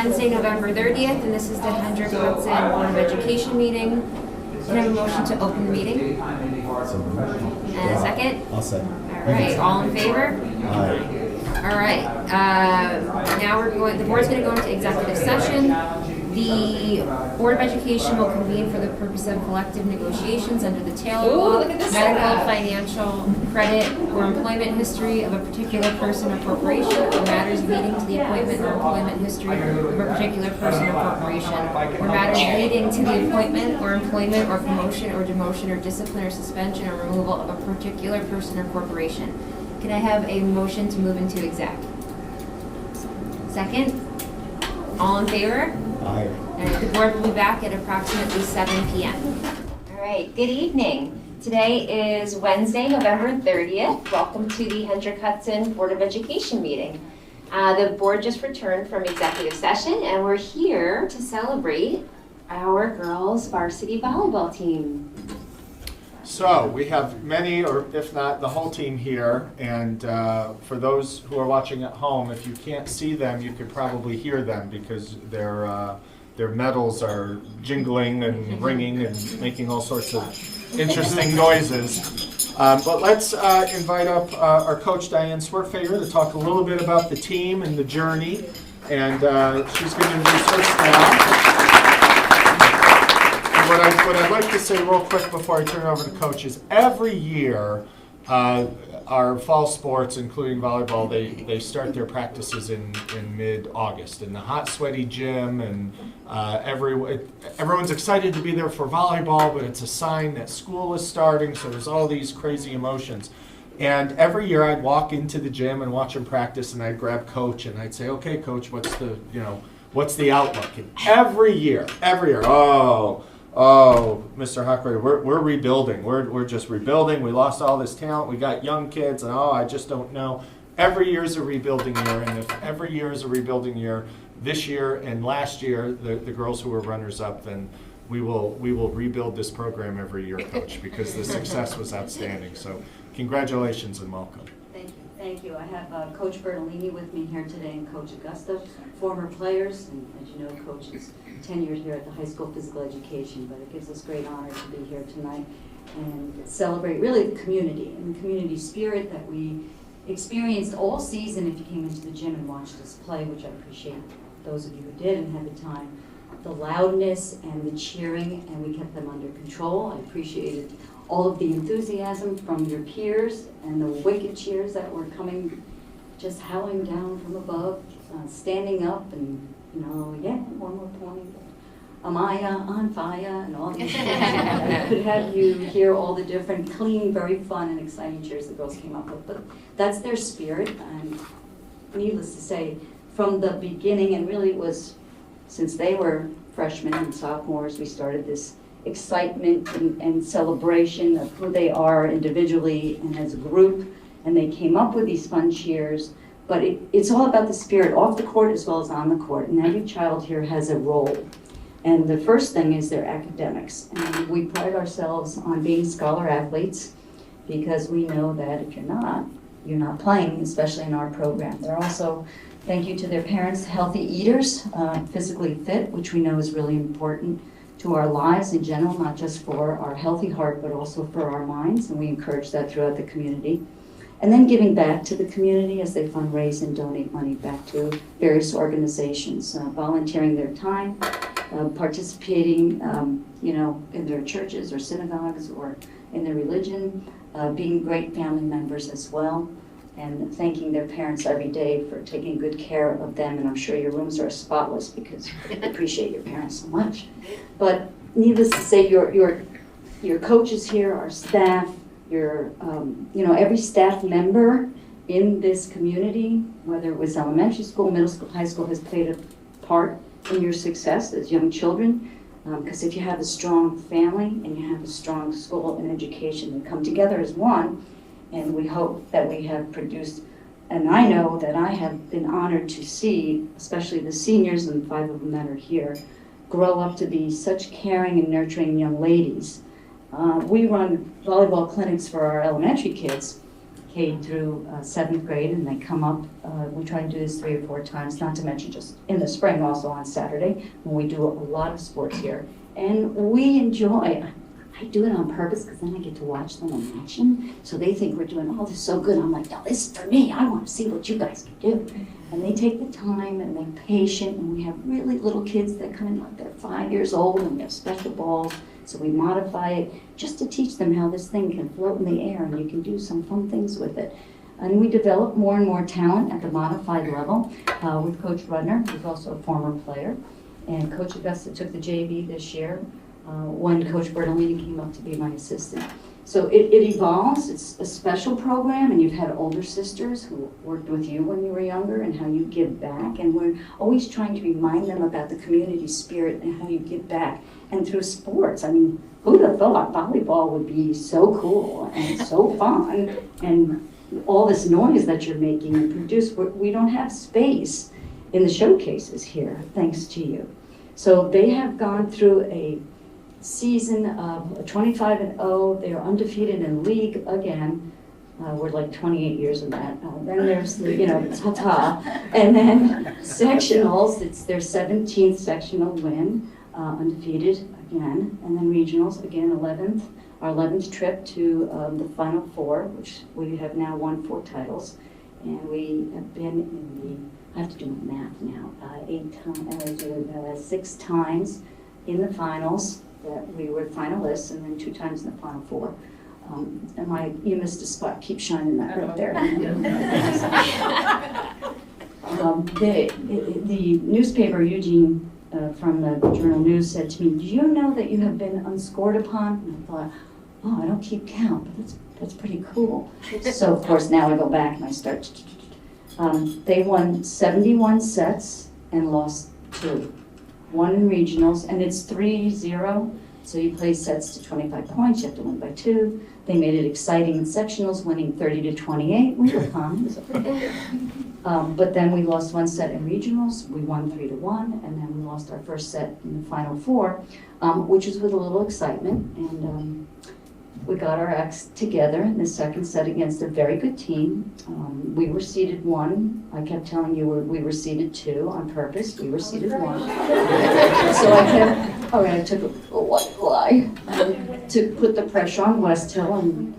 Wednesday, November 30th, and this is the Hendrick Hudson Board of Education meeting. Can I have a motion to open the meeting? And a second? I'll second. All right, all in favor? Aye. All right, now the board's going to go into executive session. The Board of Education will convene for the purpose of collective negotiations under the Taylor Law, medical, financial, credit, or employment history of a particular person or corporation, or matters leading to the appointment or employment history of a particular person or corporation, or matters leading to the appointment or employment or promotion or demotion or discipline or suspension or removal of a particular person or corporation. Can I have a motion to move into exec? Second? All in favor? Aye. All right, the board will be back at approximately 7 p.m. All right, good evening. Today is Wednesday, November 30th. Welcome to the Hendrick Hudson Board of Education meeting. The board just returned from executive session, and we're here to celebrate our girls' varsity volleyball team. So we have many, or if not the whole team here, and for those who are watching at home, if you can't see them, you could probably hear them because their medals are jingling and ringing and making all sorts of interesting noises. But let's invite up our coach Diane Swertfeger to talk a little bit about the team and the journey, and she's going to introduce her staff. What I'd like to say real quick before I turn it over to Coach is every year our fall sports, including volleyball, they start their practices in mid-August in the hot, sweaty gym, and everyone's excited to be there for volleyball, but it's a sign that school is starting, so there's all these crazy emotions. And every year I'd walk into the gym and watch them practice, and I'd grab Coach and I'd say, "Okay, Coach, what's the outlook?" And every year, oh, Mr. Huckray, we're rebuilding. We're just rebuilding. We lost all this talent. We got young kids, and I just don't know. Every year is a rebuilding year, and if every year is a rebuilding year, this year and last year, the girls who were runners-up, then we will rebuild this program every year, Coach, because the success was outstanding. So congratulations and welcome. Thank you. I have Coach Bertolini with me here today and Coach Augusta, former players, and as you know, Coach is tenured here at the high school physical education, but it gives us great honor to be here tonight and celebrate really the community and the community spirit that we experienced all season if you came into the gym and watched us play, which I appreciate those of you who did and had the time. The loudness and the cheering, and we kept them under control. I appreciated all of the enthusiasm from your peers and the wicked cheers that were coming, just howling down from above, standing up and, one more point, Amaya on fire, and all these things. I could have you hear all the different clean, very fun and exciting cheers the girls came up with, but that's their spirit, and needless to say, from the beginning, and really it was since they were freshmen and sophomores, we started this excitement and celebration of who they are individually and as a group, and they came up with these fun cheers. But it's all about the spirit off the court as well as on the court, and every child here has a role. And the first thing is their academics, and we pride ourselves on being scholar athletes because we know that if you're not playing, especially in our program. They're also, thank you to their parents, healthy eaters, physically fit, which we know is really important to our lives in general, not just for our healthy heart, but also for our minds, and we encourage that throughout the community. And then giving back to the community as they fundraise and donate money back to various organizations, volunteering their time, participating, in their churches or synagogues or in their religion, being great family members as well, and thanking their parents every day for taking good care of them. And I'm sure your rooms are spotless because I appreciate your parents so much. But needless to say, your coaches here, our staff, every staff member in this community, whether it was elementary school, middle school, high school, has played a part in your success as young children. Because if you have a strong family and you have a strong school and education, they come together as one. And we hope that we have produced, and I know that I have been honored to see, especially the seniors and 5 of them that are here, grow up to be such caring and nurturing young ladies. We run volleyball clinics for our elementary kids K through 7th grade, and they come up. We try to do this 3 or 4 times, not to mention just in the spring, also on Saturday, when we do a lot of sports here. And we enjoy. I do it on purpose because then I get to watch them in action. So they think we're doing, oh, this is so good. I'm like, no, this is for me. I want to see what you guys can do. And they take the time and they're patient. And we have really little kids that come in like they're 5 years old, and we have special balls. So we modify it just to teach them how this thing can float in the air and you can do some fun things with it. And we develop more and more talent at the modified level with Coach Rudner, who's also a former player. And Coach Augusta took the JV this year when Coach Bertolini came up to be my assistant. So it evolves. It's a special program, and you've had older sisters who worked with you when you were younger and how you give back. And we're always trying to remind them about the community spirit and how you give back. And through sports, I mean, who'd have thought volleyball would be so cool and so fun, and all this noise that you're making and produce, we don't have space in the showcases here, thanks to you. So they have gone through a season of 25-0. They are undefeated in league again. We're like 28 years of that. Then there's the, ta-ta. And then sectionals, it's their 17th sectional win, undefeated again. And then regionals, again, our 11th trip to the Final Four, which we have now won 4 titles. And we have been in I have to do my math now, 6 times in the finals. That we were finalists, and then 2 times in the Final Four. You missed a spot. Keep shining that right there. The newspaper, Eugene, from the Journal News said to me, "Do you know that you have been unscored upon?" And I thought, oh, I don't keep count, but that's pretty cool. So of course now I go back and I start. They won 71 sets and lost 2. 1 in regionals, and it's 3-0. So you play sets to 25 points. You have to win by 2. They made it exciting in sectionals, winning 30-28. We were calm. But then we lost 1 set in regionals. We won 3-1, and then we lost our first set in the Final Four, which was with a little excitement. And we got our acts together in the second set against a very good team. We were seeded 1. I kept telling you we were seeded 2 on purpose. We were seeded 1. So I took a white lie to put the pressure on West Hill. And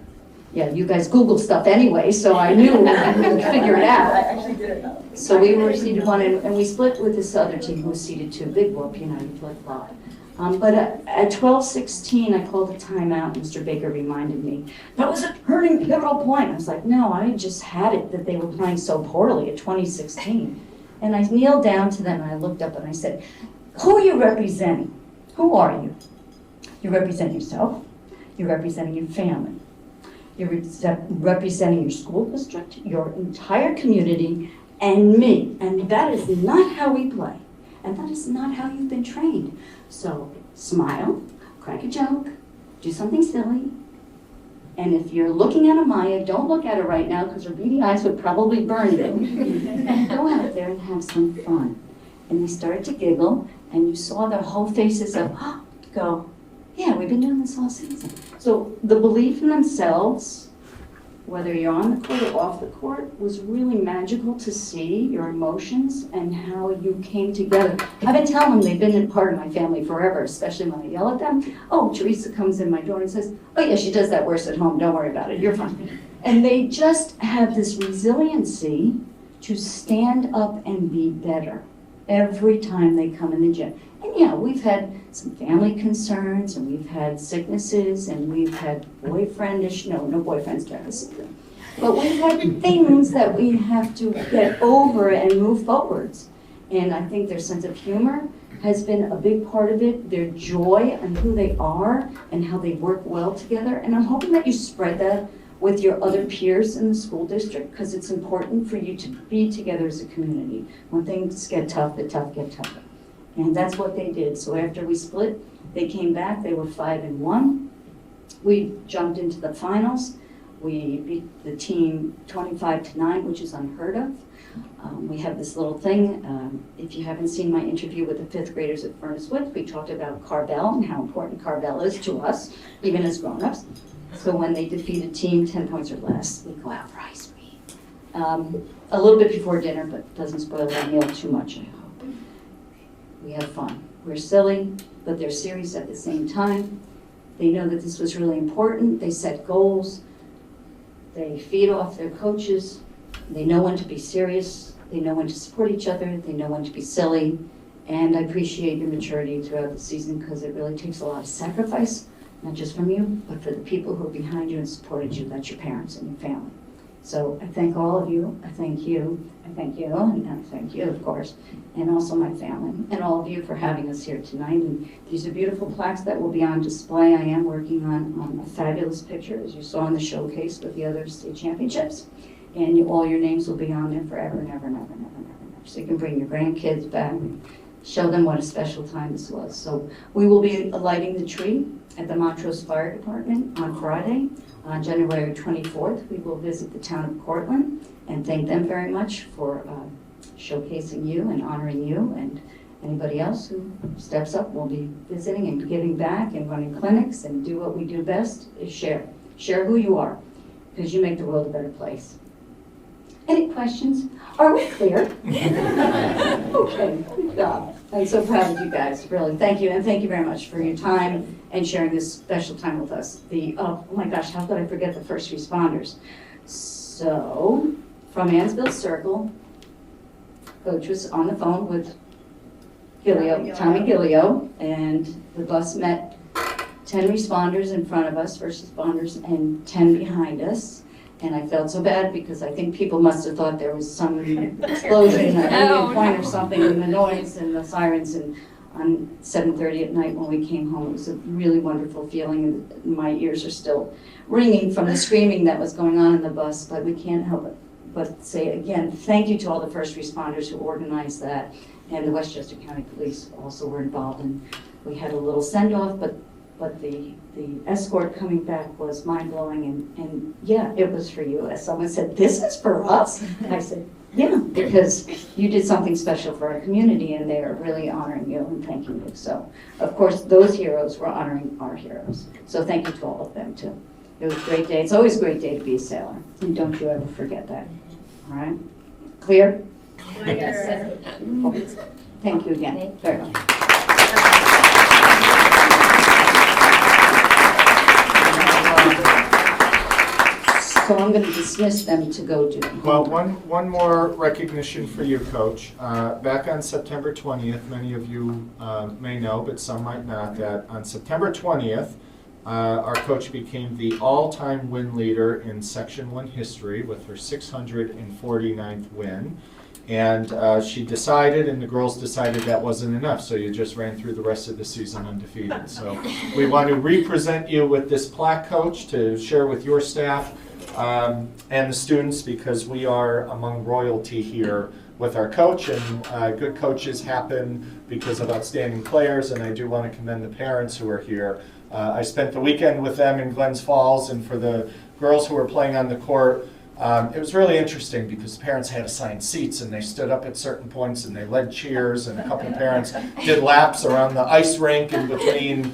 yeah, you guys Googled stuff anyway, so I knew I would figure it out. I actually did it. So we were seeded 1, and we split with this other team who was seeded 2. Big whoop, you flip-flop. But at 12:16, I called a timeout. Mr. Baker reminded me, that was a turning pivotal point. I was like, no, I just had it that they were playing so poorly at 2016. And I kneeled down to them and I looked up and I said, who are you representing? Who are you? You represent yourself. You're representing your family. You're representing your school district, your entire community, and me. And that is not how we play. And that is not how you've been trained. So smile, crack a joke, do something silly. And if you're looking at Amaya, don't look at her right now because her beady eyes would probably burn you. And go out there and have some fun. And they started to giggle, and you saw their whole faces go, yeah, we've been doing this all season. So the belief in themselves, whether you're on the court or off the court, was really magical to see your emotions and how you came together. I've been telling them they've been a part of my family forever, especially when I yell at them. Oh, Teresa comes in my door and says, oh yeah, she does that worse at home, don't worry about it, you're fine. And they just have this resiliency to stand up and be better every time they come in the gym. And yeah, we've had some family concerns, and we've had sicknesses, and we've had no boyfriends during the season. But we've had things that we have to get over and move forwards. And I think their sense of humor has been a big part of it, their joy and who they are and how they work well together. And I'm hoping that you spread that with your other peers in the school district, because it's important for you to be together as a community. When things get tough, the tough get tougher. And that's what they did. So after we split, they came back, they were 5-1. We jumped into the finals. We beat the team 25-9, which is unheard of. We have this little thing. If you haven't seen my interview with the 5th graders at Furnace Woods, we talked about Carvel and how important Carvel is to us, even as grown-ups. So when they defeat a team 10 points or less, we go out for ice cream. A little bit before dinner, but doesn't spoil that meal too much, I hope. We have fun. We're silly, but they're serious at the same time. They know that this was really important. They set goals. They feed off their coaches. They know when to be serious. They know when to support each other. They know when to be silly. And I appreciate your maturity throughout the season because it really takes a lot of sacrifice, not just from you, but for the people who are behind you and supported you. That's your parents and your family. So I thank all of you. I thank you. I thank you. And I thank you, of course, and also my family and all of you for having us here tonight. And these are beautiful plaques that will be on display. I am working on a fabulous picture, as you saw in the showcase with the other state championships. And all your names will be on there forever and ever and ever and ever and ever and ever. So you can bring your grandkids back and show them what a special time this was. So we will be lighting the tree at the Montrose Fire Department on Friday. On January 24th, we will visit the town of Cortland and thank them very much for showcasing you and honoring you, and anybody else who steps up will be visiting and giving back and running clinics and do what we do best is share. Share who you are, because you make the world a better place. Any questions? Are we clear? Okay, good job. I'm so proud of you guys, really. Thank you, and thank you very much for your time and sharing this special time with us. Oh my gosh, how could I forget the first responders? So, from Ansville Circle, Coach was on the phone with Tommy Gillio, and the bus met 10 responders in front of us, first responders, and 10 behind us. And I felt so bad because I think people must have thought there was some explosion at Indian Point or something, and the noise and the sirens. And on 7:30 at night when we came home, it was a really wonderful feeling, and my ears are still ringing from the screaming that was going on in the bus. But we can't help it but say again, thank you to all the first responders who organized that, and the Westchester County Police also were involved. And we had a little send-off, but the escort coming back was mind-blowing, and yeah, it was for you. As someone said, this is for us. I said, yeah, because you did something special for our community, and they are really honoring you and thanking you. So, of course, those heroes were honoring our heroes. So thank you to all of them, too. It was a great day. It's always a great day to be a sailor, and don't you ever forget that. All right? Clear? Yes. Thank you again very much. So I'm going to dismiss them to go do. Well, one more recognition for you, Coach. Back on September 20th, many of you may know, but some might not, that on September 20th, our coach became the all-time win leader in Section 1 history with her 649th win. And she decided, and the girls decided that wasn't enough, so you just ran through the rest of the season undefeated. So we want to represent you with this plaque, Coach, to share with your staff and the students, because we are among royalty here with our coach, and good coaches happen because of outstanding players, and I do want to commend the parents who are here. I spent the weekend with them in Glens Falls, and for the girls who were playing on the court, it was really interesting because the parents had assigned seats, and they stood up at certain points and they led cheers, and a couple of parents did laps around the ice rink in between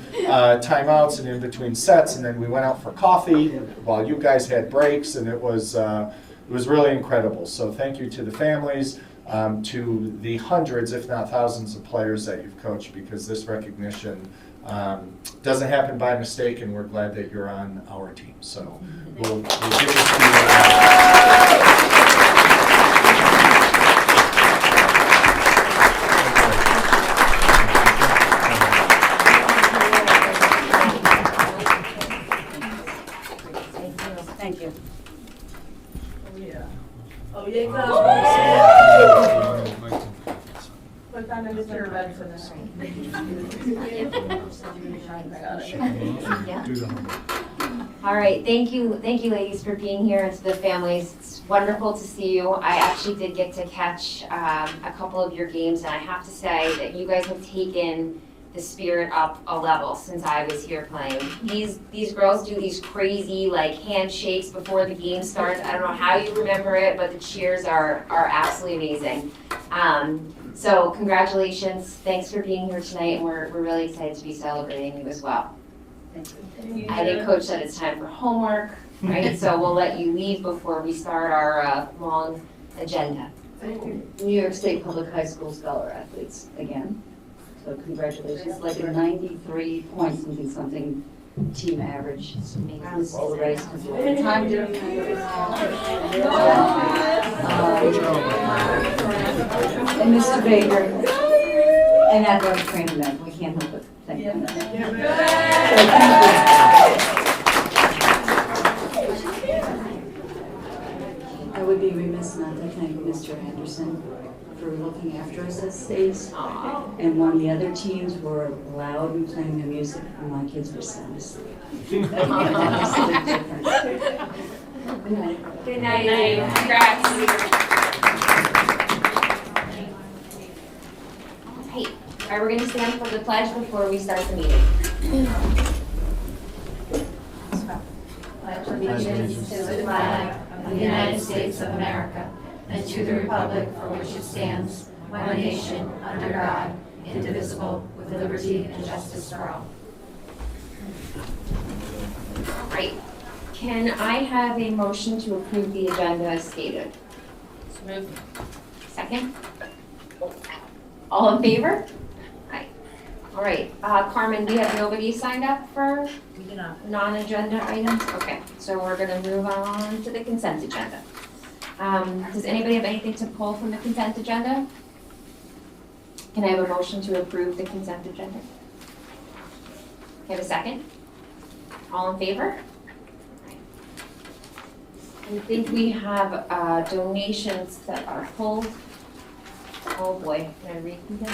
timeouts and in between sets, and then we went out for coffee while you guys had breaks, and it was really incredible. So thank you to the families, to the hundreds, if not thousands, of players that you've coached, because this recognition doesn't happen by mistake, and we're glad that you're on our team. So we'll give this to you. Thank you. Oh, yeah, go. What time is your event for this? All right, thank you ladies for being here, and to the families. It's wonderful to see you. I actually did get to catch a couple of your games, and I have to say that you guys have taken the spirit up a level since I was here playing. These girls do these crazy like handshakes before the game starts. I don't know how you remember it, but the cheers are absolutely amazing. So congratulations, thanks for being here tonight, and we're really excited to be celebrating you as well. I think Coach said it's time for homework, right? So we'll let you leave before we start our long agenda. New York State Public High School Scholar Athletes again. So congratulations, like a 93 point something team average. This is the race. Time doing and Mr. Baker, and athletic training them. We can't help it. Thank you. I would be remiss not to thank Mr. Anderson for looking after us as states. And when the other teams were loud and playing the music, and my kids were sound asleep. That makes a big difference. Good night. Good night. Congrats. Hey, all right, we're gonna stand for the pledge before we start the meeting. Pledge allegiance to the flag of the United States of America and to the republic for which it stands, one nation, under God, indivisible, with liberty and justice for all. Right. Can I have a motion to approve the agenda as stated? Second? All in favor? Aye. All right, Carmen, we have nobody signed up for We do not. non-agenda items? Okay, so we're gonna move on to the consent agenda. Does anybody have anything to pull from the consent agenda? Can I have a motion to approve the consent agenda? Can I have a second? All in favor? I think we have donations that are pulled. Oh boy, can I read these?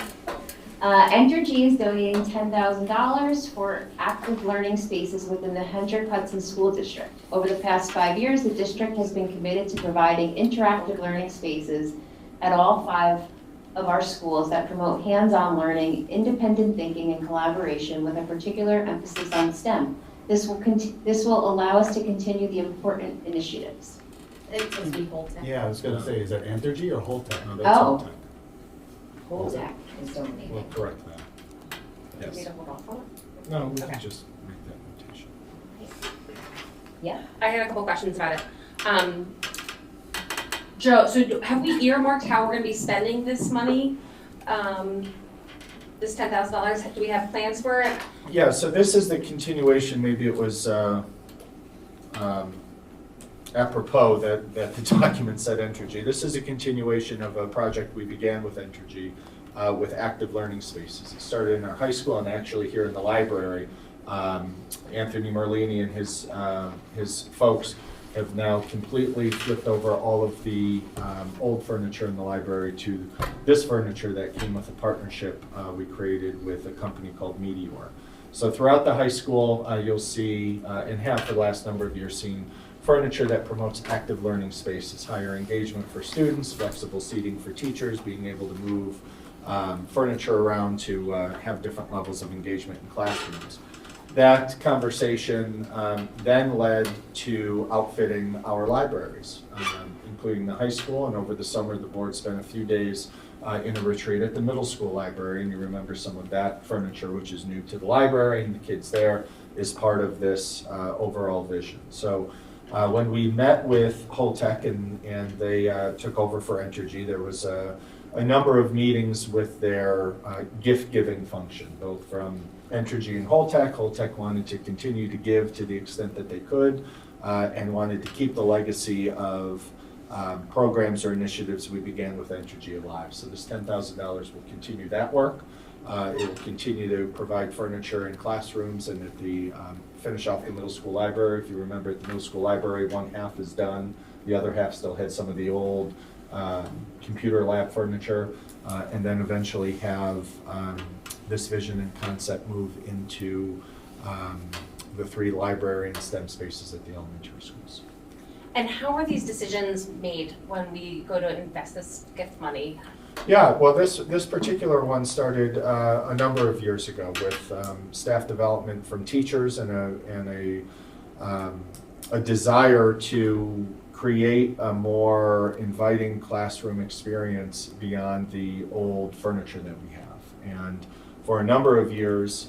Entergy is donating $10,000 for active learning spaces within the Hendrick Hudson School District. Over the past 5 years, the district has been committed to providing interactive learning spaces at all 5 of our schools that promote hands-on learning, independent thinking, and collaboration with a particular emphasis on STEM. This will allow us to continue the important initiatives. It's supposed to be Holton. Yeah, I was gonna say, is that Entergy or Holtec? No, That's Oh. Holtec. Holtec is donating. We'll correct that. Want me Yes. to hold off on it? No, we Okay. can just make that notation. Yeah. I had a couple questions about it. Joe, so have we earmarked how we're gonna be spending this money? This $10,000, do we have plans for it? Yeah, so this is the continuation, maybe it was apropos that the document said Entergy. This is a continuation of a project we began with Entergy with active learning spaces. It started in our high school and actually here in the library. Anthony Merlini and his folks have now completely flipped over all of the old furniture in the library to this furniture that came with a partnership we created with a company called Meteor. So throughout the high school, you'll see, and have for the last number of years, seen furniture that promotes active learning spaces, higher engagement for students, flexible seating for teachers, being able to move furniture around to have different levels of engagement in classrooms. That conversation then led to outfitting our libraries, including the high school, and over the summer the board spent a few days in a retreat at the middle school library, and you remember some of that furniture which is new to the library, and the kids there is part of this overall vision. So when we met with Holtec and they took over for Entergy, there was a number of meetings with their gift-giving function, both from Entergy and Holtec. Holtec wanted to continue to give to the extent that they could and wanted to keep the legacy of programs or initiatives we began with Entergy alive. So this $10,000 will continue that work. It will continue to provide furniture in classrooms and at the finish off the middle school library. If you remember at the middle school library, one half is done. The other half still had some of the old computer lab furniture, and then eventually have this vision and concept move into the 3 library and STEM spaces at the elementary schools. And how are these decisions made when we go to invest this gift money? Yeah, well, this particular one started a number of years ago with staff development from teachers and a desire to create a more inviting classroom experience beyond the old furniture that we have. And for a number of years,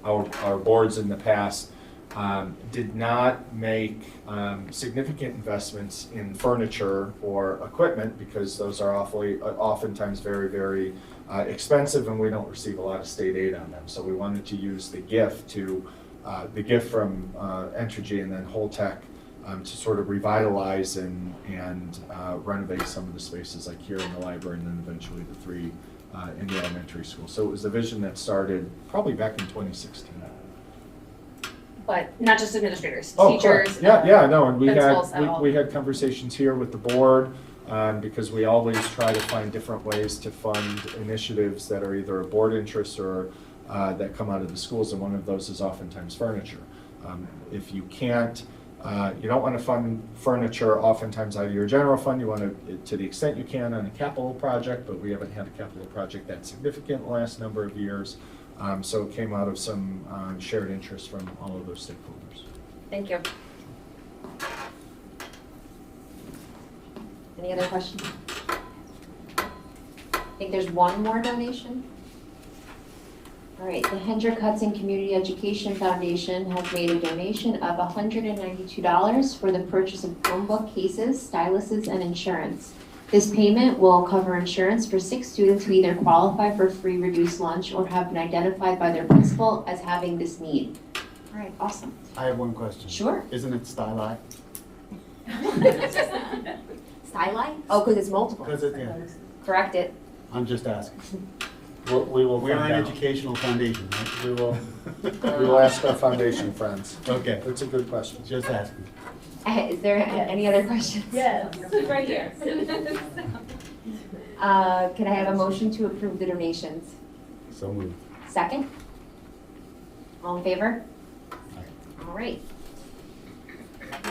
our boards in the past did not make significant investments in furniture or equipment because those are oftentimes very, very expensive, and we don't receive a lot of state aid on them. So we wanted to use the gift from Entergy and then Holtec to sort of revitalize and renovate some of the spaces like here in the library and then eventually the 3 in the elementary school. So it was a vision that started probably back in 2016. But not just administrators, Oh, teachers. correct. Yeah, no, and principals at all. we had conversations here with the board because we always try to find different ways to fund initiatives that are either a board interest or that come out of the schools, and one of those is oftentimes furniture. If you can't, you don't want to fund furniture oftentimes out of your general fund. You want to the extent you can, on a capital project, but we haven't had a capital project that significant the last number of years. So it came out of some shared interest from all of those stakeholders. Thank you. Any other questions? I think there's one more donation. All right, the Hendrick Hudson Community Education Foundation has made a donation of $192 for the purchase of Chromebook cases, styluses, and insurance. This payment will cover insurance for 6 students who either qualify for free reduced lunch or have been identified by their principal as having this need. All right, awesome. I have one question. Sure. Isn't it Styli? Styli? Oh, because it's multiple. Because yeah, Correct it. I'm just asking. We will We're find an out. educational foundation, right? We will ask our foundation friends. Okay, That's a good question. just asking. Is there any other questions? Yes, right here. Can I have a motion to approve the donations? So moved. Second? All in favor? All right.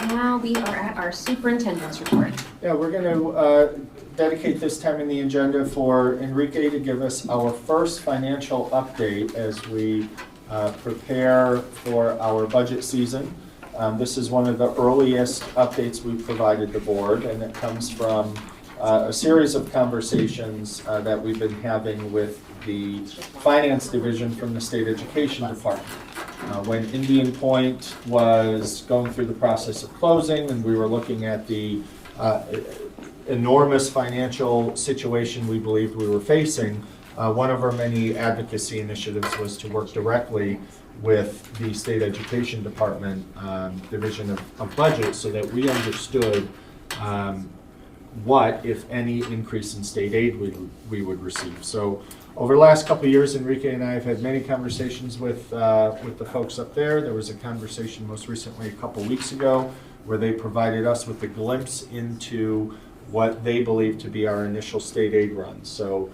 Now we are at our superintendent's report. Yeah, we're going to dedicate this time in the agenda for Enrique to give us our first financial update as we prepare for our budget season. This is one of the earliest updates we've provided the board, and it comes from a series of conversations that we've been having with the finance division from the state education department. When Indian Point was going through the process of closing and we were looking at the enormous financial situation we believed we were facing, one of our many advocacy initiatives was to work directly with the state education department division of budget so that we understood what, if any, increase in state aid we would receive. So over the last couple of years, Enrique and I have had many conversations with the folks up there. There was a conversation most recently a couple weeks ago where they provided us with a glimpse into what they believe to be our initial state aid run. So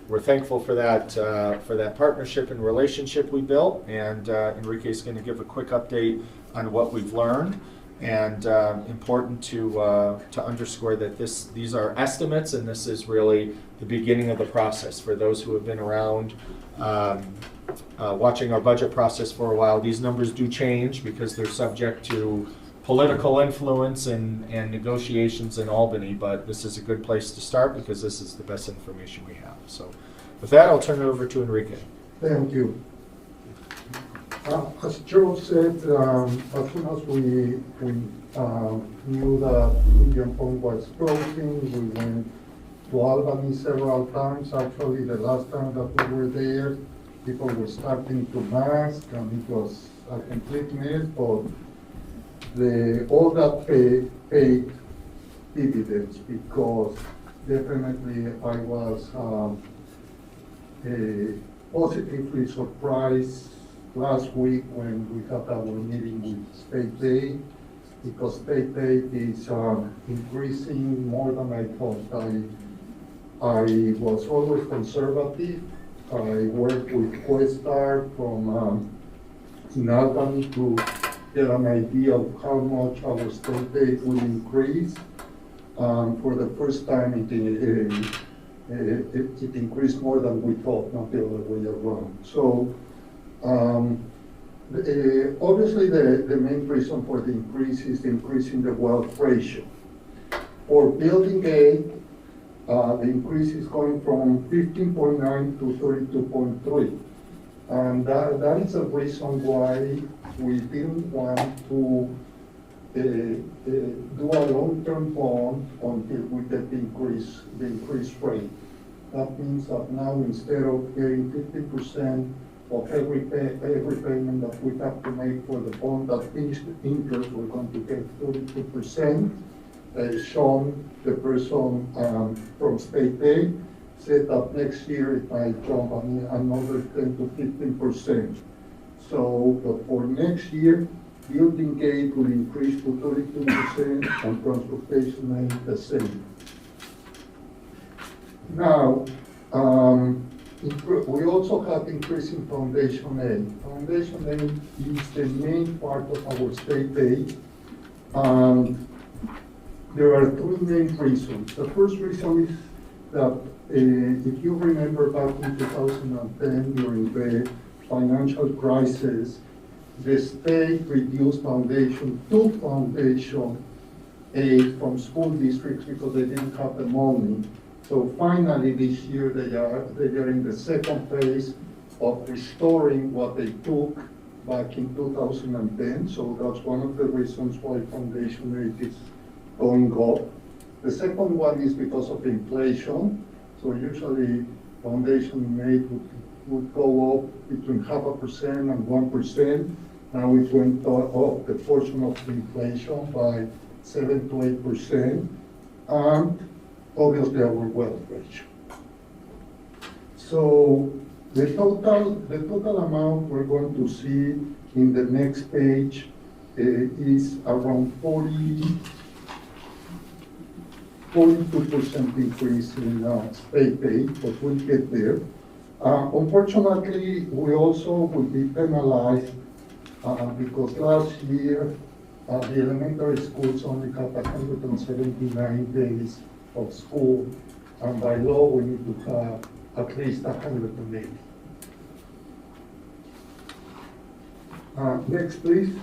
we're thankful for that partnership and relationship we built, and Enrique is going to give a quick update on what we've learned. And important to underscore that these are estimates, and this is really the beginning of the process. For those who have been around watching our budget process for a while, these numbers do change because they're subject to political influence and negotiations in Albany, but this is a good place to start because this is the best information we have. So with that, I'll turn it over to Enrique. Thank you. As Joe said, as soon as we knew that Indian Point was closing, we went to Albany several times. Actually, the last time that we were there, people were starting to mask, and it was a complete mess, but all that paid dividends, because definitely I was positively surprised last week when we had our meeting with state aid, because state aid is increasing more than I thought. I was always conservative. I worked with Questar from in Albany to get an idea of how much our state aid will increase. For the first time, it increased more than we thought, not the other way around. So obviously the main reason for the increase is the increase in the wealth ratio. For building aid, the increase is going from 15.9 to 32.3. And that is a reason why we didn't want to do a long-term bond until we get the increased rate. That means that now instead of getting 50% of every payment that we have to make for the bond that finished interest, we're going to get 32%. Sean, the person from state aid, said that next year it might jump another 10 to 15%. So, but for next year, building aid will increase to 32% and transportation aid the same. Now, we also have increasing foundation aid. Foundation aid is the main part of our state aid. There are three main reasons. The first reason is that if you remember back in 2010 during the financial crisis, the state reduced foundation aid from school districts because they didn't have the money. So finally this year they are in the second phase of restoring what they took back in 2010. So that's one of the reasons why foundation aid is going up. The second one is because of inflation. So usually foundation aid would go up between 0.5% and 1%. Now it went up the portion of inflation by 7 to 8%, and obviously our wealth ratio. So the total amount we're going to see in the next page is around 42% increase in state aid, but we'll get there. Unfortunately, we also will be penalized because last year the elementary schools only have 179 days of school, and by law we need to have at least 180. Next, please.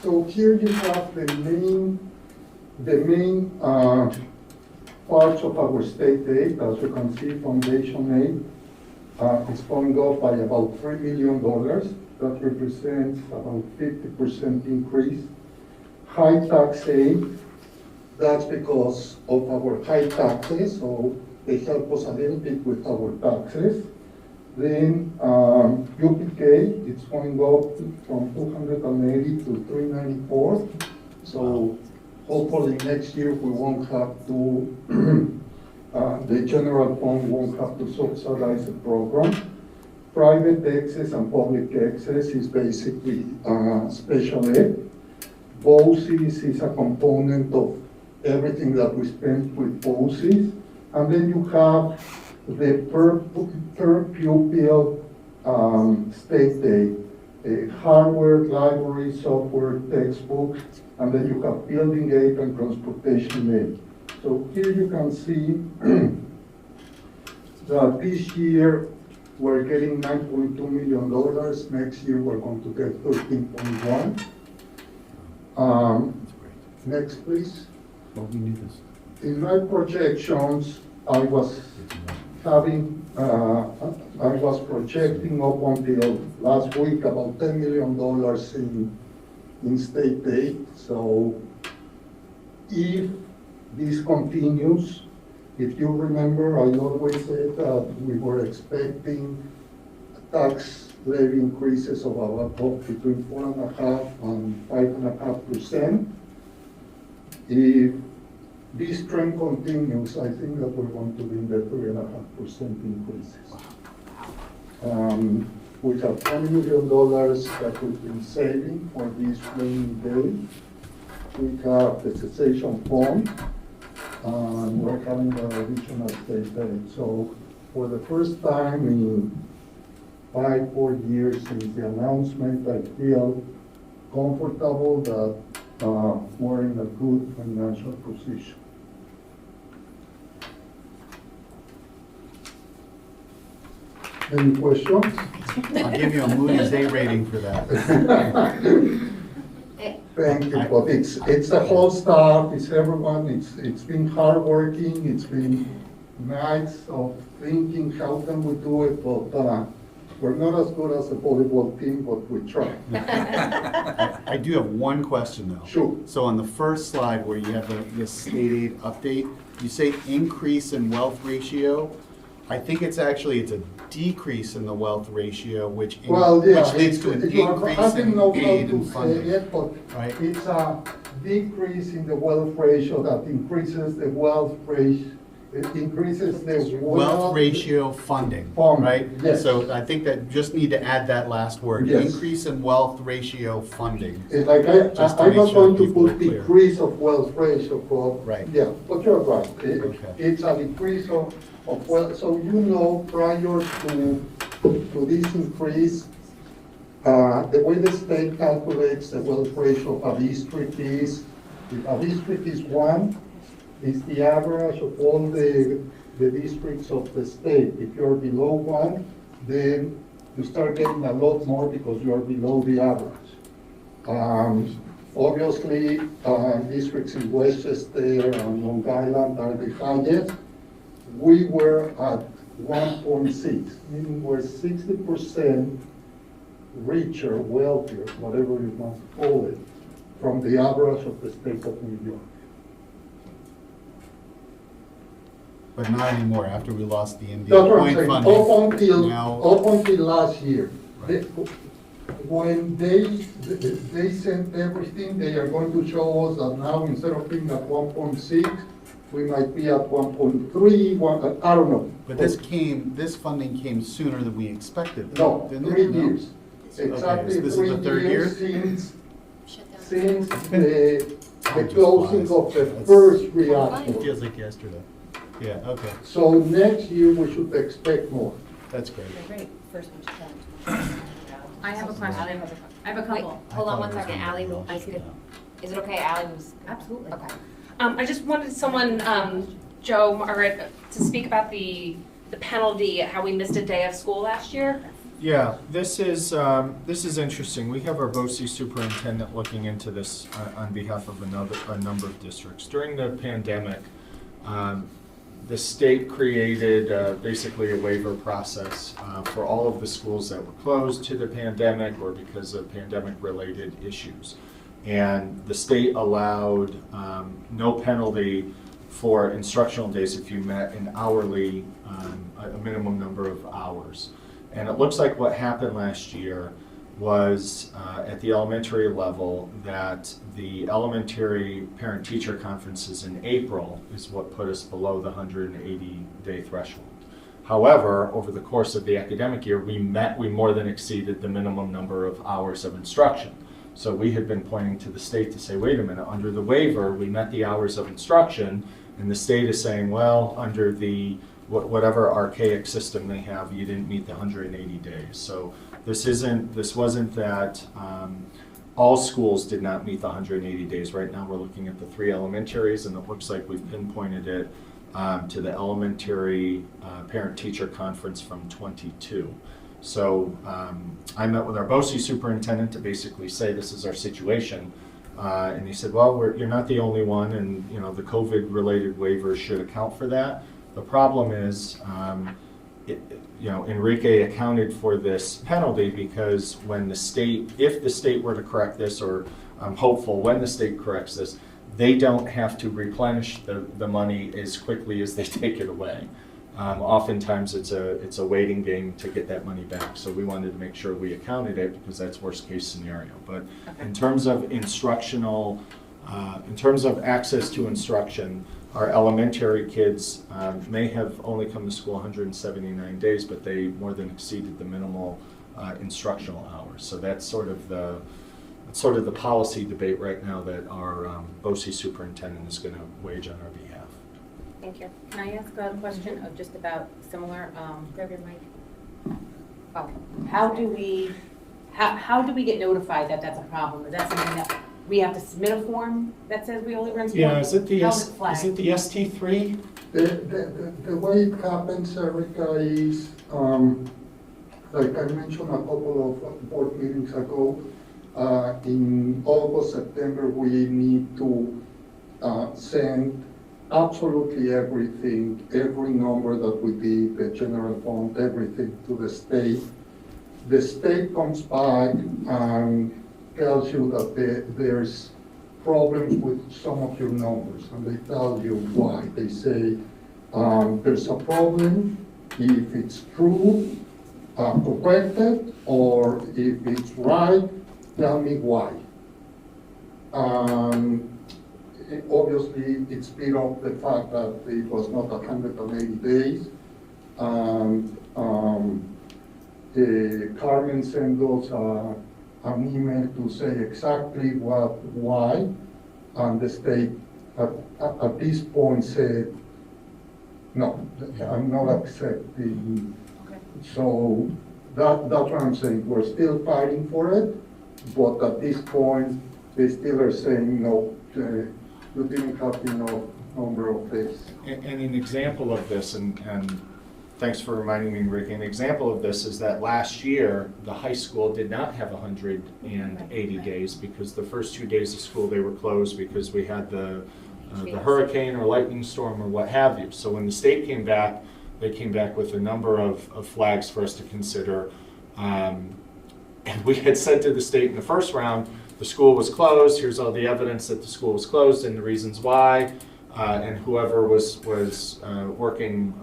So here you have the main parts of our state aid. As you can see, foundation aid is going up by about $3 million. That represents about 50% increase. High tax aid, that's because of our high taxes, so they help us a little bit with our taxes. Then UPK, it's going up from 280 to 394. So hopefully next year we won't have to, the general fund won't have to subsidize the program. Private access and public access is basically special ed. BOCES is a component of everything that we spend with BOCES. And then you have the per pupil state aid, hardware, library, software, textbooks, and then you have building aid and transportation aid. So here you can see that this year we're getting $9.2 million. Next year we're going to get 13.1. Next, please. Well, we need this. In my projections, I was projecting up until last week about $10 million in state aid. So if this continues, if you remember, I always said that we were expecting tax levy increases of about between 4.5% and 5.5%. If this trend continues, I think that we're going to be in the 3.5% increases. We have $20 million that we've been saving for this rainy day. We have the cessation fund, and we're having an additional state aid. So for the first time in 5-4 years since the announcement, I feel comfortable that we're in a good financial position. Any questions? I'll give you a Moody's A rating for that. Thank you, but it's the whole staff, it's everyone, it's been hardworking, it's been nights of thinking how can we do it, but We're not as good as a volleyball team, but we try. I do have one question though. Sure. So on the first slide where you have the state aid update, you say increase in wealth ratio. I think it's a decrease in the wealth ratio, which Well, yeah. which leads to an increase I didn't know in how aid to and say funding. it, but Right. it's a decrease in the wealth ratio that increases the wealth ratio. It increases the Wealth ratio funding, Funding, right? yes. So I think that just need to add that last word, Yes. increase in wealth ratio funding. It's like Just to I'm make not sure going to people are put clear. decrease of wealth ratio, but. Right. Yeah, but you're right. Okay. It's a decrease of wealth, so you know, prior to this increase, the way the state calculates the wealth ratio of a district is, if a district is 1, it's the average of all the districts of the state. If you're below 1, then you start getting a lot more because you're below the average. Obviously, districts in Westchester and Long Island are the highest. We were at 1.6, meaning we're 60% richer, wealthier, whatever you want to call it, from the average of the state of New York. But not anymore, after we lost the That's Indian what I'm point saying, funding. Now, up until last year. Right. When they sent everything, they are going to show us that now instead of being at 1.6, we might be at 1.3, I don't know. but this funding came sooner than we expected. No, didn't it? 3 No? years. Exactly so this is 3 the third year? years since It's been- the Time closing just of the flies. first It reactor. feels like yesterday. Yeah, okay, So next year, we should expect more. that's great. Great, first one to count. I have a question. I have a Wait, couple. hold on I one thought it was second, gonna Ally, be I Welsh, could, yeah. is it okay, Ally was, Absolutely. okay. I just wanted someone, Joe, Margaret, to speak about the penalty, how we missed a day of school last year. Yeah, this is interesting. We have our BOCES superintendent looking into this on behalf of a number of districts. During the pandemic, the state created basically a waiver process for all of the schools that were closed to the pandemic or because of pandemic-related issues. And the state allowed no penalty for instructional days if you met an hourly, a minimum number of hours. And it looks like what happened last year was at the elementary level that the elementary parent-teacher conferences in April is what put us below the 180-day threshold. However, over the course of the academic year, we more than exceeded the minimum number of hours of instruction. So we had been pointing to the state to say, wait a minute, under the waiver, we met the hours of instruction, and the state is saying, well, under the whatever archaic system they have, you didn't meet the 180 days. So this wasn't that all schools did not meet the 180 days. Right now, we're looking at the 3 elementaries, and it looks like we've pinpointed it to the elementary parent-teacher conference from 22. So I met with our BOCES superintendent to basically say this is our situation. And he said, well, you're not the only one, and the COVID-related waivers should account for that. The problem is, Enrique accounted for this penalty because if the state were to correct this, or I'm hopeful when the state corrects this, they don't have to replenish the money as quickly as they take it away. Oftentimes it's a waiting game to get that money back. So we wanted to make sure we accounted it because that's worst case scenario. But in terms of in terms of access to instruction, our elementary kids may have only come to school 179 days, but they more than exceeded the minimal instructional hours. So that's sort of the policy debate right now that our BOCES superintendent is going to wage on our behalf. Thank you. Can I ask a question of just about similar, Grab your mic. Oh, how do we get notified that that's a problem? Is that something that we have to submit a form that says we only run sports? Yeah, is it the How is it flagged? ST3? The way it happens, Erica, is, like I mentioned a couple of board meetings ago, in August, September, we need to send absolutely everything, every number that we did, the general fund, everything to the state. the state comes back and tells you that there's problems with some of your numbers, and they tell you why. They say, there's a problem, if it's true, correct it, or if it's right, tell me why. Obviously, it speed up the fact that it was not 180 days. Carmen sent us an email to say exactly why, and the state at this point said, no, I'm not accepting. Okay. So that's what I'm saying. We're still fighting for it, but at this point, they still are saying, no, you didn't have enough number of days. And an example of this, and thanks for reminding me, Rick, an example of this is that last year, the high school did not have 180 days because the first 2 days of school, they were closed because we had the hurricane or lightning storm or what have you. So when the state came back, they came back with a number of flags for us to consider. And we had said to the state in the first round, the school was closed, here's all the evidence that the school was closed and the reasons why. And whoever was working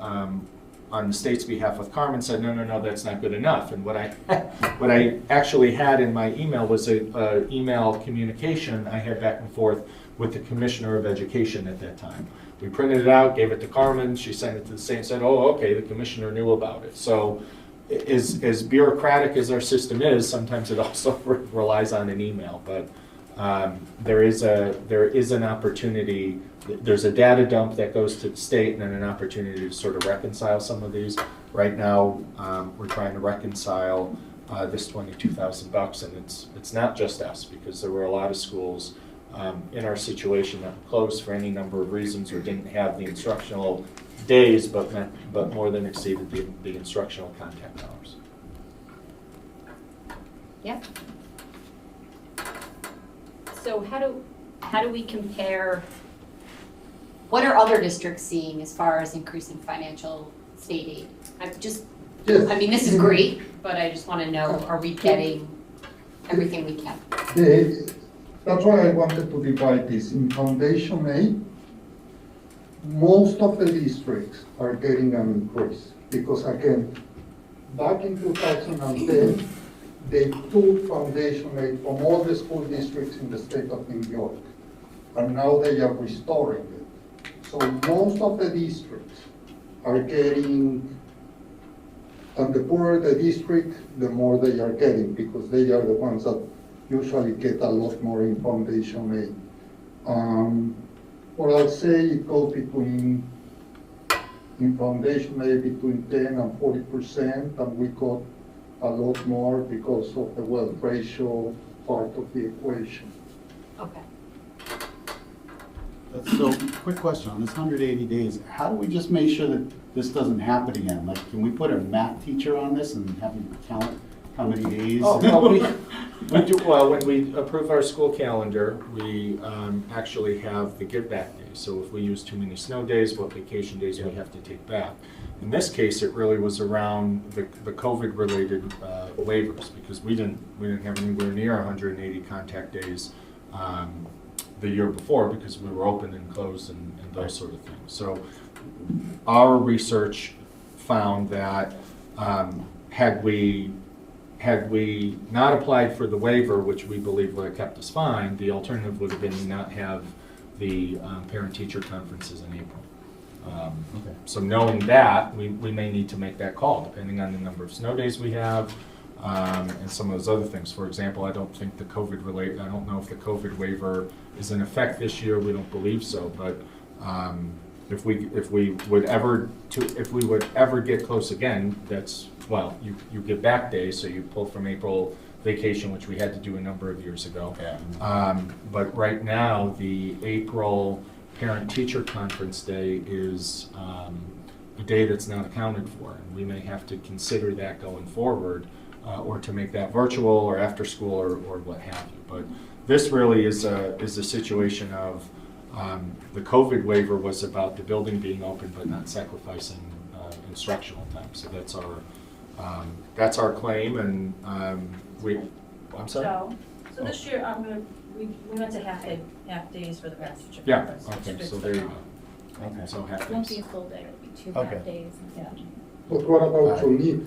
on the state's behalf with Carmen said, no, that's not good enough. And what I actually had in my email was a email communication I had back and forth with the Commissioner of Education at that time. We printed it out, gave it to Carmen, she sent it to the state and said, oh, okay, the commissioner knew about it. So as bureaucratic as our system is, sometimes it also relies on an email. But there is an opportunity. There's a data dump that goes to the state and then an opportunity to sort of reconcile some of these. Right now, we're trying to reconcile this $22,000, and it's not just us, because there were a lot of schools in our situation that were closed for any number of reasons or didn't have the instructional days, but more than exceeded the instructional contact hours. Yep. So how do we compare, what are other districts seeing as far as increasing financial state aid? Yes. I mean, this is great, but I just want to know, are we getting everything we can? That's why I wanted to divide this. In Foundation aid, most of the districts are getting an increase, because again, back in 2010, they took Foundation aid from all the school districts in the state of New York, and now they are restoring it. So most of the districts are getting, and the poorer the district, the more they are getting, because they are the ones that usually get a lot more in Foundation aid. Or I'll say it goes between, in Foundation aid, between 10 and 40%, and we got a lot more because of the wealth ratio part of the equation. Okay. So, quick question, on this 180 days, how do we just make sure that this doesn't happen again? Like, can we put a math teacher on this and have them count how many days? Oh, well, we do, well, when we approve our school calendar, we actually have the give back days. So if we use too many snow days, what vacation days we have to take back. In this case, it really was around the COVID-related waivers, because we didn't have anywhere near 180 contact days the year before, because we were open and closed and those sort of things. So our research found that had we not applied for the waiver, which we believe would have kept us fine, the alternative would have been to not have the parent-teacher conferences in April. So knowing that, we may need to make that call, depending on the number of snow days we have, and some of those other things. For example, I don't think I don't know if the COVID waiver is in effect this year. We don't believe so, but if we would ever get close again, that's, well, you get back days, so you pull from April vacation, which we had to do a number of years ago. Yeah. But right now, the April parent-teacher conference day is a day that's not accounted for, and we may have to consider that going forward, or to make that virtual or after school or what have you. But this really is a situation of the COVID waiver was about the building being open but not sacrificing instructional time. So that's That's our claim, and I'm sorry? So this year, we went to half days for the parents teacher Yeah, conference. okay, so there you go. Okay. So half It won't be days. a full day, it'll be two Okay. half days. Yeah. But what about Juneteenth?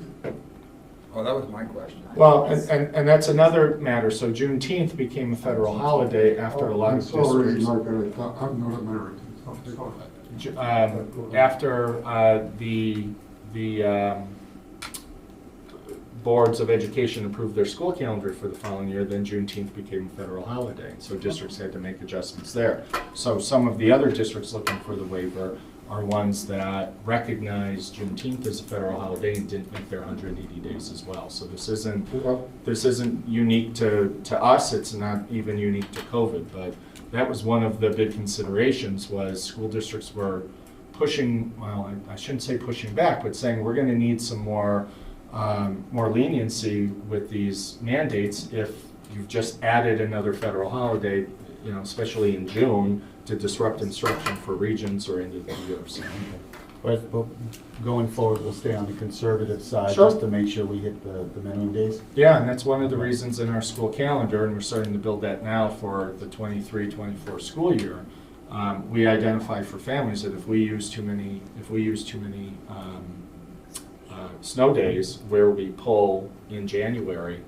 Oh, that was my question. Well, and that's another matter. So Juneteenth became a federal holiday after a lot I'm of sorry, districts. Margaret, I'm not American. I'm sorry. After the boards of education approved their school calendar for the following year, then Juneteenth became a federal holiday. So districts had to make adjustments there. So some of the other districts looking for the waiver are ones that recognize Juneteenth as a federal holiday and didn't make their 180 days as well. So this isn't unique to us. It's not even unique to COVID, but that was one of the big considerations was school districts were pushing, well, I shouldn't say pushing back, but saying we're going to need some more leniency with these mandates if you've just added another federal holiday, especially in June, to disrupt instruction for regions or end of the year. So, But going forward, we'll stay on the conservative side, Sure. just to make sure we hit the minimum days. yeah, and that's one of the reasons in our school calendar, and we're starting to build that now for the 23-24 school year. We identify for families that if we use too many snow days where we pull in January,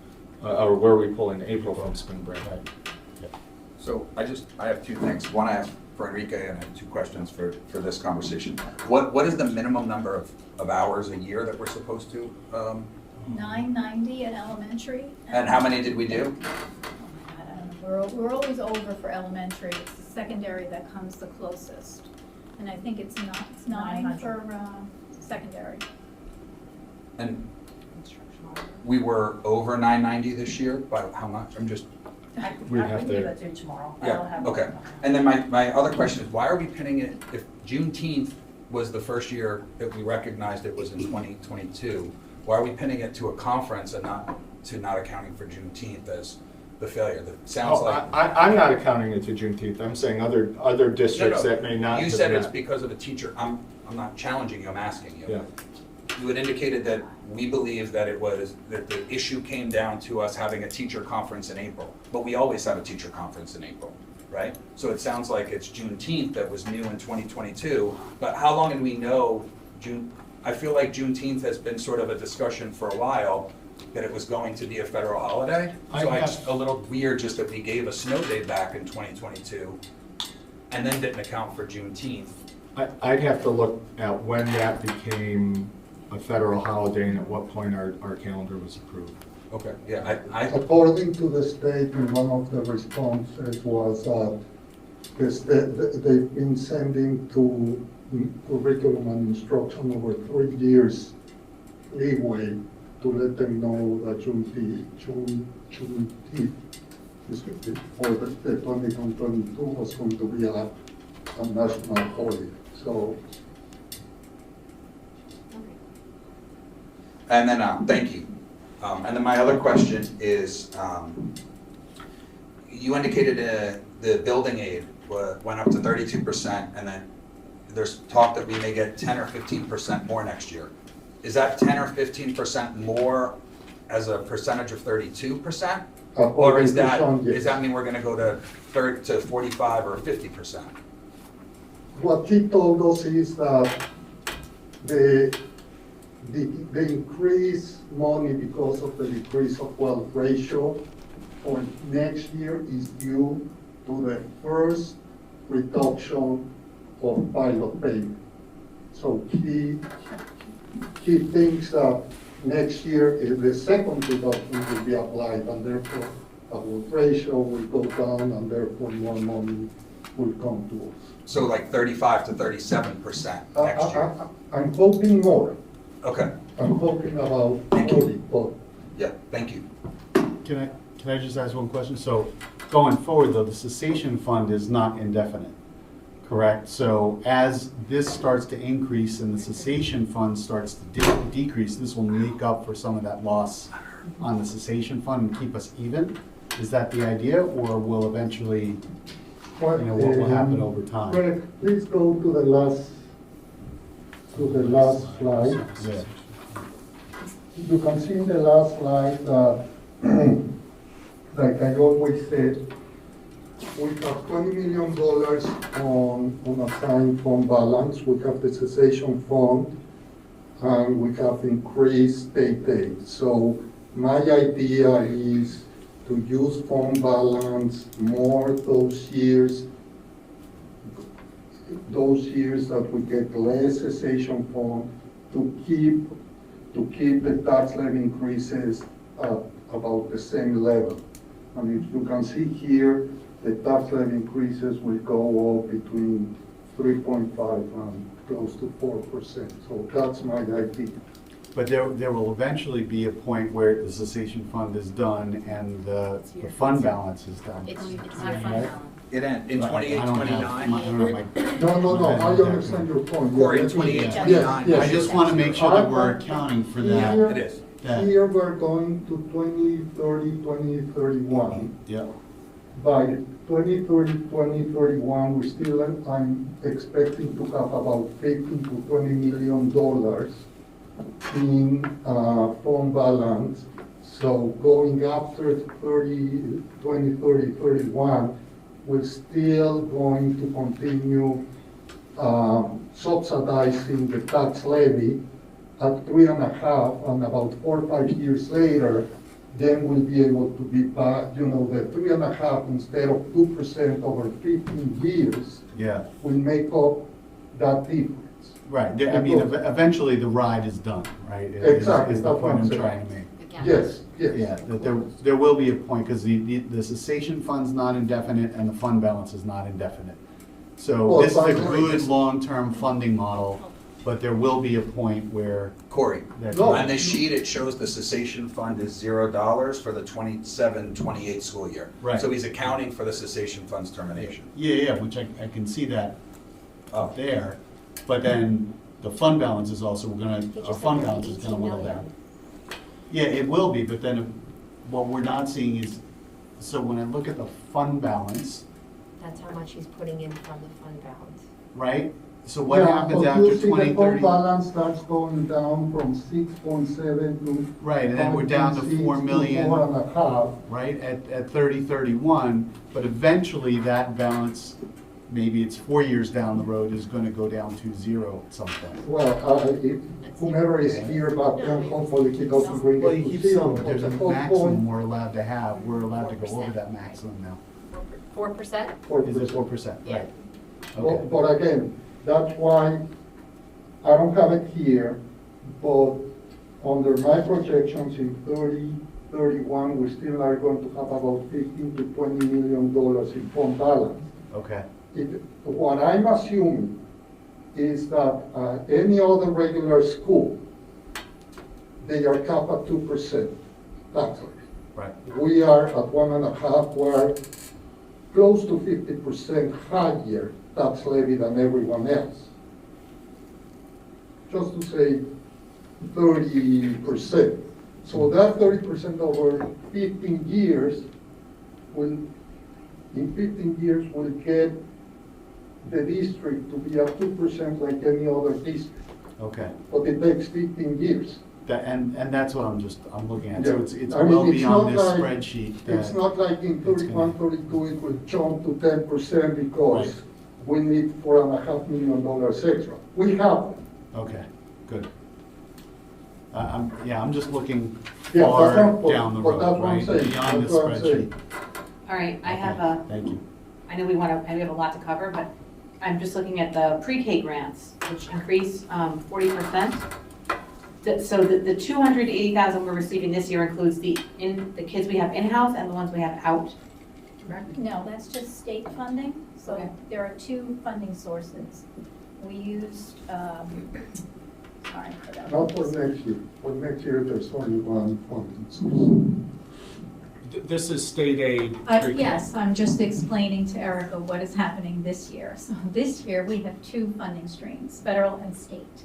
or where we pull in April from spring break. So I have two things. One I have for Enrique, and I have two questions for this conversation. What is the minimum number of hours a year that we're supposed to? 990 at elementary. And how many did we do? We're always over for elementary, it's the secondary that comes the closest. And I think it's 9 for secondary. And we were over 990 this year, by how much? We have to- give it to you tomorrow. I'll Yeah, have okay. it. And then my other question is, why are we pinning it, if Juneteenth was the first year that we recognized it was in 2022, why are we pinning it to a conference and not accounting for Juneteenth as the failure? That sounds like. I'm not accounting it to Juneteenth. I'm saying other districts No, that may not. You have said it's met. because of a teacher. I'm not challenging you, I'm asking you. Yeah. You had indicated that we believe that that the issue came down to us having a teacher conference in April, but we always have a teacher conference in April, right? So it sounds like it's Juneteenth that was new in 2022, but how long did we know I feel like Juneteenth has been sort of a discussion for a while, that it was going to be a federal holiday. So it's a little weird just that we gave a snow day back in 2022 and then didn't account for Juneteenth. I'd have to look at when that became a federal holiday and at what point our calendar was approved. Okay, yeah, According to the state, one of the responses was they've been sending to curriculum and instruction over 3 years leeway to let them know that Juneteenth for the 2022 was going to be a national holiday. So and then, thank you. And then my other question is, you indicated the building aid went up to 32%, and then there's talk that we may get 10 or 15% more next year. Is that 10 or 15% more as a percentage of 32%? Or does that mean we're gonna go to 45 or 50%? what he told us is that the increased money because of the decrease of wealth ratio for next year is due to the first reduction of pilot payment. So he thinks that next year the second reduction will be applied, and therefore our ratio will go down, and therefore more money will come to us. So like 35 to 37% next year? I'm hoping more. Okay, I'm hoping about Thank you. 40, but yeah, thank you. Can I just ask one question? So going forward, though, the cessation fund is not indefinite, correct? So as this starts to increase and the cessation fund starts to decrease, this will make up for some of that loss on the cessation fund and keep us even? Is that the idea, or will eventually, what will happen over time? Greg, please go to the last slide. Yeah. you can see in the last slide that, like I always said, we have $20 million on assigned fund balance. We have the cessation fund, and we have increased state aid. So my idea is to use fund balance more those years that we get less cessation fund to keep the tax levy increases at about the same level. And if you can see here, the tax levy increases will go up between 3.5 and close to 4%. So that's my idea. But there will eventually be a point where the cessation fund is done and the fund balance is done. It's your fund Right? balance. It ends in But 28, I don't have 29. my- I don't have my- No, I understand your point. Corey, Yeah, let me- 28, yes, 29. yes. I just want to make sure that we're accounting for that. Here- It is. that- Here we're going to 2030, 2031. Yeah, By 2030, 2031, I'm expecting to have about $15 to $20 million in fund balance. So going after 2030, 31, we're still going to continue subsidizing the tax levy at 3.5, and about 4 or 5 years later, then we'll be able to be back, the 3.5 instead of 2% over 15 years yeah, will make up that difference. right. I mean, eventually the ride is done, right? Exactly, Is the that's what point I'm I'm saying. trying to make. Yes, yes. Yeah, that there will be a point, because the cessation fund's not indefinite and the fund balance is not indefinite. So Well, this is a by the way, good this- long-term funding model, but there will be a point where Corey, that. No. on this sheet, it shows the cessation fund is $0 for the 27, 28 school year. Right. So he's accounting for the cessation fund's termination. Yeah, which I can see that Oh. up there, but then the fund balance is also, He our just fund said balance is gonna 18 whittle million. down. Yeah, it will be, but then what we're not seeing is, so when I look at the fund balance, That's how much he's putting in from the fund balance. right? So what Yeah, happens but after you see the 2030? fund balance starts going down from 6.7 to. Right, and then we're down to 4 million. 4.5. Right, at 3031, but eventually that balance, maybe it's 4 years down the road, is gonna go down to zero at some point. Well, if whomever is here, but then hopefully he doesn't bring Well, it you to keep zero. saying, but there's a but the whole maximum point- we're allowed to have, we're allowed to go over that maximum now. 4%? Is it 4%? Yeah. Right. But, Okay, but again, that's why I don't have it here, but under my projections in 31, we still are going to have about $15 to $20 million in fund balance. okay, What I'm assuming is that any other regular school, they are capped at 2% tax rate. right, We are at 1.5, we're close to 50% higher tax levy than everyone else. Just to say 30%. So that 30% over 15 years will, in 15 years, will get the district to be at 2% like any other district. okay. But it takes 15 years. That, and that's what I'm looking at, so Yeah. it's I mean, well it's beyond not this like- spreadsheet. It's that- not like in it's 31, 32, it will jump to 10% because we need $4.5 million extra. We have, Okay, good. I'm just looking Yeah, far that's what- down the but road, that's what I'm right, saying. beyond That's this what I'm saying. spreadsheet. All right, I have Okay, a, Thank you. I know we have a lot to cover, but I'm just looking at the pre-K grants, which increased 40%. So the 280,000 we're receiving this year includes the kids we have in-house and the ones we have out. No, that's just state funding, so Okay. there are two funding sources. We used, sorry for that. not for next year. For next year, there's only one funding source. This is state aid. Yes, I'm just explaining to Erica what is happening this year. So this year, we have two funding streams, federal and state.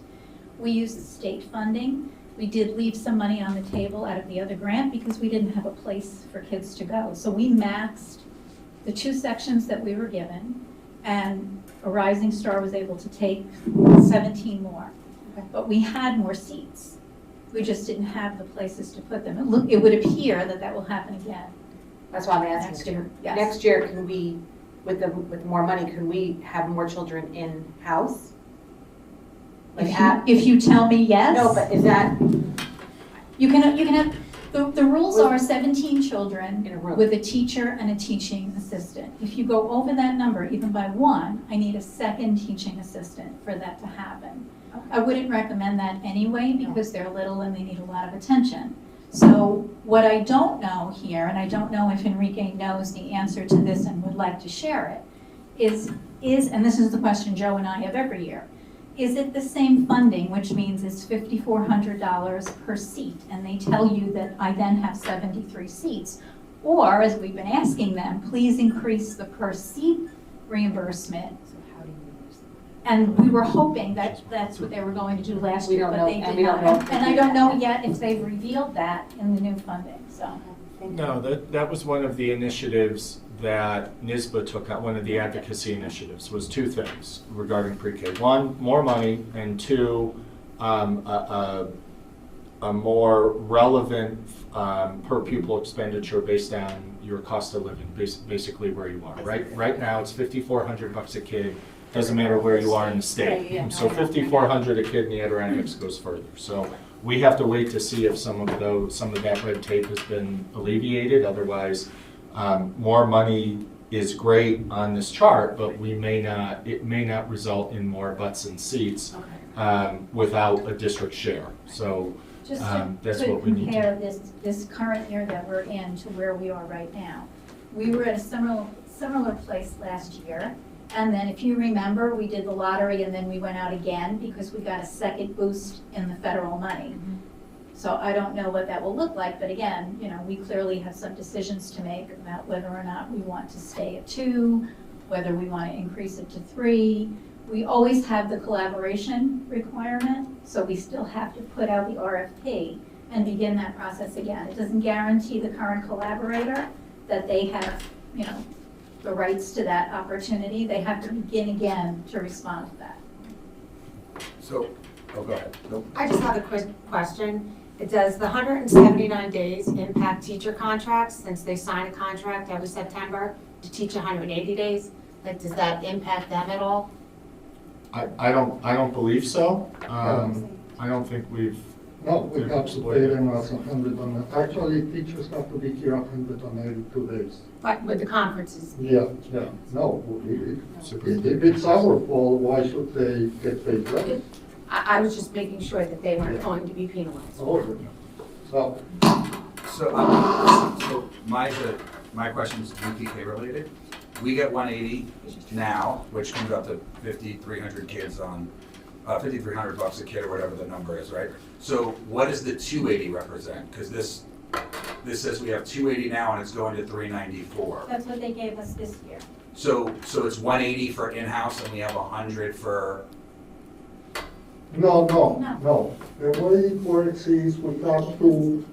We used state funding. We did leave some money on the table out of the other grant because we didn't have a place for kids to go. So we maxed the two sections that we were given, and a Rising Star was able to take 17 more. But we had more seats. We just didn't have the places to put them. It would appear that that will happen again. That's why I'm asking. Next year, yes. Next year, can we, with more money, can we have more children in-house? Like If you tell me yes. No, but is that You can have, the rules are 17 children in a room? with a teacher and a teaching assistant. If you go over that number, even by one, I need a second teaching assistant for that to happen. I wouldn't recommend that anyway because they're little and they need a lot of attention. So what I don't know here, and I don't know if Enrique knows the answer to this and would like to share it, is, and this is the question Joe and I have every year, is it the same funding, which means it's $5,400 per seat, and they tell you that I then have 73 seats? Or, as we've been asking them, please increase the per seat reimbursement. And we were hoping that that's what they were going to do last We year, don't but know, they and did we don't not. know. And I don't know yet if they've revealed that in the new funding, so. No, that was one of the initiatives that NYSBA took out, one of the advocacy initiatives, was two things regarding pre-K. One, more money, and two, a more relevant per pupil expenditure based on your cost of living, basically where you are. Right now, it's $5,400 a kid, doesn't matter where you are in the state. Yeah. So $5,400 a kid in the Adirondacks goes further. So we have to wait to see if some of that red tape has been alleviated. Otherwise, more money is great on this chart, but it may not result in more butts and seats without a district share. So Just that's to what we need to. compare this current year that we're in to where we are right now. We were at a similar place last year. And then if you remember, we did the lottery and then we went out again because we got a second boost in the federal money. So I don't know what that will look like, but again, we clearly have some decisions to make about whether or not we want to stay at 2, whether we want to increase it to 3. We always have the collaboration requirement, so we still have to put out the RFP and begin that process again. It doesn't guarantee the current collaborator that they have, the rights to that opportunity. They have to begin again to respond to that. So, go ahead. Nope. I just have a quick question. Does the 179 days impact teacher contracts since they sign a contract every September to teach 180 days? Like, does that impact them at all? I don't believe so. I don't think we've. No, we have to pay them as 100 actually, teachers have to be here 182 days. But with the conferences? Yeah, no, if it's our fault, why should they get paid less? I was just making sure that they weren't going to be penalized. Oh, so, So my question is UPK related. We get 180 now, which comes up to 5,300 kids on, $5,300 a kid or whatever the number is, right? So what does the 280 represent? Because this says we have 280 now and it's going to 394. That's what they gave us this year. So it's 180 for in-house and we have 100 for, no. The way it works is we have to.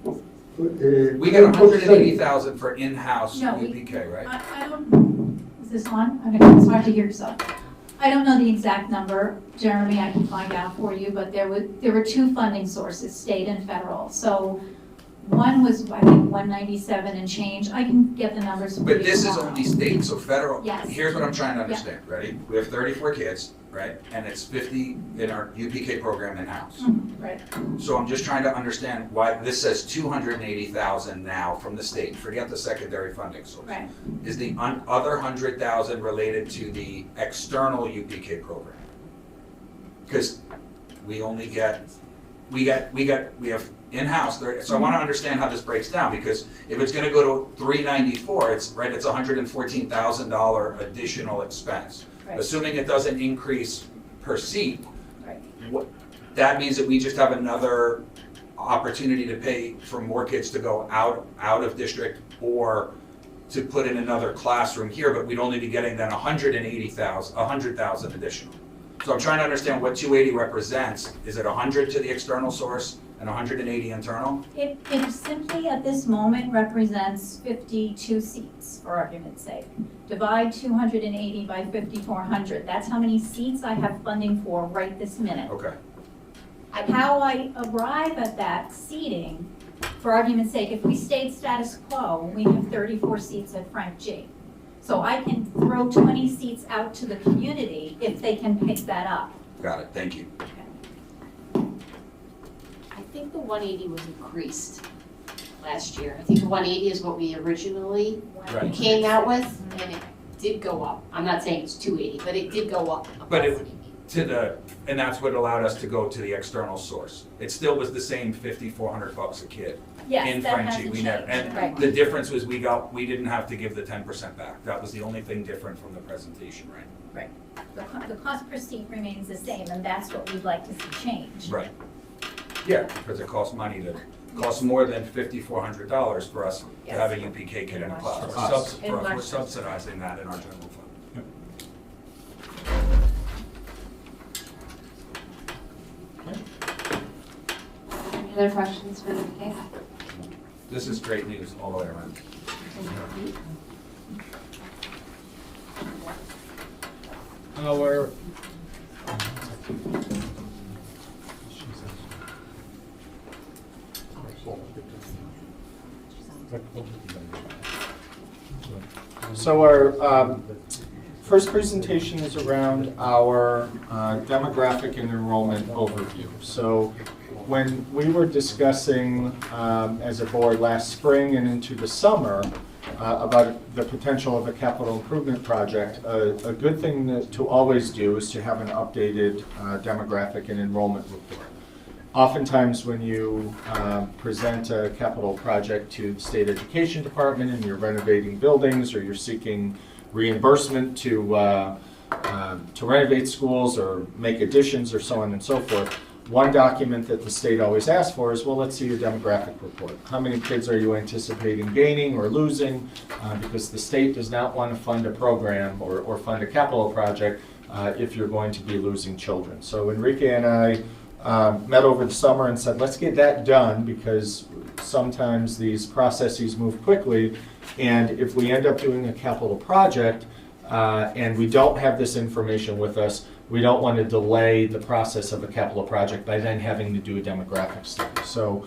we get 180,000 for in-house No, UPK, right? I don't, is this on? It's hard to hear yourself. I don't know the exact number, Jeremy, I can find out for you, but there were 2 funding sources, state and federal. So one was, I think, 197 and change. I can get the numbers for you. But this is tomorrow. only state, so federal, Yes. here's what I'm trying to understand, ready? We have 34 kids, right? And it's 50 in our UPK program in-house. Right. So I'm just trying to understand why this says 280,000 now from the state, forget the secondary funding source. Right. Is the other 100,000 related to the external UPK program? Because we only get, we have in-house, so I want to understand how this breaks down, because if it's going to go to 394, it's $114,000 additional expense. Right. Assuming it doesn't increase per seat, Right. that means that we just have another opportunity to pay for more kids to go out of district or to put in another classroom here, but we'd only be getting then 100,000 additional. So I'm trying to understand what 280 represents. Is it 100 to the external source and 180 internal? It simply at this moment represents 52 seats, for argument's sake. Divide 280 by 5,400. That's how many seats I have funding for right this minute. Okay. How I arrive at that seating, for argument's sake, if we stayed status quo, we have 34 seats at Frank G. So I can throw 20 seats out to the community if they can pick that up. Got it, thank you. I think the 180 was increased last year. I think the 180 is what we originally Right. came out with, and it did go up. I'm not saying it's 280, but it did go up. But it, and that's what allowed us to go to the external source. It still was the same $5,400 a kid Yes, in that Frenchie. hasn't We never, changed. and Right. the difference was we didn't have to give the 10% back. That was the only thing different from the presentation, right? The cost per seat remains the same, and that's what we'd like to see change. Right. Yeah, because it costs costs more than $5,400 for us to have a UPK kid in a class. We're subsidizing that in our general fund. Any other questions for the case? This is great news all the way around. Our So our first presentation is around our demographic and enrollment overview. So when we were discussing as a board last spring and into the summer about the potential of a capital improvement project, a good thing to always do is to have an updated demographic and enrollment report. Oftentimes when you present a capital project to the state education department and you're renovating buildings or you're seeking reimbursement to renovate schools or make additions or so on and so forth, one document that the state always asks for is, well, let's see your demographic report. How many kids are you anticipating gaining or losing? Because the state does not want to fund a program or fund a capital project if you're going to be losing children. So Enrique and I met over the summer and said, let's get that done because sometimes these processes move quickly. And if we end up doing a capital project and we don't have this information with us, we don't want to delay the process of a capital project by then having to do a demographic study. So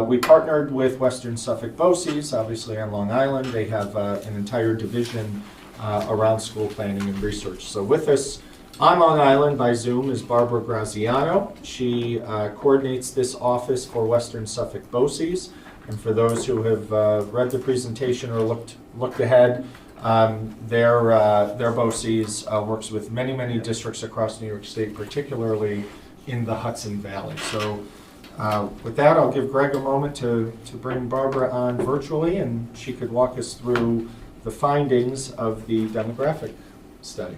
we partnered with Western Suffolk BOCES, obviously on Long Island. They have an entire division around school planning and research. So with us on Long Island by Zoom is Barbara Graziano. She coordinates this office for Western Suffolk BOCES. And for those who have read the presentation or looked ahead, their BOCES works with many districts across New York State, particularly in the Hudson Valley. So with that, I'll give Greg a moment to bring Barbara on virtually, and she could walk us through the findings of the demographic study.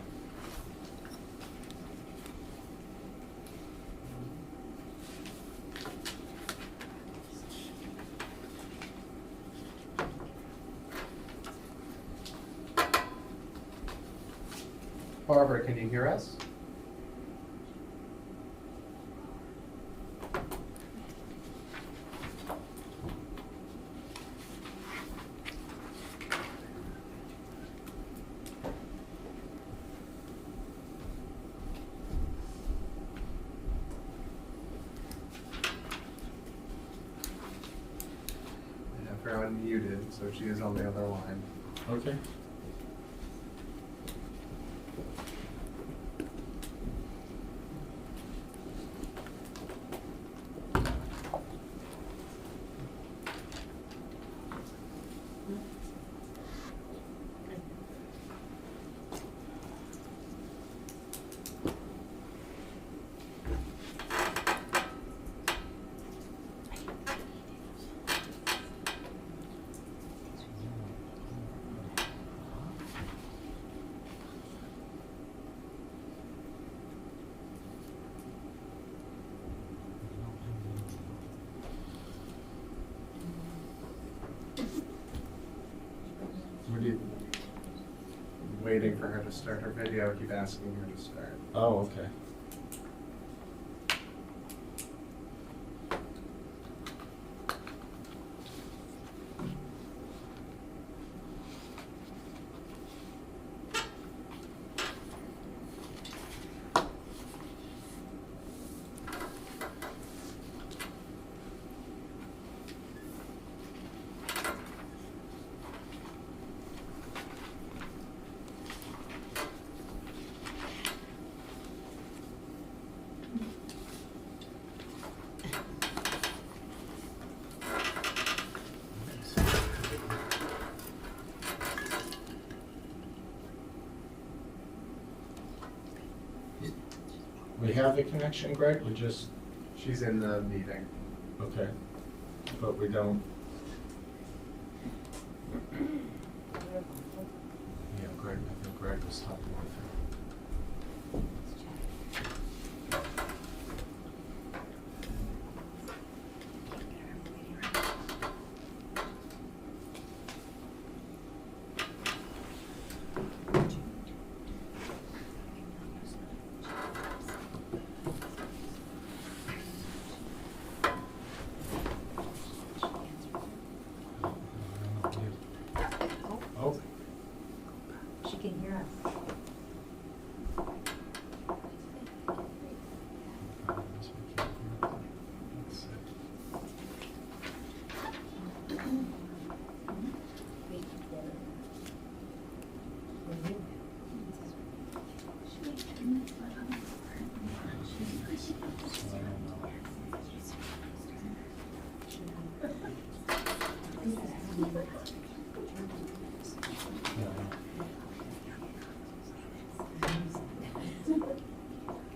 Barbara, can you hear us? I have her unmuted, so she is on the other line. Okay. Waiting for her to start her video, keep asking her to start. Oh, okay. We have the connection, Greg, we just, She's in the meeting. okay, but we don't. Yeah, Greg, I think Greg was talking with her. Oh, She can hear us.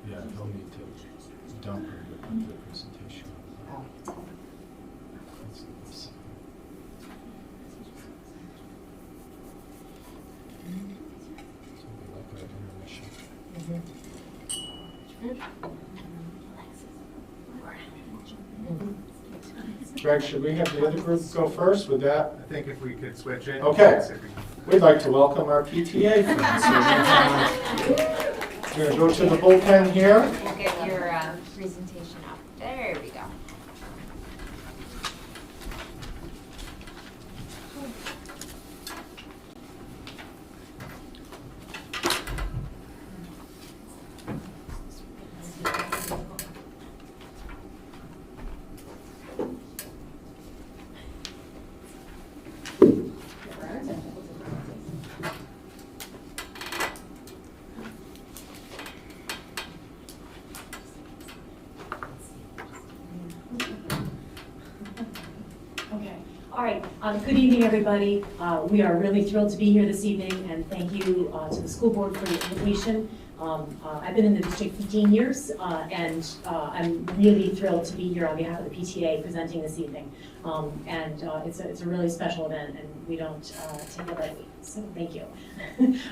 yeah, he'll need to dump her to put the presentation. Let's- So it'll be like an intermission. Greg, should we have the other group go first with that? I think if we could switch it. Okay. see if we can- We'd like to welcome our PTA friends. We're gonna go to the bullpen here. We'll get your presentation up. There we go. Okay, all right. Good evening, everybody. We are really thrilled to be here this evening, and thank you to the school board for the invitation. I've been in the district 15 years, and I'm really thrilled to be here on behalf of the PTA presenting this evening. It's a really special event, and we don't take it lightly, so thank you.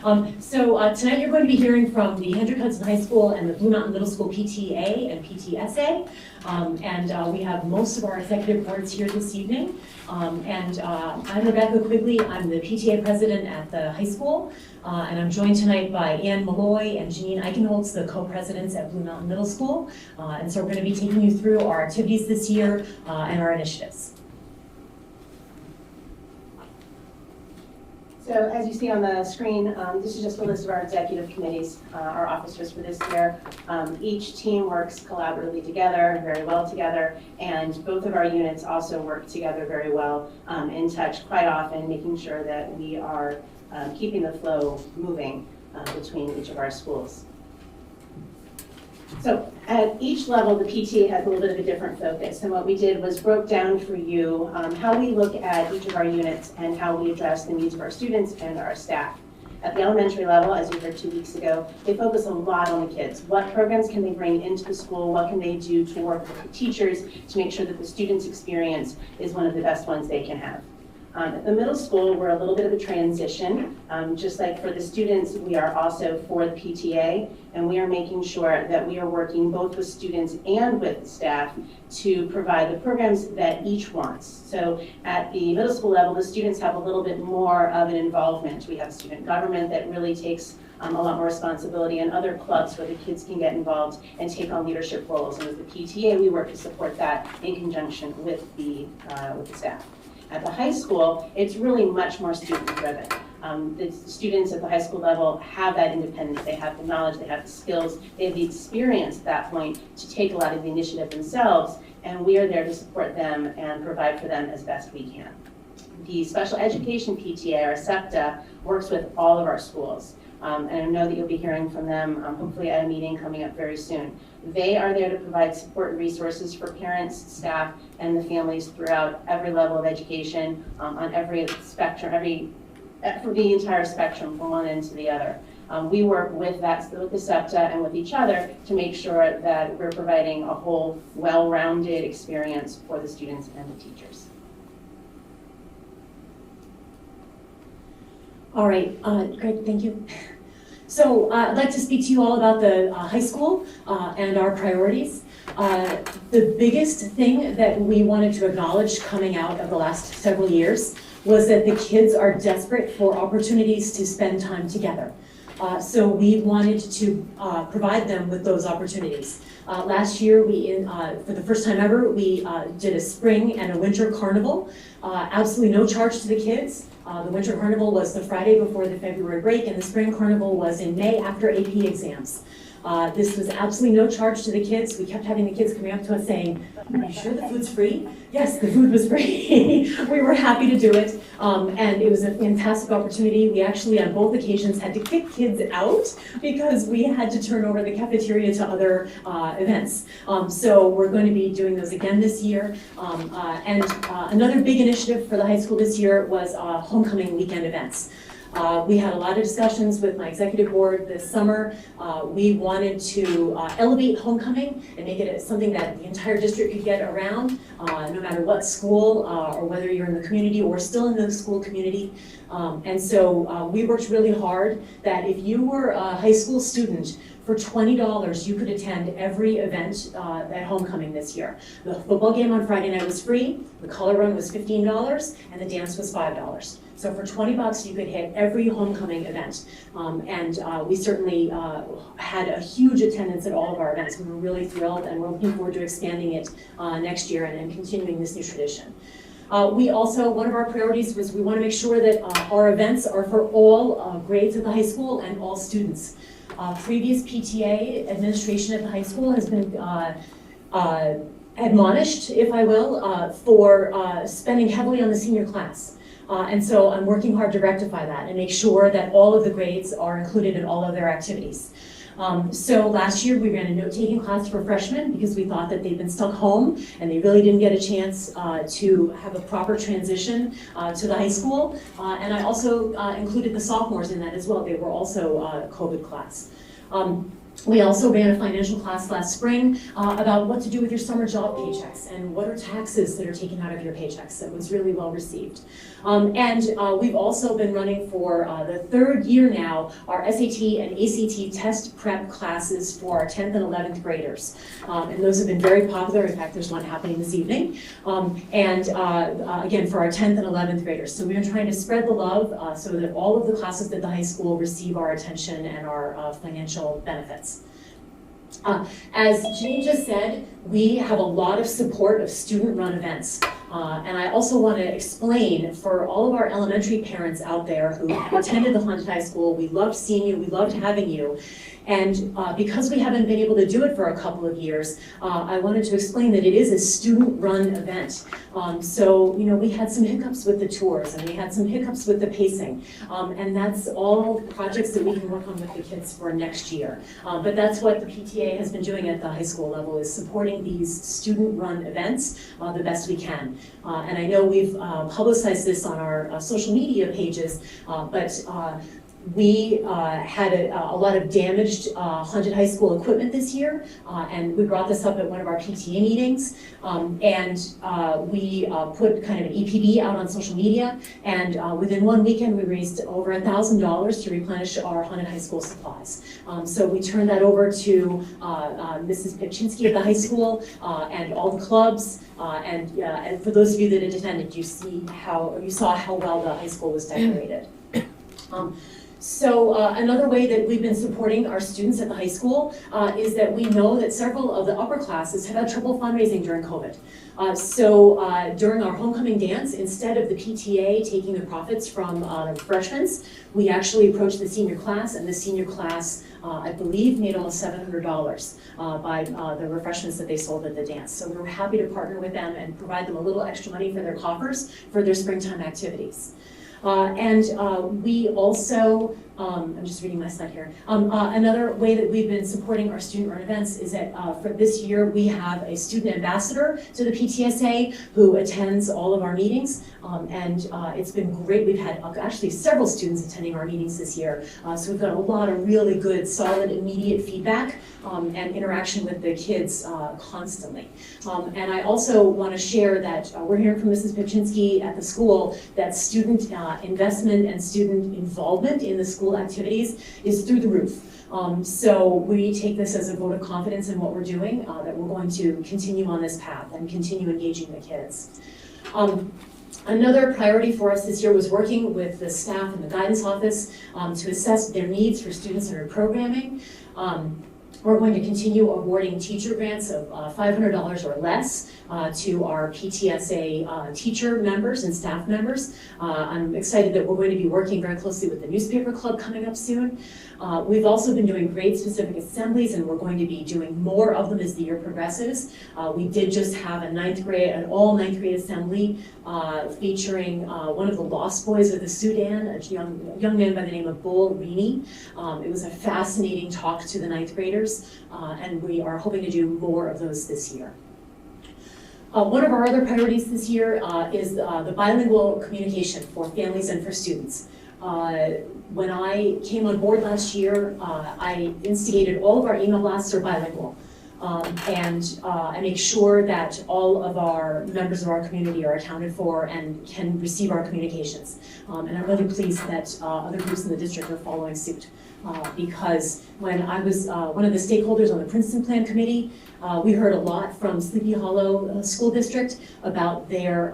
Tonight you're going to be hearing from the Hendrick Hudson High School and the Blue Mountain Middle School PTA and PTSA. We have most of our executive boards here this evening. I'm Rebecca Quigley. I'm the PTA president at the high school. And I'm joined tonight by Ann Malloy and Janine Eichenholz, the co-presidents at Blue Mountain Middle School. And so we're going to be taking you through our activities this year and our initiatives. So as you see on the screen, this is just a list of our executive committees, our officers for this year. Each team works collaboratively together, very well together, and both of our units also work together very well, in touch quite often, making sure that we are keeping the flow moving between each of our schools. So at each level, the PTA has a little bit of a different focus. And what we did was broke down for you how we look at each of our units and how we address the needs of our students and our staff. At the elementary level, as you heard 2 weeks ago, they focus a lot on the kids. What programs can they bring into the school? What can they do to work with the teachers to make sure that the students' experience is one of the best ones they can have? At the middle school, we're a little bit of a transition. Just like for the students, we are also for the PTA, and we are making sure that we are working both with students and with staff to provide the programs that each wants. So at the middle school level, the students have a little bit more of an involvement. We have student government that really takes a lot more responsibility, and other clubs where the kids can get involved and take on leadership roles. And as the PTA, we work to support that in conjunction with the staff. At the high school, it's really much more student-driven. The students at the high school level have that independence. They have the knowledge, they have the skills, they have the experience at that point to take a lot of the initiative themselves, and we are there to support them and provide for them as best we can. The Special Education PTA, or SEPTA, works with all of our schools. And I know that you'll be hearing from them, hopefully at a meeting coming up very soon. They are there to provide support and resources for parents, staff, and the families throughout every level of education, on every spectrum, for the entire spectrum from one end to the other. We work with the SEPTA and with each other to make sure that we're providing a whole, well-rounded experience for the students and the teachers. All right, great, thank you. So I'd like to speak to you all about the high school and our priorities. The biggest thing that we wanted to acknowledge coming out of the last several years was that the kids are desperate for opportunities to spend time together. So we wanted to provide them with those opportunities. Last year, for the first time ever, we did a spring and a winter carnival. Absolutely no charge to the kids. The winter carnival was the Friday before the February break, and the spring carnival was in May after AP exams. This was absolutely no charge to the kids. We kept having the kids coming up to us saying, "Are you sure the food's free?" Yes, the food was free. We were happy to do it, and it was a fantastic opportunity. We actually, on both occasions, had to kick kids out because we had to turn over the cafeteria to other events. So we're going to be doing those again this year. And another big initiative for the high school this year was homecoming weekend events. We had a lot of discussions with my executive board this summer. We wanted to elevate homecoming and make it something that the entire district could get around, no matter what school or whether you're in the community or still in the school community. And so we worked really hard that if you were a high school student, for $20, you could attend every event at homecoming this year. The football game on Friday night was free, the color run was $15, and the dance was $5. So for $20, you could hit every homecoming event. We certainly had a huge attendance at all of our events. We were really thrilled, and we're looking forward to expanding it next year and continuing this new tradition. We also, one of our priorities was we want to make sure that our events are for all grades at the high school and all students. Previous PTA administration at the high school has been admonished, if I will, for spending heavily on the senior class. And so I'm working hard to rectify that and make sure that all of the grades are included in all of their activities. So last year we ran a note-taking class for freshmen because we thought that they'd been stuck home and they really didn't get a chance to have a proper transition to the high school. And I also included the sophomores in that as well. They were also a COVID class. We also ran a financial class last spring about what to do with your summer job paychecks and what are taxes that are taken out of your paychecks. That was really well received. We've also been running for the third year now our SAT and ACT test prep classes for our 10th and 11th graders. And those have been very popular. In fact, there's one happening this evening. Again, for our 10th and 11th graders. So we've been trying to spread the love so that all of the classes at the high school receive our attention and our financial benefits. As Jane just said, we have a lot of support of student-run events. And I also want to explain for all of our elementary parents out there who attended the Haunted High School, we loved seeing you, we loved having you. And because we haven't been able to do it for a couple of years, I wanted to explain that it is a student-run event. So, you know, we had some hiccups with the tours and we had some hiccups with the pacing. And that's all projects that we can work on with the kids for next year. But that's what the PTA has been doing at the high school level, is supporting these student-run events the best we can. And I know we've publicized this on our social media pages, but we had a lot of damaged Haunted High School equipment this year, and we brought this up at one of our PTA meetings, we put kind of an EPB out on social media, and within one weekend we raised over $1,000 to replenish our Haunted High School supplies. So we turned that over to Mrs. Pipchinsky at the high school and all the clubs, and for those of you that had attended, you saw how well the high school was decorated. So another way that we've been supporting our students at the high school is that we know that several of the upper classes have had trouble fundraising during COVID. So during our homecoming dance, instead of the PTA taking the profits from the freshmen, we actually approached the senior class, and the senior class, I believe, made almost $700 by the refreshments that they sold at the dance. So we're happy to partner with them and provide them a little extra money for their coffers for their springtime activities. We also I'm just reading my slide here. Another way that we've been supporting our student-run events is that for this year, we have a student ambassador to the PTSA who attends all of our meetings. And it's been great. We've had actually several students attending our meetings this year. So we've got a lot of really good, solid, immediate feedback and interaction with the kids constantly. And I also want to share that we're hearing from Mrs. Pipchinsky at the school that student investment and student involvement in the school activities is through the roof. So we take this as a vote of confidence in what we're doing, that we're going to continue on this path and continue engaging the kids. Another priority for us this year was working with the staff in the guidance office to assess their needs for student-centered programming. We're going to continue awarding teacher grants of $500 or less to our PTSA teacher members and staff members. I'm excited that we're going to be working very closely with the newspaper club coming up soon. We've also been doing grade-specific assemblies, and we're going to be doing more of them as the year progresses. We did just have an all ninth grade assembly featuring one of the lost boys of the Sudan, a young man by the name of Bull Rini. It was a fascinating talk to the ninth graders, and we are hoping to do more of those this year. One of our other priorities this year is the bilingual communication for families and for students. When I came on board last year, I instigated all of our email blasts are bilingual. And I make sure that all of our members of our community are accounted for and can receive our communications. And I'm really pleased that other groups in the district are following suit. Because when I was one of the stakeholders on the Princeton Plan Committee, we heard a lot from Sleepy Hollow School District about their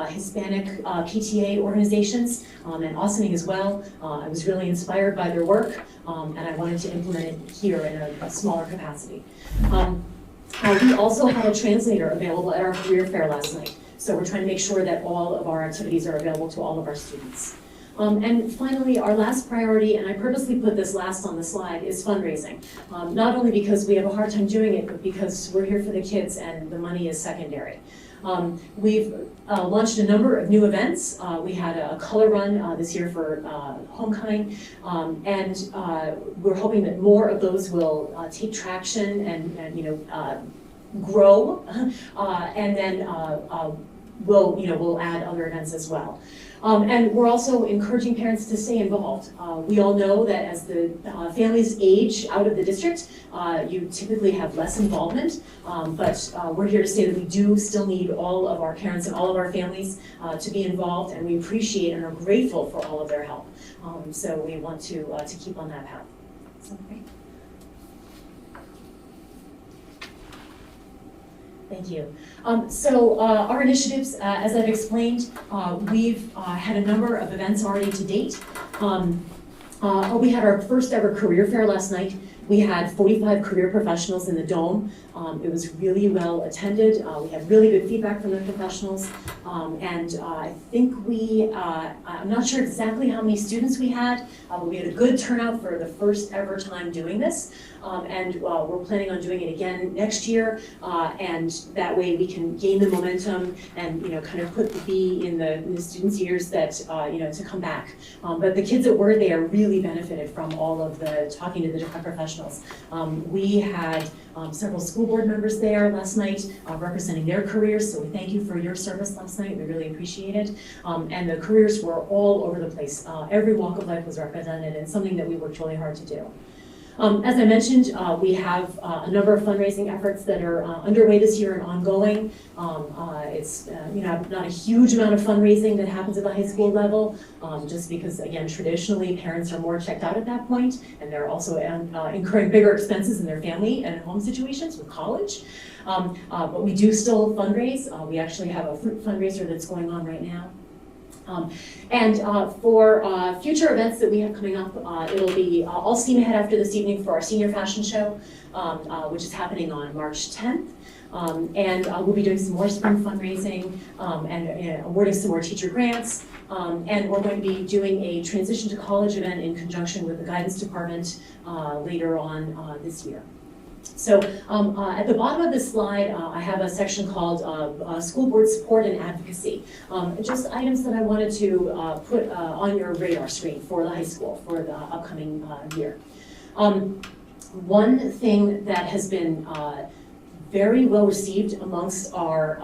Hispanic PTA organizations and Austining as well. I was really inspired by their work, and I wanted to implement it here in a smaller capacity. We also had a translator available at our career fair last night, so we're trying to make sure that all of our activities are available to all of our students. And finally, our last priority, and I purposely put this last on the slide, is fundraising. Not only because we have a hard time doing it, but because we're here for the kids and the money is secondary. We've launched a number of new events. We had a color run this year for homecoming, and we're hoping that more of those will take traction and grow, and then we'll add other events as well. And we're also encouraging parents to stay involved. We all know that as the families age out of the district, you typically have less involvement, but we're here to say that we do still need all of our parents and all of our families to be involved, and we appreciate and are grateful for all of their help. So we want to keep on that path. So, great. Thank you. So our initiatives, as I've explained, we've had a number of events already to date. We had our first ever career fair last night. We had 45 career professionals in the Dome. It was really well attended. We had really good feedback from the professionals. And I think I'm not sure exactly how many students we had, but we had a good turnout for the first ever time doing this. And we're planning on doing it again next year. And that way we can gain the momentum and kind of put the bee in the students' ears that to come back. But the kids that were there really benefited from all of the talking to the different professionals. We had several school board members there last night representing their careers, so we thank you for your service last night. We really appreciate it. And the careers were all over the place. Every walk of life was represented, and something that we worked really hard to do. As I mentioned, we have a number of fundraising efforts that are underway this year and ongoing. It's not a huge amount of fundraising that happens at the high school level, just because, again, traditionally parents are more checked out at that point, and they're also incurring bigger expenses in their family and home situations with college. But we do still fundraise. We actually have a fruit fundraiser that's going on right now. For future events that we have coming up, it'll be all steam ahead after this evening for our senior fashion show, which is happening on March 10th. And we'll be doing some more spring fundraising and awarding some more teacher grants. And we're going to be doing a transition to college event in conjunction with the guidance department later on this year. So at the bottom of this slide, I have a section called School Board Support and Advocacy. Just items that I wanted to put on your radar screen for the high school for the upcoming year. One thing that has been very well received amongst our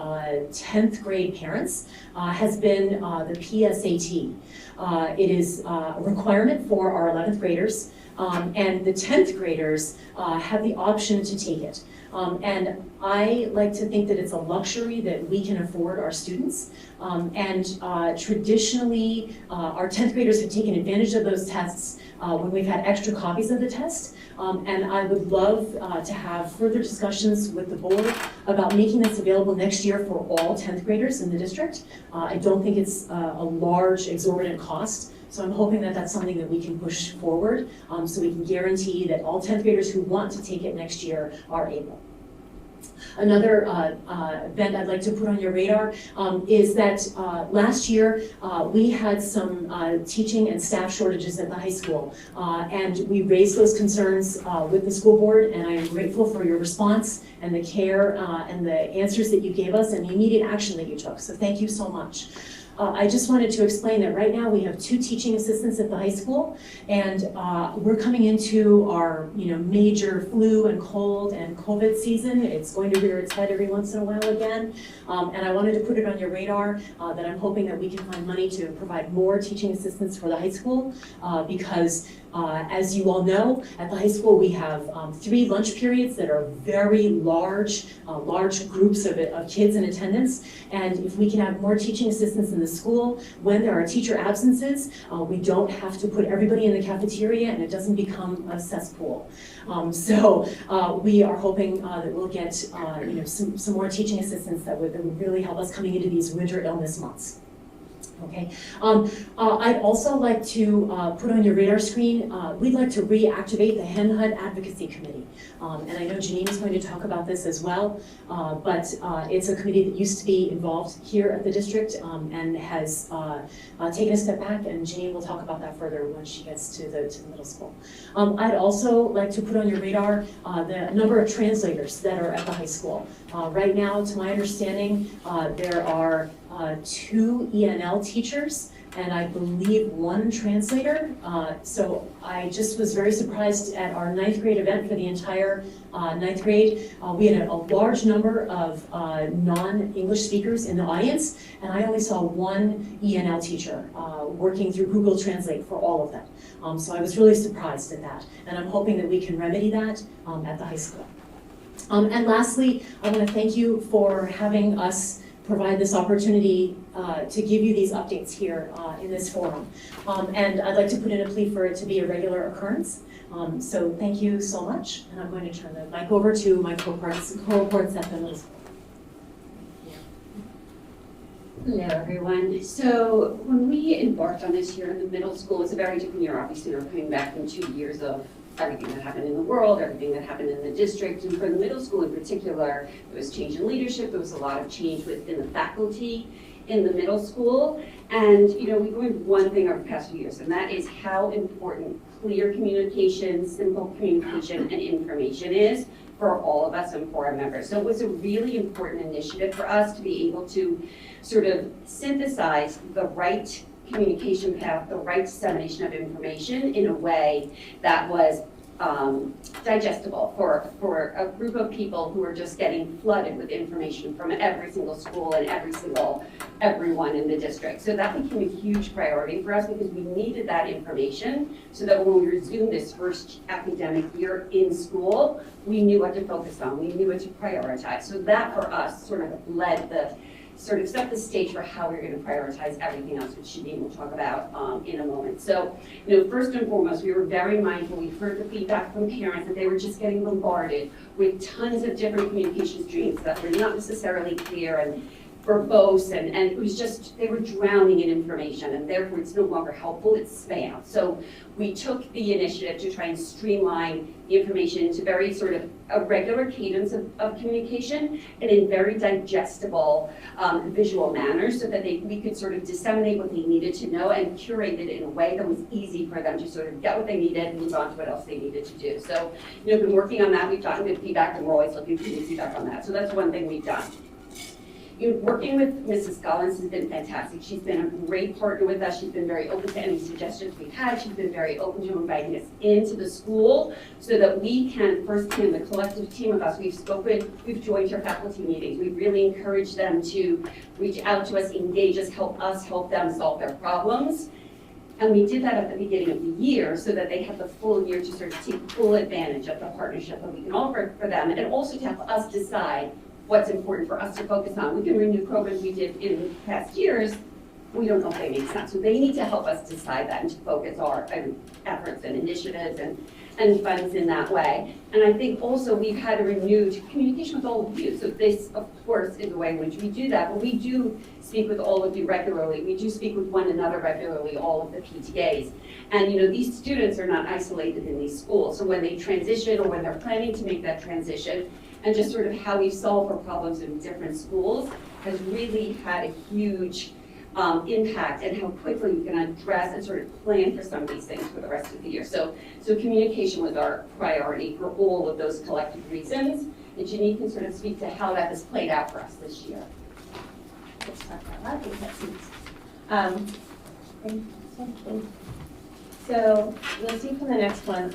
10th grade parents has been the PSAT. It is a requirement for our 11th graders, and the 10th graders have the option to take it. And I like to think that it's a luxury that we can afford our students. Traditionally, our 10th graders have taken advantage of those tests when we've had extra copies of the test. And I would love to have further discussions with the board about making this available next year for all 10th graders in the district. I don't think it's a large exorbitant cost. So I'm hoping that that's something that we can push forward so we can guarantee that all 10th graders who want to take it next year are able. Another event I'd like to put on your radar is that last year we had some teaching and staff shortages at the high school. And we raised those concerns with the school board, and I am grateful for your response and the care and the answers that you gave us and the immediate action that you took. So thank you so much. I just wanted to explain that right now we have 2 teaching assistants at the high school, and we're coming into our major flu and cold and COVID season. It's going to rear its head every once in a while again, and I wanted to put it on your radar that I'm hoping that we can find money to provide more teaching assistants for the high school because as you all know, at the high school we have 3 lunch periods that are very large groups of kids in attendance, and if we can have more teaching assistants in the school when there are teacher absences, we don't have to put everybody in the cafeteria and it doesn't become a cesspool. So we are hoping that we'll get some more teaching assistants that would really help us coming into these winter illness months. Okay. I'd also like to put on your radar screen, we'd like to reactivate the Hen Hut Advocacy Committee. And I know Janine is going to talk about this as well, but it's a committee that used to be involved here at the district and has taken a step back, and Janine will talk about that further when she gets to the middle school. I'd also like to put on your radar the number of translators that are at the high school. Right now, to my understanding, there are 2 ENL teachers and I believe 1 translator. So I just was very surprised at our 9th grade event for the entire 9th grade. We had a large number of non-English speakers in the audience, and I only saw 1 ENL teacher working through Google Translate for all of them. So I was really surprised at that, and I'm hoping that we can remedy that at the high school. And lastly, I want to thank you for having us provide this opportunity to give you these updates here in this forum. And I'd like to put in a plea for it to be a regular occurrence. So thank you so much, and I'm going to turn the mic over to my co-reports at the middle school. Hello, everyone. So when we embarked on this year in the middle school, it's a very different year. Obviously, we're coming back from 2 years of everything that happened in the world, everything that happened in the district, and for the middle school in particular, there was change in leadership, there was a lot of change within the faculty in the middle school, and we've learned one thing over the past few years, and that is how important clear communication, simple communication, and information is for all of us and for our members. So it was a really important initiative for us to be able to sort of synthesize the right communication path, the right dissemination of information in a way that was digestible for a group of people who are just getting flooded with information from every single school and everyone in the district. So that became a huge priority for us because we needed that information so that when we resumed this first academic year in school, we knew what to focus on, we knew what to prioritize. So that for us sort of set the stage for how we're going to prioritize everything else, which Janine will talk about in a moment. So, first and foremost, we were very mindful. We heard the feedback from parents that they were just getting bombarded with tons of different communication streams that were not necessarily clear, and verbose, and it was just, they were drowning in information, and therefore it's no longer helpful, it's spam. So we took the initiative to try and streamline the information into very sort of a regular cadence of communication and in very digestible visual manners, so that we could sort of disseminate what they needed to know and curate it in a way that was easy for them to sort of get what they needed and move on to what else they needed to do. So, been working on that, we've gotten good feedback, and we're always looking for new feedback on that. So that's one thing we've done. Working with Mrs. Collins has been fantastic. She's been a great partner with us. She's been very open to any suggestions we've had. She's been very open to inviting us into the school so that we can firsthand, the collective team of us, we've joined her faculty meetings. We've really encouraged them to reach out to us, engage us help them solve their problems. And we did that at the beginning of the year so that they have the full year to sort of take full advantage of the partnership that we can offer for them, and also to help us decide what's important for us to focus on. We can renew programs we did in past years. We don't know if they make sense. So they need to help us decide that and to focus our efforts and initiatives and funds in that way. And I think also we've had a renewed communication with all of you. So this, of course, is a way in which we do that. But we do speak with all of you regularly. We do speak with one another regularly, all of the PTAs. And these students are not isolated in these schools. So when they transition or when they're planning to make that transition, and just sort of how we solve for problems in different schools has really had a huge impact, and how quickly we can address and sort of plan for some of these things for the rest of the year. So communication was our priority for all of those collective reasons. And Janine can sort of speak to how that has played out for us this year. Let's talk about that. I think that's neat. So you'll see from the next one,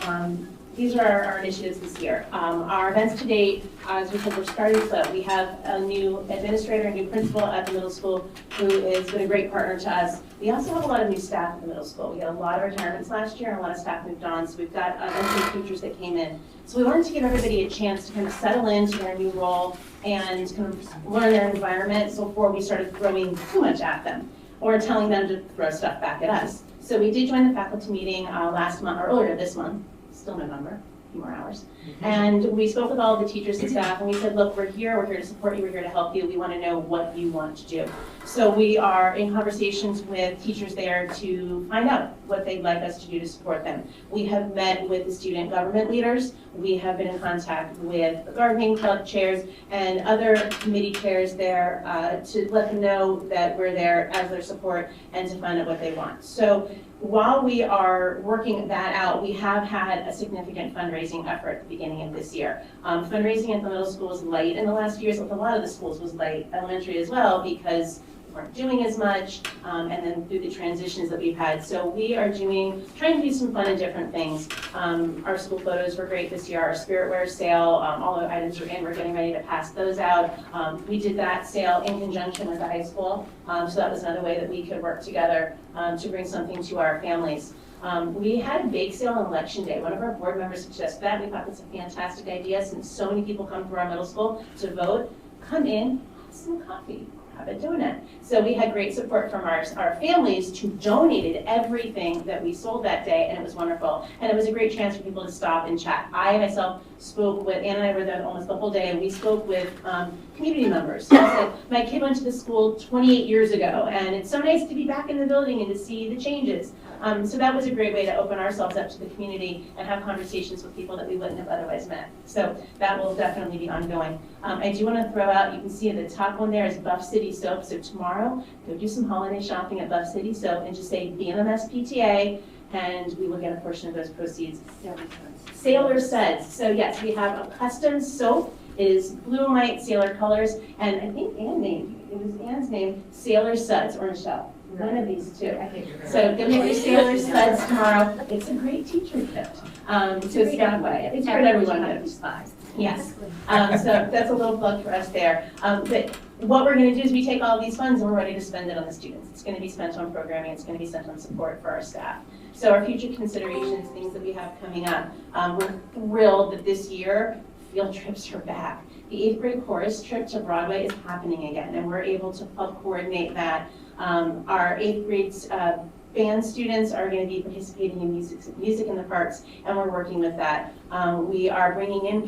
these are our initiatives this year. Our events to date, as we said, we're starting slow. We have a new administrator, a new principal at the middle school who has been a great partner to us. We also have a lot of new staff at the middle school. We had a lot of retirements last year, and a lot of staff moved on, so we've got new teachers that came in. So we wanted to give everybody a chance to kind of settle into their new role and kind of learn their environment before we started throwing too much at them or telling them to throw stuff back at us. So we did join the faculty meeting last month, or earlier this month. Still November, a few more hours. And we spoke with all the teachers and staff, and we said, look, we're here to support you, we're here to help you, we want to know what you want to do. So we are in conversations with teachers there to find out what they'd like us to do to support them. We have met with the student government leaders, we have been in contact with the gardening club chairs and other committee chairs there to let them know that we're there as their support and to find out what they want. So while we are working that out, we have had a significant fundraising effort at the beginning of this year. Fundraising at the middle school was light in the last few years, but a lot of the schools was light, elementary as well, because we weren't doing as much, and then through the transitions that we've had. So we are trying to do some fun and different things. Our school photos were great this year. Our spirit wear sale, all the items are in, we're getting ready to pass those out. We did that sale in conjunction with the high school, so that was another way that we could work together to bring something to our families. We had a bake sale on election day. One of our board members suggested that. We thought that's a fantastic idea, since so many people come to our middle school to vote. Come in, have some coffee, have a donut. So we had great support from our families who donated everything that we sold that day, and it was wonderful. And it was a great chance for people to stop and chat. I myself spoke with, Ann and I were there almost the whole day, and we spoke with community members. So I said, my kid went to the school 28 years ago, and it's so nice to be back in the building and to see the changes. So that was a great way to open ourselves up to the community and have conversations with people that we wouldn't have otherwise met. So that will definitely be ongoing. I do want to throw out, you can see at the top one there is Buff City Soap. So tomorrow, go do some holiday shopping at Buff City Soap and just say BMMS PTA, and we will get a portion of those proceeds. Sailor Suds. So yes, we have a custom soap. It is blue and white sailor colors, and I think Ann's name, Sailor Suds, or Michelle. One of these two. So go get your Sailor Suds tomorrow. It's a great teacher gift. So it's that way. It's for everyone to size. Yes. So that's a little plug for us there. But what we're going to do is we take all of these funds and we're ready to spend it on the students. It's going to be spent on programming. It's going to be spent on support for our staff. So our future considerations, things that we have coming up, we're thrilled that this year field trips are back. The 8th grade chorus trip to Broadway is happening again, and we're able to coordinate that. Our 8th grade Band students are going to be participating in music in the parks, and we're working with that. We are bringing in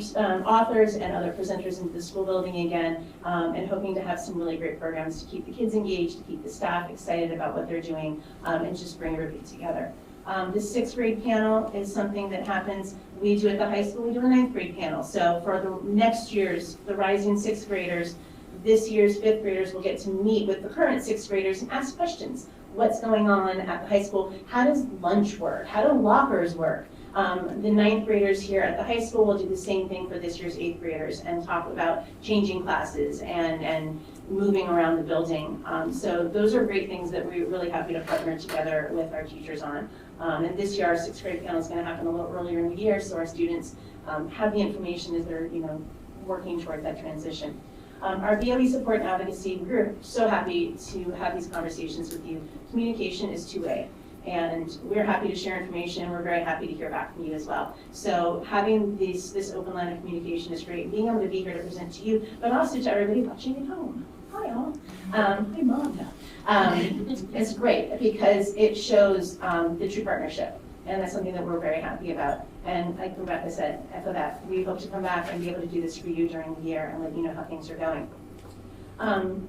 authors and other presenters into the school building again, and hoping to have some really great programs to keep the kids engaged, to keep the staff excited about what they're doing, and just bring everybody together. The 6th grade panel is something that happens, we do at the high school, we do a 9th grade panel. So for the next year's, the rising 6th graders, this year's 5th graders will get to meet with the current 6th graders and ask questions. What's going on at the high school? How does lunch work? How do lockers work? The 9th graders here at the high school will do the same thing for this year's 8th graders and talk about changing classes and moving around the building. So those are great things that we're really happy to partner together with our teachers on. And this year our 6th grade panel is going to happen a little earlier in the year, so our students have the information as they're working toward that transition. Our BOE support and advocacy, we're so happy to have these conversations with you. Communication is two-way, and we're happy to share information. We're very happy to hear back from you as well. So having this open line of communication is great. Being able to be here to present to you, but also to everybody watching at home. Hi all. Hi Mom. It's great because it shows the true partnership. And that's something that we're very happy about. And like Rebecca said, echo that. We hope to come back and be able to do this for you during the year and let you know how things are going.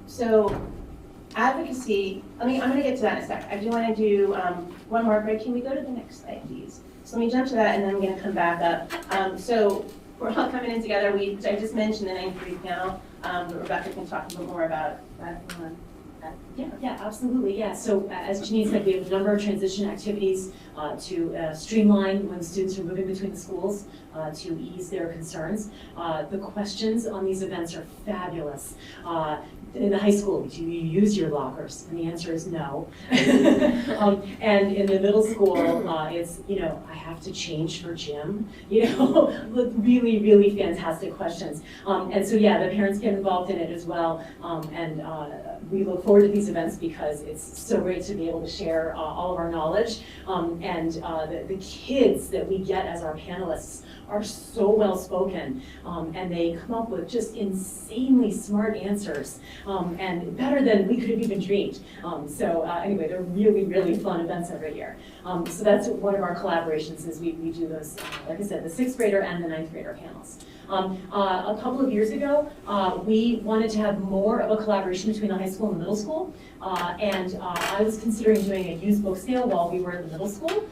So advocacy, I'm going to get to that in a sec. I do want to do one more break. Can we go to the next slide, please? So let me jump to that and then I'm going to come back up. So we're all coming in together. I just mentioned the 9th grade panel, but Rebecca can talk a little more about that. Yeah, absolutely, yeah. So as Janine said, we have a number of transition activities to streamline when students are moving between the schools to ease their concerns. The questions on these events are fabulous. In the high school, do you use your lockers? And the answer is no. And in the middle school, it's, I have to change for gym, really, really fantastic questions. And so, yeah, the parents get involved in it as well. And we look forward to these events because it's so great to be able to share all of our knowledge. And the kids that we get as our panelists are so well spoken, and they come up with just insanely smart answers, and better than we could have even dreamed. So anyway, they're really, really fun events every year. So that's one of our collaborations is we do those, like I said, the 6th grader and the 9th grader panels. A couple of years ago, we wanted to have more of a collaboration between the high school and the middle school. And I was considering doing a used book sale while we were in the middle school.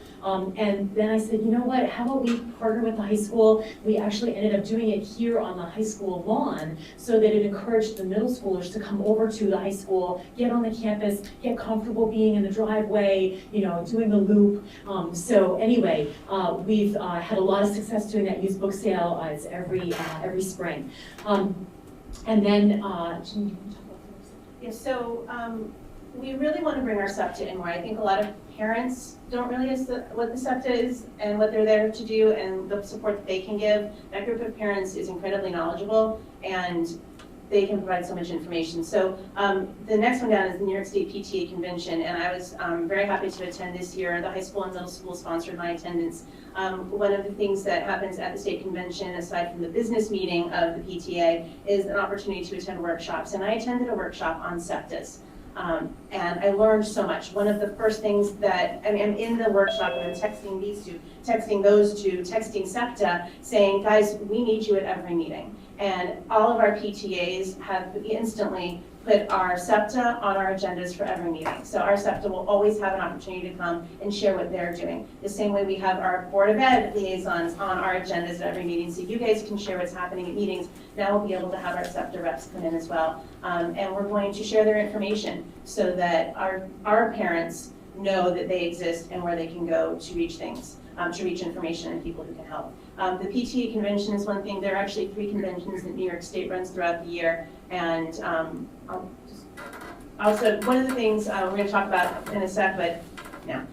And then I said, you know what, how about we partner with the high school? We actually ended up doing it here on the high school lawn so that it encouraged the middle schoolers to come over to the high school, get on the campus, get comfortable being in the driveway, doing the loop. So anyway, we've had a lot of success doing that used book sale. It's every spring. And then, yeah, so we really want to bring our SEPTA in more. I think a lot of parents don't realize what the SEPTA is and what they're there to do and the support that they can give. That group of parents is incredibly knowledgeable and they can provide so much information. So the next one down is the New York State PTA Convention, and I was very happy to attend this year. The high school and middle school sponsored my attendance. One of the things that happens at the state convention, aside from the business meeting of the PTA, is an opportunity to attend workshops. And I attended a workshop on SEPTAs. And I learned so much. One of the first things that, I'm in the workshop and I'm texting these two, texting those two, texting SEPTA, saying, guys, we need you at every meeting. And all of our PTAs have instantly put our SEPTA on our agendas for every meeting. So our SEPTA will always have an opportunity to come and share what they're doing. The same way we have our Board of Ed liaisons on our agendas at every meeting, so you guys can share what's happening at meetings. Now we'll be able to have our SEPTA reps come in as well. And we're going to share their information so that our parents know that they exist and where they can go to reach things, to reach information and people who can help. The PTA convention is one thing. There are actually 3 conventions that New York State runs throughout the year. And also, one of the things we're going to talk about in a sec, but now,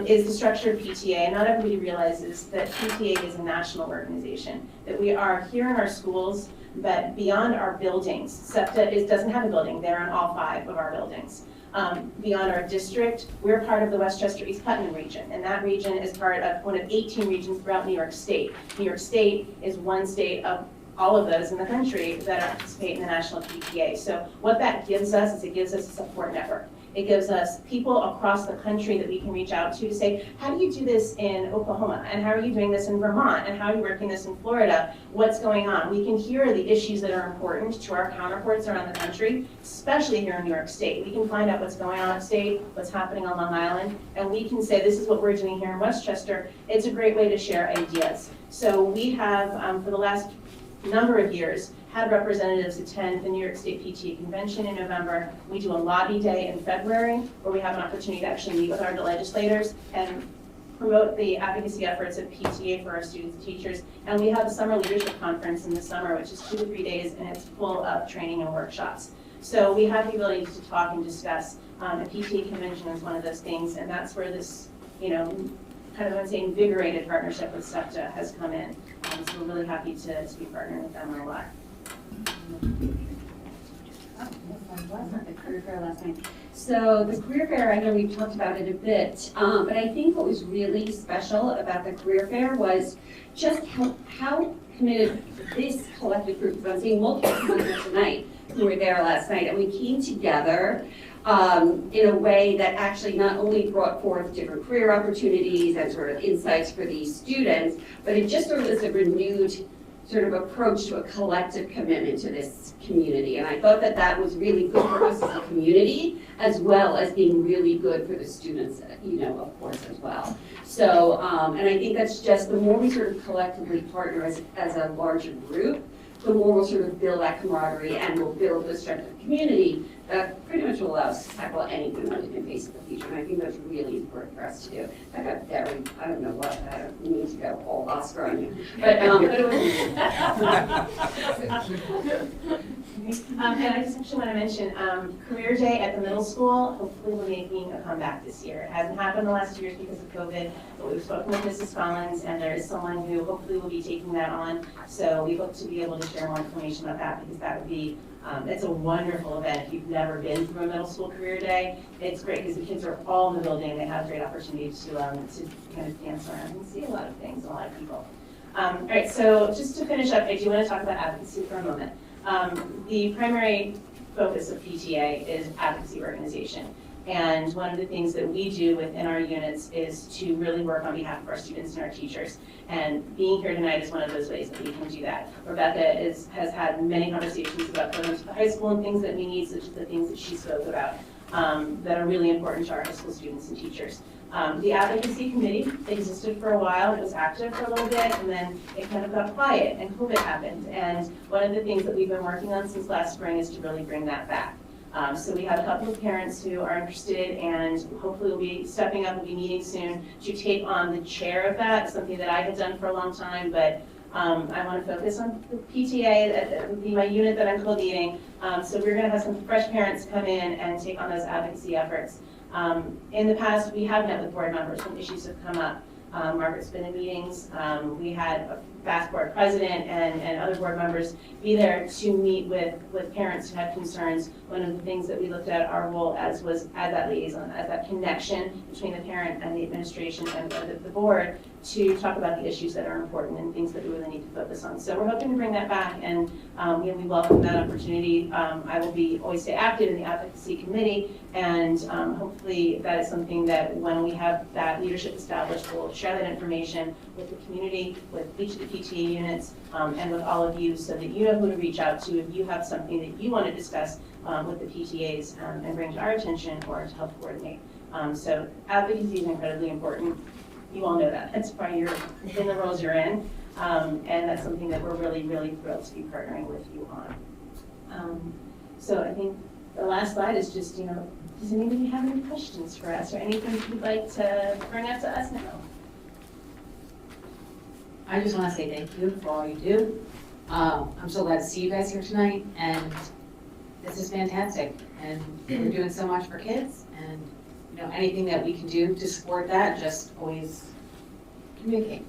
is the structure of PTA. Not everybody realizes that PTA is a national organization, that we are here in our schools, but beyond our buildings. SEPTA doesn't have a building. They're in all 5 of our buildings. Beyond our district, we're part of the Westchester East Putnam region, and that region is part of one of 18 regions throughout New York State. New York State is one state of all of those in the country that participate in the national PTA. So what that gives us is it gives us a support network. It gives us people across the country that we can reach out to say, how do you do this in Oklahoma? And how are you doing this in Vermont? And how are you working this in Florida? What's going on? We can hear the issues that are important to our counterparts around the country, especially here in New York State. We can find out what's going on upstate, what's happening on Long Island, and we can say, this is what we're doing here in Westchester. It's a great way to share ideas. So we have, for the last number of years, had representatives attend the New York State PTA Convention in November. We do a lobby day in February where we have an opportunity to actually meet with our legislators and promote the advocacy efforts of PTA for our students and teachers. And we have a summer leadership conference in the summer, which is 2 to 3 days, and it's full of training and workshops. So we have the ability to talk and discuss. A PTA convention is one of those things, and that's where this, kind of, I would say, invigorated partnership with SEPTA has come in. So we're really happy to be partnering with them on a lot. Was at the career fair last night. So the career fair, I know we've talked about it a bit, but I think what was really special about the career fair was just how committed this collective group, because I'm seeing multiple people here tonight who were there last night, and we came together in a way that actually not only brought forth different career opportunities and sort of insights for these students, but it just sort of was a renewed sort of approach to a collective commitment to this community. And I thought that that was really good for us as a community, as well as being really good for the students, of course, as well. So, and I think that's just, the more we sort of collectively partner as a larger group, the more we'll sort of build that camaraderie and we'll build the strength of the community that pretty much will allow us to tackle anything that we can face in the future. And I think that's really important for us to do. I got very, I don't know what, I don't need to go all Oscar on you. But it was And I just actually want to mention, Career Day at the middle school, hopefully we're making a comeback this year. It hasn't happened the last 2 years because of COVID, but we've spoken with Mrs. Collins, and there is someone who hopefully will be taking that on. So we hope to be able to share more information about that, because that would be, it's a wonderful event. If you've never been through a middle school career day, it's great because the kids are all in the building. They have great opportunities to kind of dance around and see a lot of things, a lot of people. All right, so just to finish up, I do want to talk about advocacy for a moment. The primary focus of PTA is advocacy organization. And one of the things that we do within our units is to really work on behalf of our students and our teachers. And being here tonight is one of those ways that we can do that. Rebecca has had many conversations about going to the high school and things that we need, such as the things that she spoke about, that are really important to our high school students and teachers. The advocacy committee existed for a while. It was active for a little bit, and then it kind of got quiet, and COVID happened. And one of the things that we've been working on since last spring is to really bring that back. So we have a couple of parents who are interested, and hopefully will be stepping up, will be meeting soon to take on the chair of that, something that I had done for a long time, but I want to focus on the PTA, that would be my unit that I'm co-leading. So we're going to have some fresh parents come in and take on those advocacy efforts. In the past, we have met with board members when issues have come up. Margaret's been in meetings. We had a FAST board president and other board members be there to meet with parents who had concerns. One of the things that we looked at our role as was as that liaison, as that connection between the parent and the administration and the board to talk about the issues that are important and things that we really need to focus on. So we're hoping to bring that back, and we welcome that opportunity. I will always stay active in the advocacy committee, and hopefully that is something that when we have that leadership established, we'll share that information with the community, with each of the PTA units, and with all of you, so that you know who to reach out to if you have something that you want to discuss with the PTAs and bring to our attention or to help coordinate. So advocacy is incredibly important. You all know that. That's why you're in the roles you're in. And that's something that we're really, really thrilled to be partnering with you on. So I think the last slide is just, does anybody have any questions for us or anything you'd like to bring up to us now? I just want to say thank you for all you do. I'm so glad to see you guys here tonight, and this is fantastic. And we're doing so much for kids, and anything that we can do to support that, just always communicate.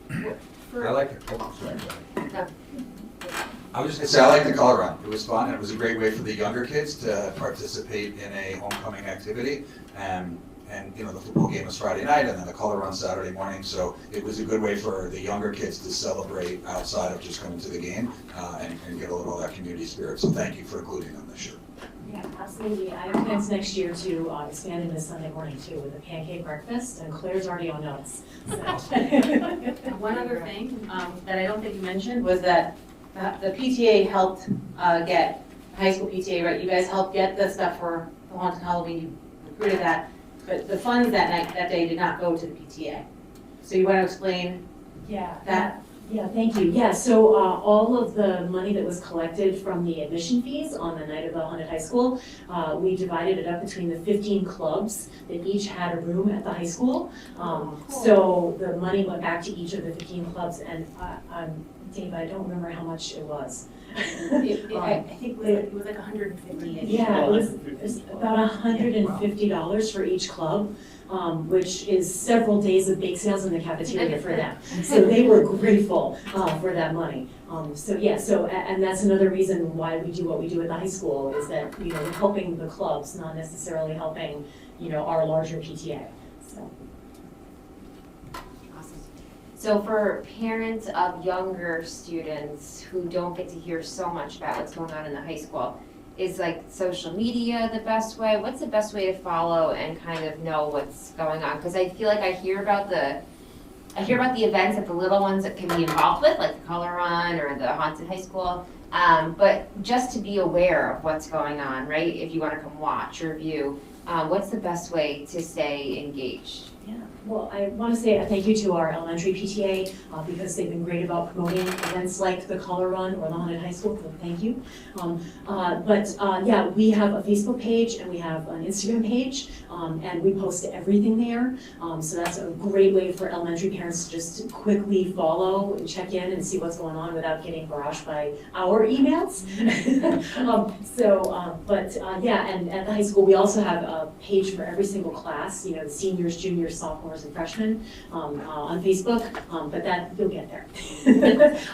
Thank you. I like it. Oh, sorry. I was just gonna say, I like the color run. It was fun, and it was a great way for the younger kids to participate in a homecoming activity. And the football game was Friday night, and then the color run Saturday morning. So it was a good way for the younger kids to celebrate outside of just coming to the game and get a little of that community spirit. So thank you for including them this year. Yeah, absolutely. I have plans next year to expand into Sunday morning too with a pancake breakfast, and Claire's already on notice. So. One other thing that I don't think you mentioned was that the PTA helped get, high school PTA, right? You guys helped get the stuff for the Haunted Halloween, you recruited that, but the funds that day did not go to the PTA. So you want to explain that? Yeah, thank you. Yeah, so all of the money that was collected from the admission fees on the night of the Haunted High School, we divided it up between the 15 clubs that each had a room at the high school. So the money went back to each of the 15 clubs, and Dave, I don't remember how much it was. I think it was like 150. Yeah, it was about $150 for each club. Which is several days of bake sales in the cafeteria for them. So they were grateful for that money. And that's another reason why we do what we do at the high school is that, we're helping the clubs, not necessarily helping, our larger PTA. So. Awesome. So for parents of younger students who don't get to hear so much about what's going on in the high school, is like social media the best way? What's the best way to follow and kind of know what's going on? Because I feel like I hear about the events that the little ones that can be involved with, like the Color Run or the Haunted High School. But just to be aware of what's going on, right? If you want to come watch or view, what's the best way to stay engaged? Yeah, well, I want to say a thank you to our elementary PTA because they've been great about promoting events like the Color Run or the Haunted High School, so thank you. We have a Facebook page and we have an Instagram page and we post everything there. So that's a great way for elementary parents to just quickly follow and check in and see what's going on without getting barraged by our emails. And at the high school, we also have a page for every single class, the seniors, juniors, sophomores, and freshmen on Facebook, but that you'll get there.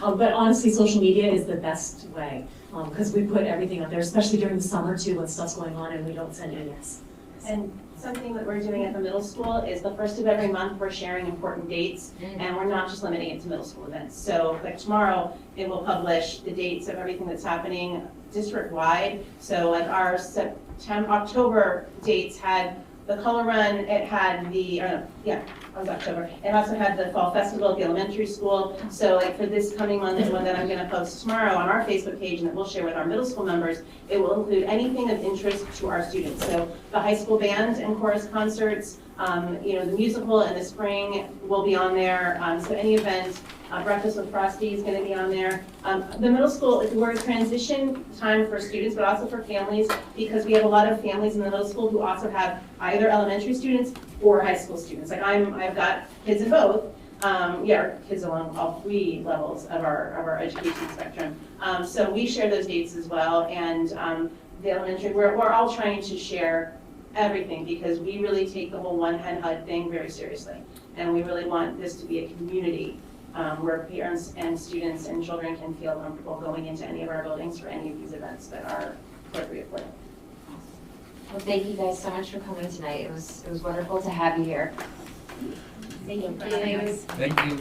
But honestly, social media is the best way because we put everything up there, especially during the summer too when stuff's going on and we don't send emails. And something that we're doing at the middle school is the first of every month we're sharing important dates, and we're not just limiting it to middle school events. So like tomorrow, it will publish the dates of everything that's happening district-wide. So like our October dates had the Color Run, it had October. It also had the Fall Festival at the elementary school. So like for this coming month, the one that I'm going to post tomorrow on our Facebook page and that we'll share with our middle school members, it will include anything of interest to our students. So the high school band and chorus concerts, the musical in the spring will be on there. So any event, Breakfast with Frosty is going to be on there. The middle school, we're a transition time for students, but also for families, because we have a lot of families in the middle school who also have either elementary students or high school students. Like I've got kids in both. Kids along all three levels of our education spectrum. So we share those dates as well, and the elementary, we're all trying to share everything because we really take the whole One Hen HUD thing very seriously, and we really want this to be a community where parents and students and children can feel comfortable going into any of our buildings for any of these events that are appropriate for them. Well, thank you guys so much for coming tonight. It was wonderful to have you here. Thank you. Thank you.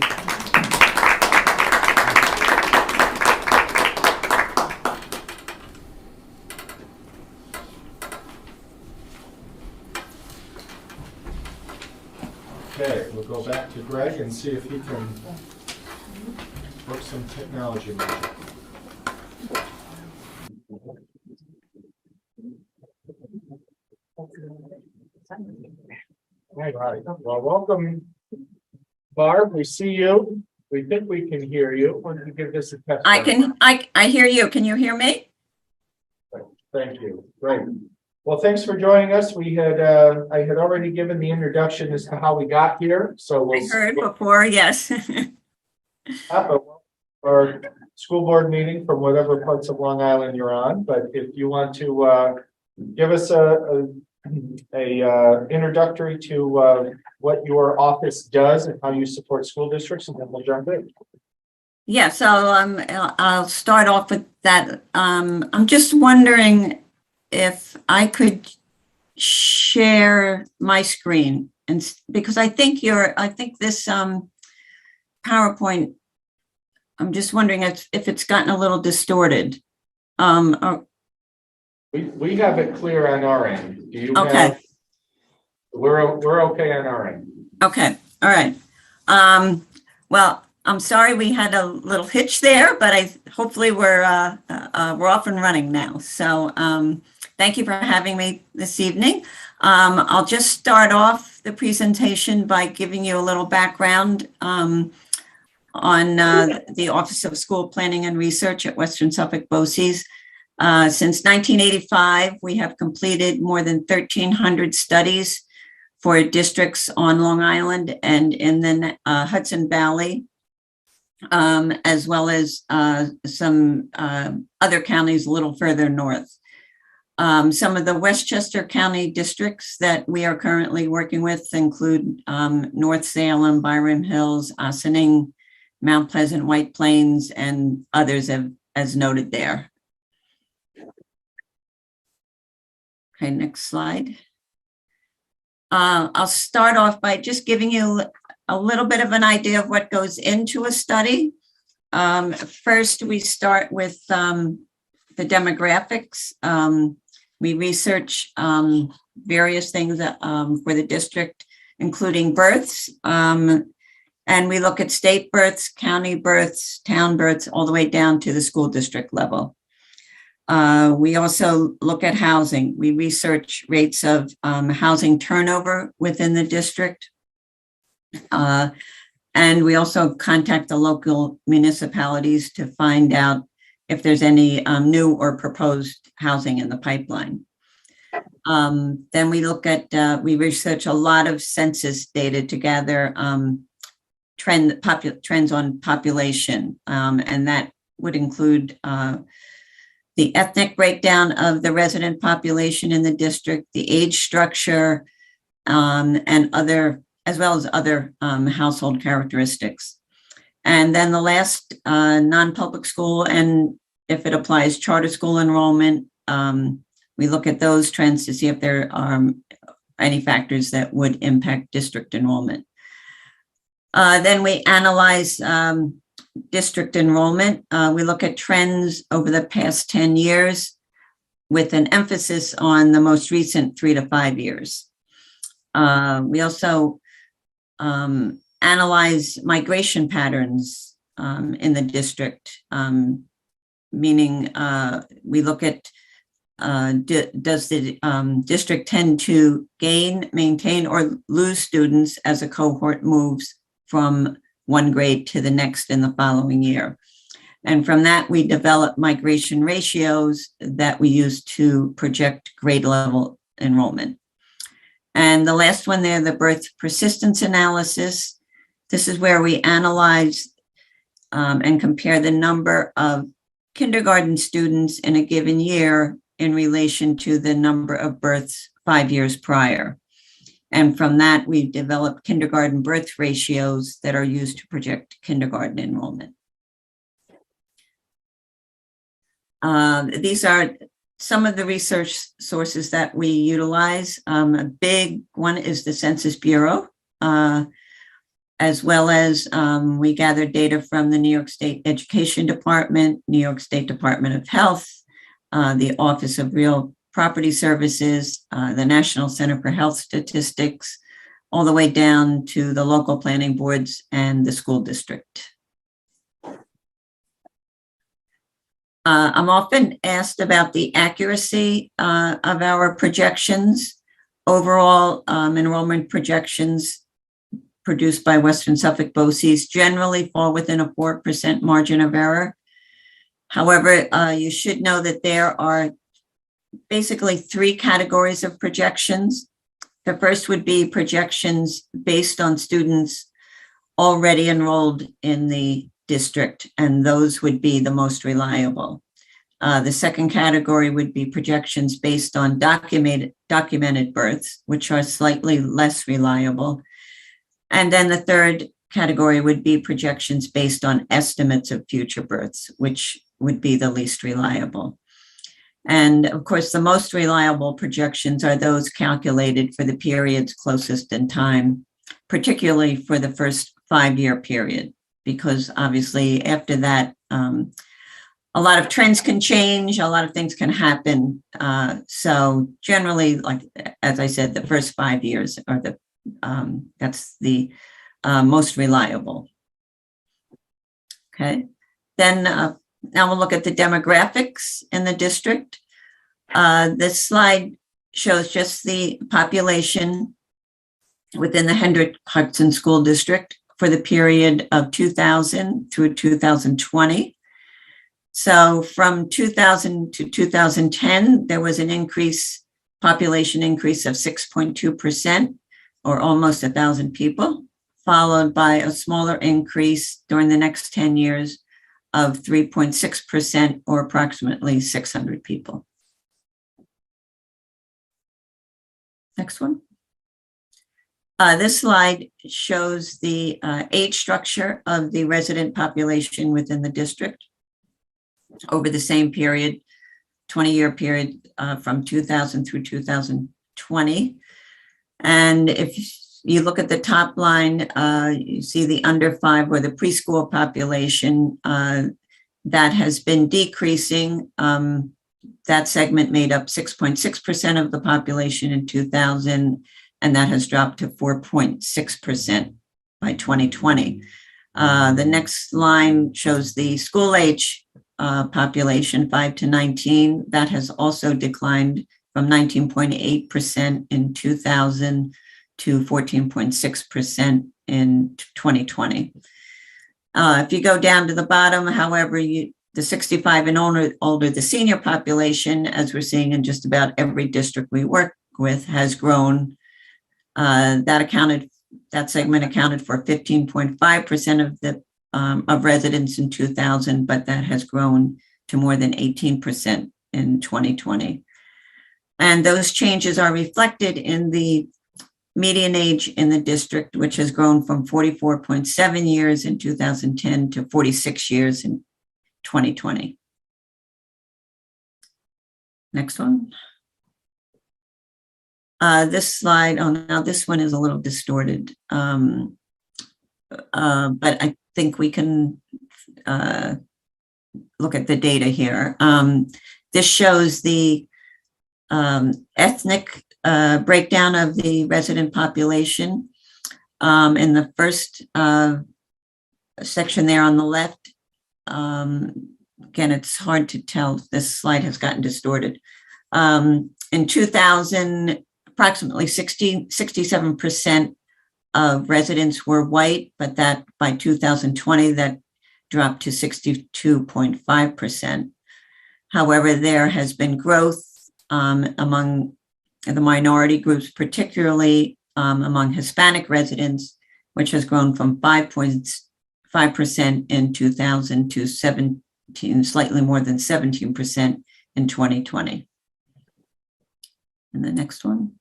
Okay, we'll go back to Greg and see if he can work some technology magic. All right, well, welcome, Barb. We see you. We think we can hear you. Why don't you give this a test? I hear you. Can you hear me? Thank you. Great. Well, thanks for joining us. I had already given the introduction as to how we got here, so I heard before, yes. Our school board meeting from whatever parts of Long Island you're on, but if you want to give us a introductory to what your office does and how you support school districts, and then we'll jump in. Yeah, so I'll start off with that. I'm just wondering if I could share my screen, and because I think this PowerPoint, I'm just wondering if it's gotten a little distorted. We have it clear on our end. Do you Okay. have? We're okay on our end. Okay, all right. Well, I'm sorry we had a little hitch there, but hopefully we're off and running now. So thank you for having me this evening. I'll just start off the presentation by giving you a little background on the Office of School Planning and Research at Western Suffolk BOCES. Since 1985, we have completed more than 1,300 studies for districts on Long Island and in the Hudson Valley, as well as some other counties a little further north. Some of the Westchester County districts that we are currently working with include North Salem, Byram Hills, Ossining, Mount Pleasant, White Plains, and others as noted there. Okay, next slide. I'll start off by just giving you a little bit of an idea of what goes into a study. First, we start with the demographics. We research various things for the district, including births, and we look at state births, county births, town births, all the way down to the school district level. We also look at housing. We research rates of housing turnover within the district. And we also contact the local municipalities to find out if there's any new or proposed housing in the pipeline. Then we look at, we research a lot of census data to gather trends on population, and that would include the ethnic breakdown of the resident population in the district, the age structure, and other, as well as other household characteristics. And then the last, non-public school, and if it applies, charter school enrollment, we look at those trends to see if there are any factors that would impact district enrollment. Then we analyze district enrollment. We look at trends over the past 10 years with an emphasis on the most recent 3 to 5 years. We also analyze migration patterns in the district, meaning we look at does the district tend to gain, maintain, or lose students as a cohort moves from one grade to the next in the following year. And from that, we develop migration ratios that we use to project grade level enrollment. And the last one there, the birth persistence analysis. This is where we analyze and compare the number of kindergarten students in a given year in relation to the number of births 5 years prior. And from that, we developed kindergarten birth ratios that are used to project kindergarten enrollment. These are some of the research sources that we utilize. A big one is the Census Bureau, as well as we gather data from the New York State Education Department, New York State Department of Health, the Office of Real Property Services, the National Center for Health Statistics, all the way down to the local planning boards and the school district. I'm often asked about the accuracy of our projections. Overall, enrollment projections produced by Western Suffolk BOCES generally fall within a 4% margin of error. However, you should know that there are basically 3 categories of projections. The first would be projections based on students already enrolled in the district, and those would be the most reliable. The second category would be projections based on documented births, which are slightly less reliable. And then the third category would be projections based on estimates of future births, which would be the least reliable. And of course, the most reliable projections are those calculated for the periods closest in time, particularly for the first 5-year period, because obviously after that, a a lot of trends can change, a lot of things can happen. So generally, like, as I said, the first 5 years are that's the most reliable. Okay, then now we'll look at the demographics in the district. This slide shows just the population within the Hendrick-Hudson School District for the period of 2000 through 2020. So from 2000 to 2010, there was an population increase of 6.2%, or almost 1,000 people, followed by a smaller increase during the next 10 years of 3.6%, or approximately 600 people. Next one. This slide shows the age structure of the resident population within the district over the same period, 20-year period, from 2000 through 2020. And if you look at the top line, you see the under 5, or the preschool population, that has been decreasing. That segment made up 6.6% of the population in 2000, and that has dropped to 4.6% by 2020. The next line shows the school age population, 5 to 19. That has also declined from 19.8% in 2000 to 14.6% in 2020. If you go down to the bottom, however, the 65 and older, the senior population, as we're seeing in just about every district we work with, has grown. That segment accounted for 15.5% of the of residents in 2000, but that has grown to more than 18% in 2020. And those changes are reflected in the median age in the district, which has grown from 44.7 years in 2010 to 46 years in 2020. Next one. This slide, now this one is a little distorted, but I think we can look at the data here. This shows the ethnic breakdown of the resident population. In the first section there on the left, again, it's hard to tell. This slide has gotten distorted. In 2000, approximately 67% of residents were white, but that by 2020, that dropped to 62.5%. However, there has been growth among the minority groups, particularly among Hispanic residents, which has grown from 5.5% in 2000 to 17, slightly more than 17% in 2020. And the next one.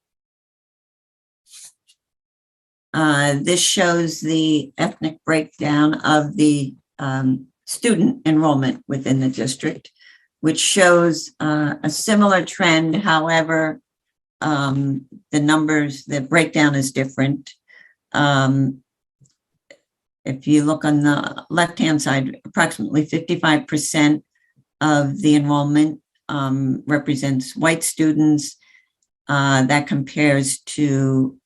This shows the ethnic breakdown of the student enrollment within the district, which shows a similar trend. However, the breakdown is different. If you look on the left-hand side, approximately 55% of the enrollment represents white students. That compares to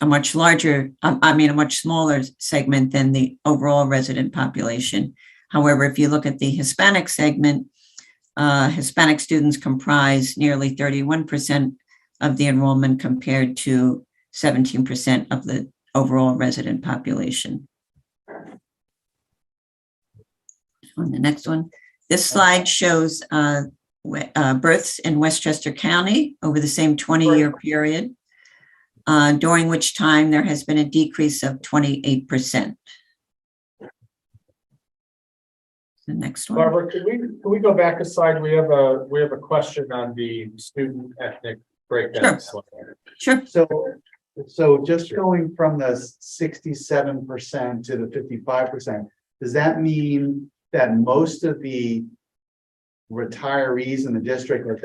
a much smaller segment than the overall resident population. However, if you look at the Hispanic segment, Hispanic students comprise nearly 31% of the enrollment compared to 17% of the overall resident population. On the next one, this slide shows births in Westchester County over the same 20-year period, during which time there has been a decrease of 28%. The next one. Barbara, can we go back a slide? We have a question on the student ethnic breakdown slide. Sure. So just going from the 67% to the 55%, does that mean that most of the retirees in the district, that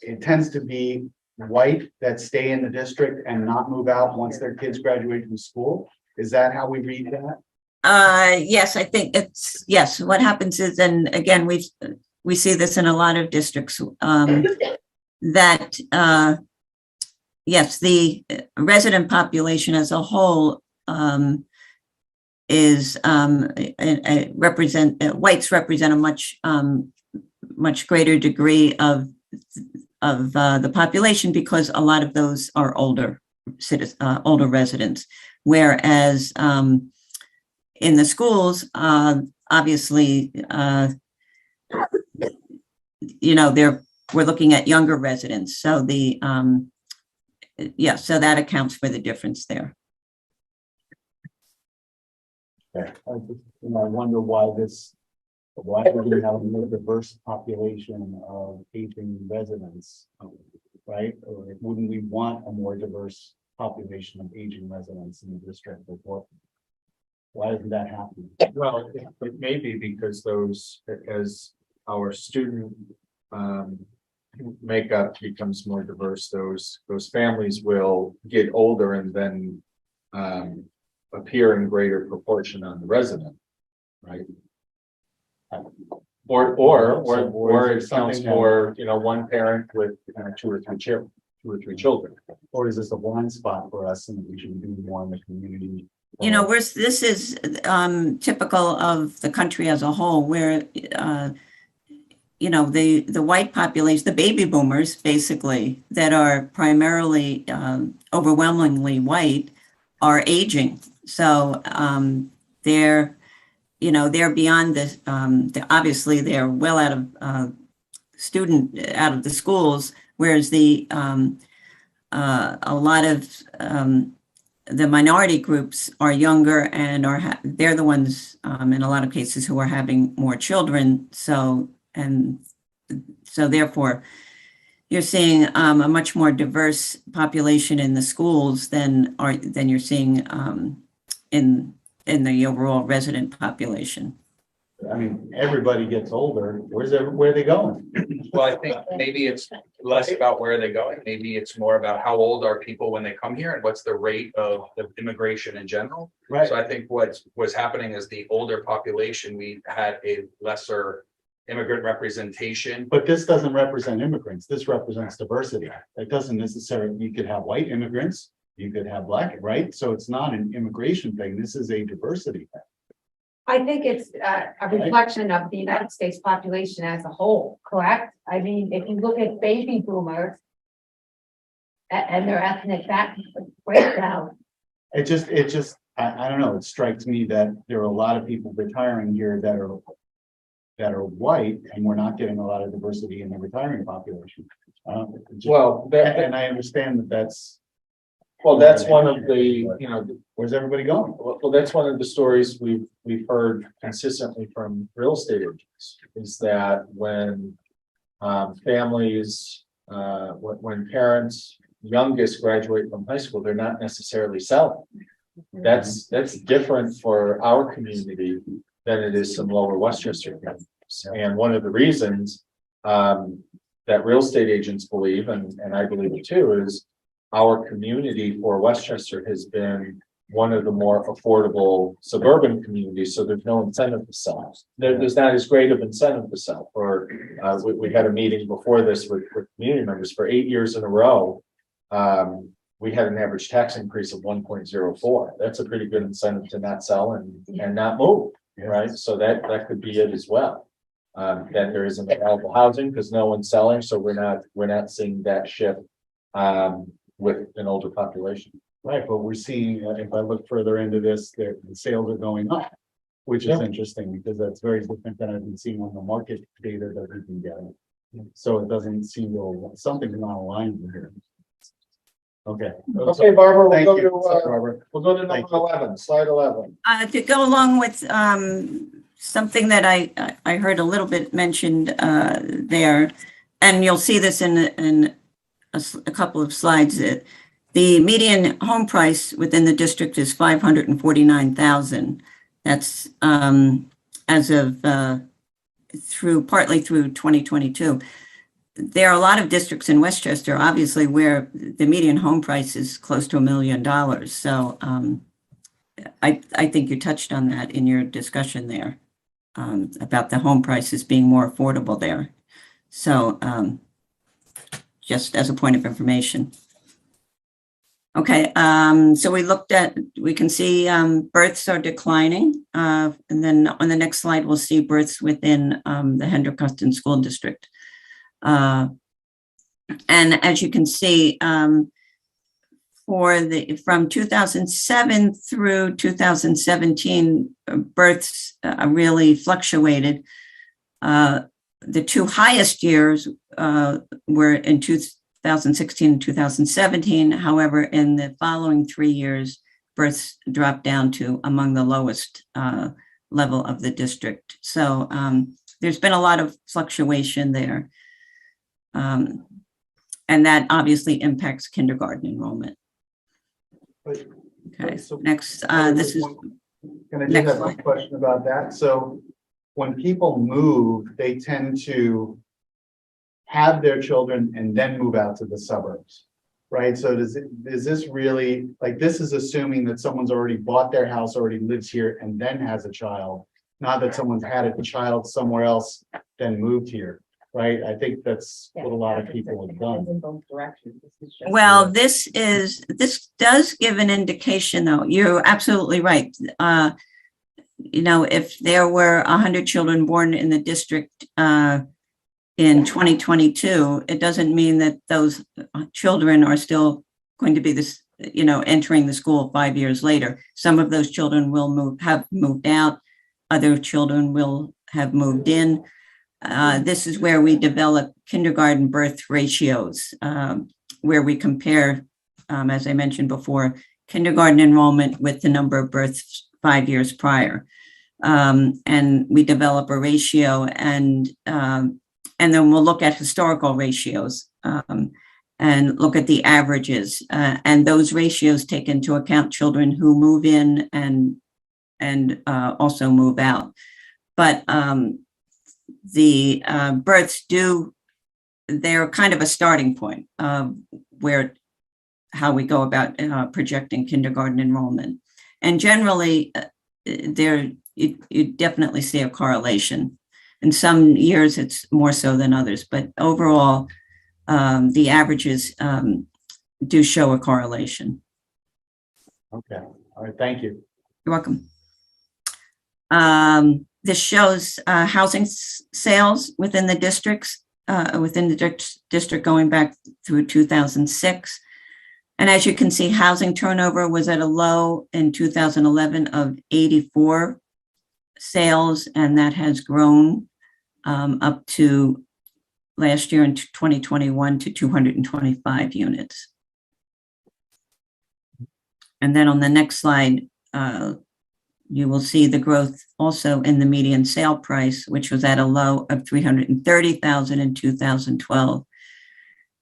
it tends to be white that stay in the district and not move out once their kids graduate from school? Is that how we read that? Yes, I think it's, yes, what happens is, and again, we see this in a lot of districts, that, yes, the resident population as a whole, is, whites represent a much greater degree of the population because a lot of those are older older residents. Whereas, in the schools, obviously, we're looking at younger residents. So so that accounts for the difference there. Okay. I wonder why do we have a more diverse population of aging residents, right? Or wouldn't we want a more diverse population of aging residents in the district? Why isn't that happening? Well, it may be because as our student makeup becomes more diverse, those families will get older and then appear in greater proportion on the resident, right? Or it counts for, one parent with two or three children. Or is this a blind spot for us and we should do more in the community? This is typical of the country as a whole, where the white population, the baby boomers, basically, that are primarily overwhelmingly white, are aging. So they're beyond this. Obviously, they're well out of out of the schools, whereas a lot of the minority groups are younger and they're the ones in a lot of cases who are having more children. So therefore, you're seeing a much more diverse population in the schools than you're seeing in the overall resident population. I mean, everybody gets older. Where are they going? Well, I think maybe it's less about where they're going. Maybe it's more about how old are people when they come here and what's the rate of immigration in general. Right. So I think what was happening is the older population, we had a lesser immigrant representation. But this doesn't represent immigrants. This represents diversity. It doesn't necessarily, you could have white immigrants, you could have black, right? So it's not an immigration thing. This is a diversity thing. I think it's a reflection of the United States population as a whole, correct? I mean, if you look at baby boomers and their ethnic breakdown. It just, I don't know, it strikes me that there are a lot of people retiring here that are white, and we're not getting a lot of diversity in the retiring population. And I understand that's. Well, that's one of the, where's everybody going? Well, that's one of the stories we've heard consistently from real estate agents, is that when families, when parents youngest graduate from high school, they're not necessarily selling. That's different for our community than it is some lower Westchester communities. And one of the reasons that real estate agents believe, and I believe it too, is our community for Westchester has been one of the more affordable suburban communities, so there's no incentive to sell. There's not as great of incentive to sell. Or we had a meeting before this with community members for 8 years in a row. We had an average tax increase of 1.04. That's a pretty good incentive to not sell and not move, right? So that could be it as well. That there isn't available housing because no one's selling, so we're not seeing that shift with an older population. Right, but we're seeing, if I look further into this, the sales are going up, which is interesting because that's very different than I've been seeing on the market data that we've been getting. So it doesn't seem to, something's not aligned here. Okay. Okay, Barbara, Thank you. We'll go to number 11, slide 11. To go along with something that I heard a little bit mentioned there, and you'll see this in a couple of slides. The median home price within the district is $549,000. That's as of partly through 2022. There are a lot of districts in Westchester, obviously, where the median home price is close to $1 million. So I think you touched on that in your discussion there, about the home prices being more affordable there. So, just as a point of information. Okay, so we can see births are declining. And then on the next slide, we'll see births within the Hendrick Hudson School District. And as you can see, from 2007 through 2017, births really fluctuated. The two highest years were in 2016 and 2017. However, in the following 3 years, births dropped down to among the lowest level of the district. So there's been a lot of fluctuation there. And that obviously impacts kindergarten enrollment. Okay, so next, this is. Can I just have one question about that? So when people move, they tend to have their children and then move out to the suburbs, right? So is this really, like, this is assuming that someone's already bought their house, already lives here, and then has a child, not that someone's had a child somewhere else, then moved here, right? I think that's what a lot of people have done. Well, this does give an indication, though. You're absolutely right. If there were 100 children born in the district in 2022, it doesn't mean that those children are still going to be entering the school 5 years later. Some of those children will have moved out. Other children will have moved in. This is where we develop kindergarten birth ratios, where we compare, as I mentioned before, kindergarten enrollment with the number of births 5 years prior. And we develop a ratio, and then we'll look at historical ratios and look at the averages. And those ratios take into account children who move in and also move out. But the births they're kind of a starting point of how we go about projecting kindergarten enrollment. And generally, you definitely see a correlation. In some years, it's more so than others, but overall, the averages do show a correlation. Okay, all right, thank you. You're welcome. This shows housing sales within the districts, within the district going back through 2006. And as you can see, housing turnover was at a low in 2011 of 84 sales, and that has grown up to last year in 2021 to 225 units. And then on the next slide, you will see the growth also in the median sale price, which was at a low of 330,000 in 2012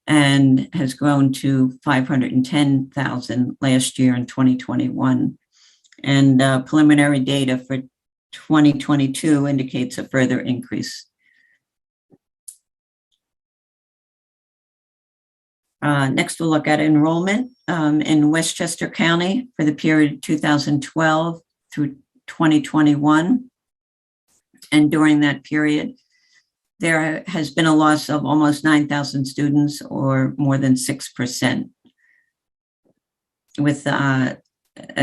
and has grown to 510,000 last year in 2021. And preliminary data for 2022 indicates a further increase. Next, we'll look at enrollment in Westchester County for the period 2012 through 2021. And during that period, there has been a loss of almost 9,000 students, or more than 6%, with a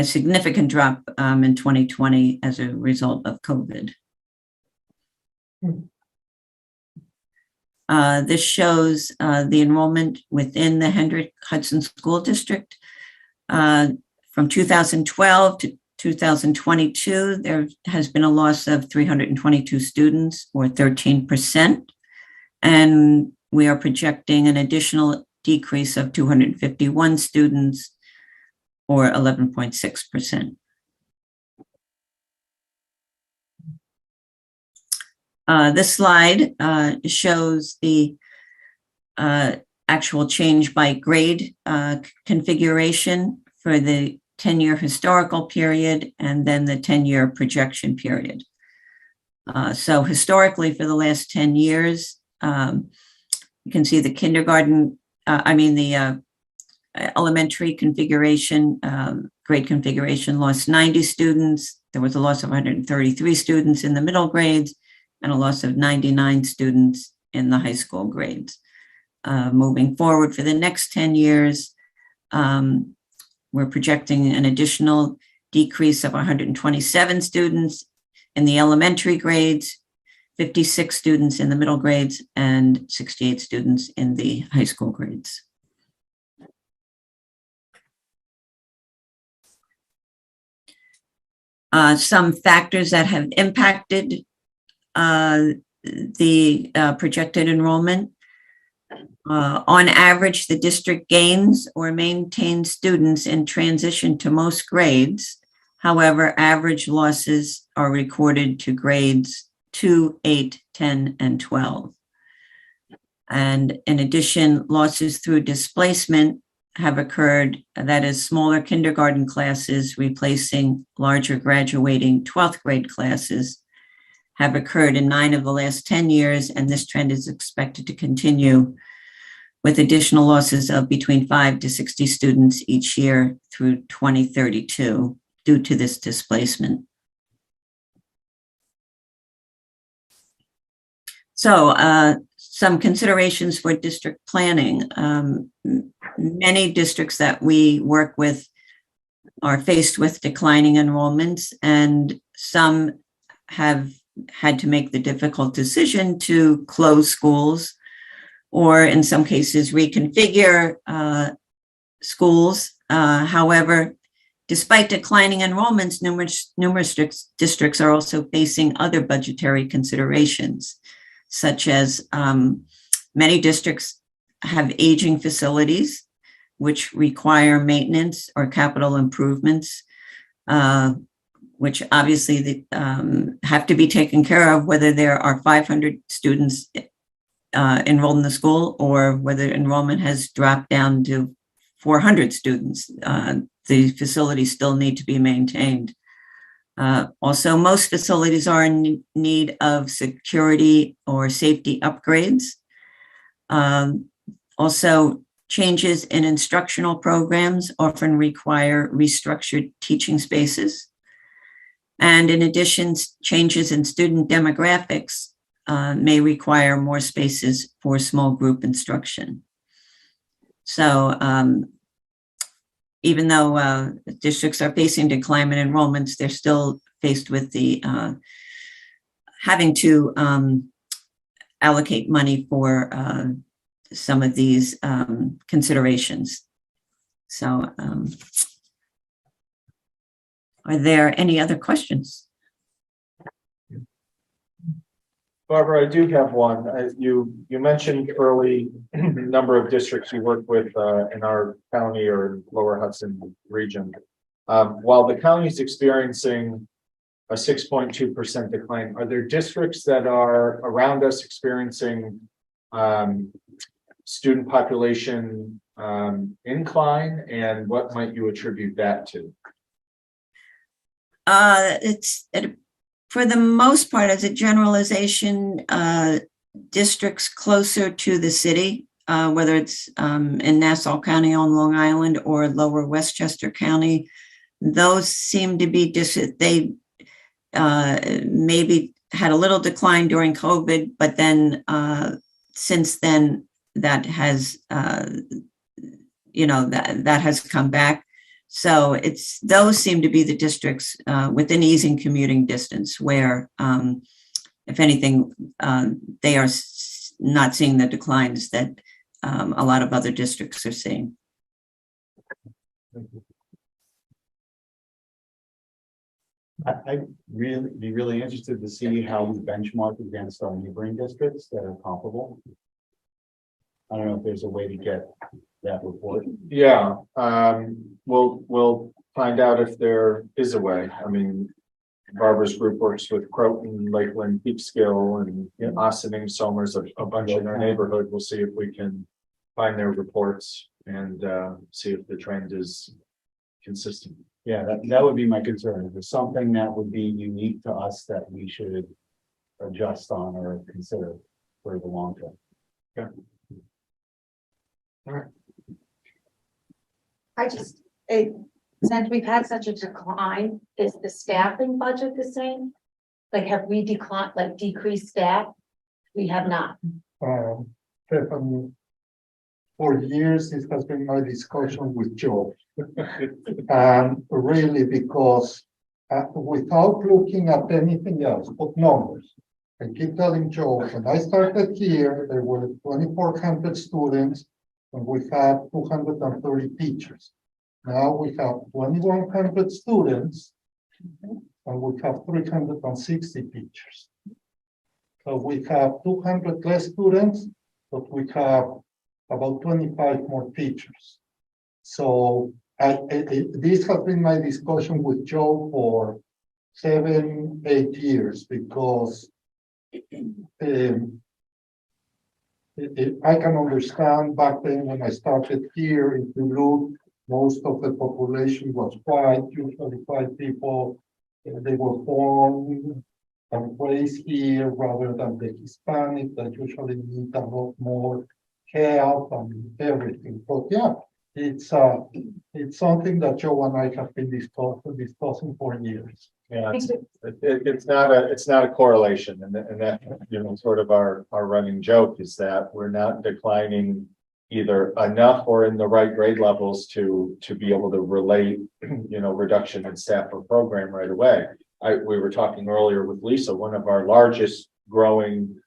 significant drop in 2020 as a result of COVID. This shows the enrollment within the Hendrick Hudson School District. From 2012 to 2022, there has been a loss of 322 students, or 13%. And we are projecting an additional decrease of 251 students, or 11.6%. This slide shows the actual change by grade configuration for the 10-year historical period and then the 10-year projection period. So historically, for the last 10 years, you can see the kindergarten, the elementary configuration grade configuration lost 90 students. There was a loss of 133 students in the middle grades and a loss of 99 students in the high school grades. Moving forward for the next 10 years, we're projecting an additional decrease of 127 students in the elementary grades, 56 students in the middle grades, and 68 students in the high school grades. Some factors that have impacted the projected enrollment. On average, the district gains or maintains students in transition to most grades. However, average losses are recorded to grades 2, 8, 10, and 12. And in addition, losses through displacement have occurred, that is smaller kindergarten classes replacing larger graduating 12th grade classes, have occurred in 9 of the last 10 years, and this trend is expected to continue with additional losses of between 5 to 60 students each year through 2032 due to this displacement. So some considerations for district planning. Many districts that we work with are faced with declining enrollments, and some have had to make the difficult decision to close schools, or in some cases reconfigure schools. However, despite declining enrollments, numerous districts are also facing other budgetary considerations, such as many districts have aging facilities, which require maintenance or capital improvements, which obviously have to be taken care of, whether there are 500 students enrolled in the school or whether enrollment has dropped down to 400 students. The facilities still need to be maintained. Also, most facilities are in need of security or safety upgrades. Also, changes in instructional programs often require restructured teaching spaces. And in addition, changes in student demographics may require more spaces for small group instruction. So even though districts are facing decline in enrollments, they're still faced with the having to allocate money for some of these considerations. So are there any other questions? Barbara, I do have one. You mentioned early number of districts you work with in our county or Lower Hudson region. While the county is experiencing a 6.2% decline, are there districts that are around us experiencing student population incline, and what might you attribute that to? For the most part, as a generalization, districts closer to the city, whether it's in Nassau County on Long Island or Lower Westchester County, those seem to be, they maybe had a little decline during COVID, but then since then that has, that has come back. So those seem to be the districts within easing commuting distance where, if anything, they are not seeing the declines that a lot of other districts are seeing. I'd be really interested to see how we benchmark against our neighboring districts that are comparable. I don't know if there's a way to get that report. Yeah, we'll find out if there is a way. I mean, Barbara's group works with Croton, Lakeland, Peekskill, and Ossining, Somers, a bunch in our neighborhood. We'll see if we can find their reports and see if the trend is consistent. Yeah, that would be my concern. If there's something that would be unique to us that we should adjust on or consider for the long term. Yeah. All right. I just, Since we've had such a decline, is the staffing budget the same? Like, have we decreased staff? We have not. Stephanie, for years, this has been my discussion with Joe. Really, because without looking at anything else but numbers, I keep telling Joe, when I started here, there were 2,400 students and we had 230 teachers. Now we have 2,100 students and we have 360 teachers. So we have 200 less students, but we have about 25 more teachers. So this has been my discussion with Joe for 7-8 years, because I can understand back then when I started here, if you look, most of the population was white, usually white people. They were born and raised here rather than the Hispanic that usually need a lot more help and everything. But yeah, it's something that Joe and I have been discussing for years. Yeah, it's not a correlation, and that, you know, sort of our running joke is that we're not declining either enough or in the right grade levels to be able to relate, you know, reduction in staff or program right away. We were talking earlier with Lisa, one of our largest growing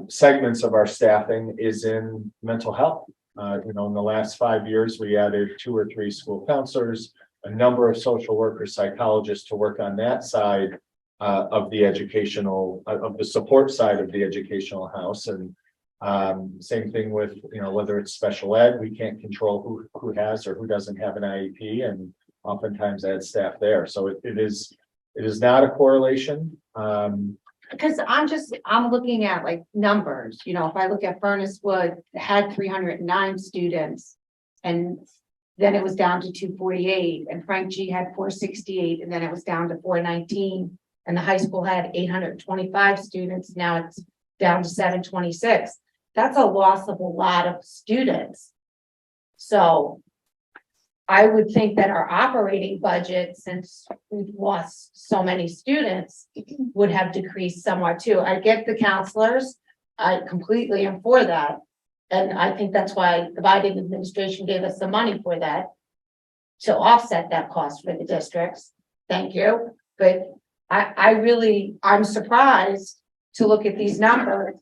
segments of our staffing is in mental health. You know, in the last 5 years, we added 2 or 3 school counselors, a number of social workers, psychologists to work on that side of the educational, of the support side of the educational house. And same thing with, you know, whether it's special ed, we can't control who has or who doesn't have an IEP, and oftentimes add staff there. So it is not a correlation. Because I'm looking at like numbers, you know, if I look at Furnace Wood, it had 309 students, and then it was down to 248, and Frank G had 468, and then it was down to 419, and the high school had 825 students, now it's down to 726. That's a loss of a lot of students. So I would think that our operating budget, since we've lost so many students, would have decreased somewhat too. I get the counselors, I completely am for that. And I think that's why the Biden administration gave us the money for that, to offset that cost for the districts. Thank you. But I'm surprised to look at these numbers.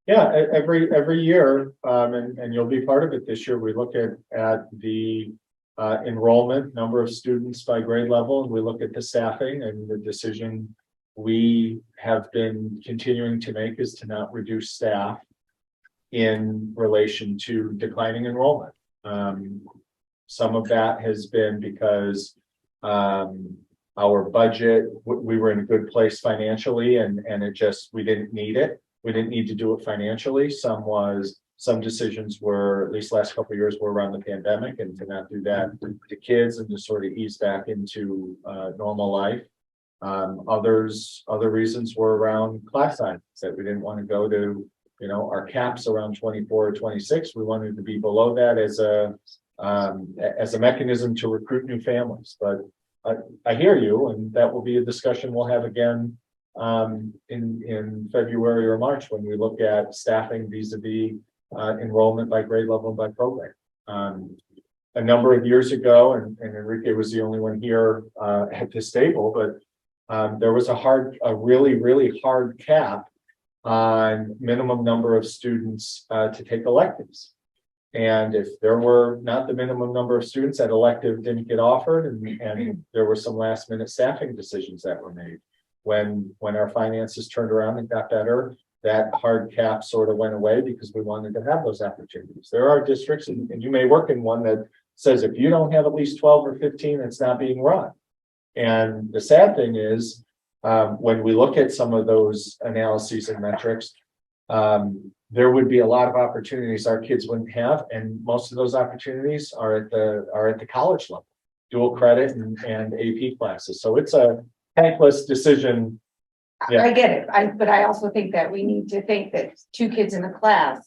Yeah, every year, and you'll be part of it this year, we look at the enrollment, number of students by grade level, and we look at the staffing, and the decision we have been continuing to make is to not reduce staff in relation to declining enrollment. Some of that has been because our budget, we were in a good place financially, and we didn't need it. We didn't need to do it financially. Some decisions were, at least last couple of years, were around the pandemic, and to not do that to kids and to sort of ease back into normal life. Other reasons were around class sizes, that we didn't want to go to, you know, our caps around 24 or 26. We wanted to be below that as a mechanism to recruit new families. But I hear you, and that will be a discussion we'll have again in February or March when we look at staffing vis-a-vis enrollment by grade level and by program. A number of years ago, and Enrique was the only one here at this table, but there was a really hard cap on minimum number of students to take electives. And if there were not the minimum number of students, that elective didn't get offered, and there were some last minute staffing decisions that were made. When our finances turned around and got better, that hard cap sort of went away because we wanted to have those opportunities. There are districts, and you may work in one, that says if you don't have at least 12 or 15, it's not being run. And the sad thing is, when we look at some of those analyses and metrics, there would be a lot of opportunities our kids wouldn't have, and most of those opportunities are at the college level, dual credit and AP classes. So it's a thankless decision. Yeah. I get it, but I also think that we need to think that 2 kids in a class,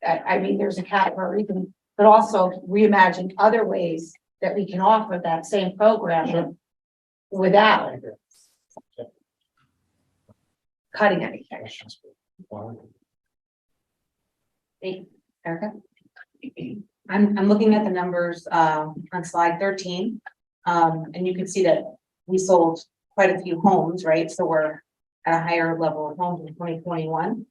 I mean, there's a category, but also reimagine other ways that we can offer that same program without cutting anything. Erica? I'm looking at the numbers, on slide 13. And you can see that we sold quite a few homes, right? So we're at a higher level of homes in 2021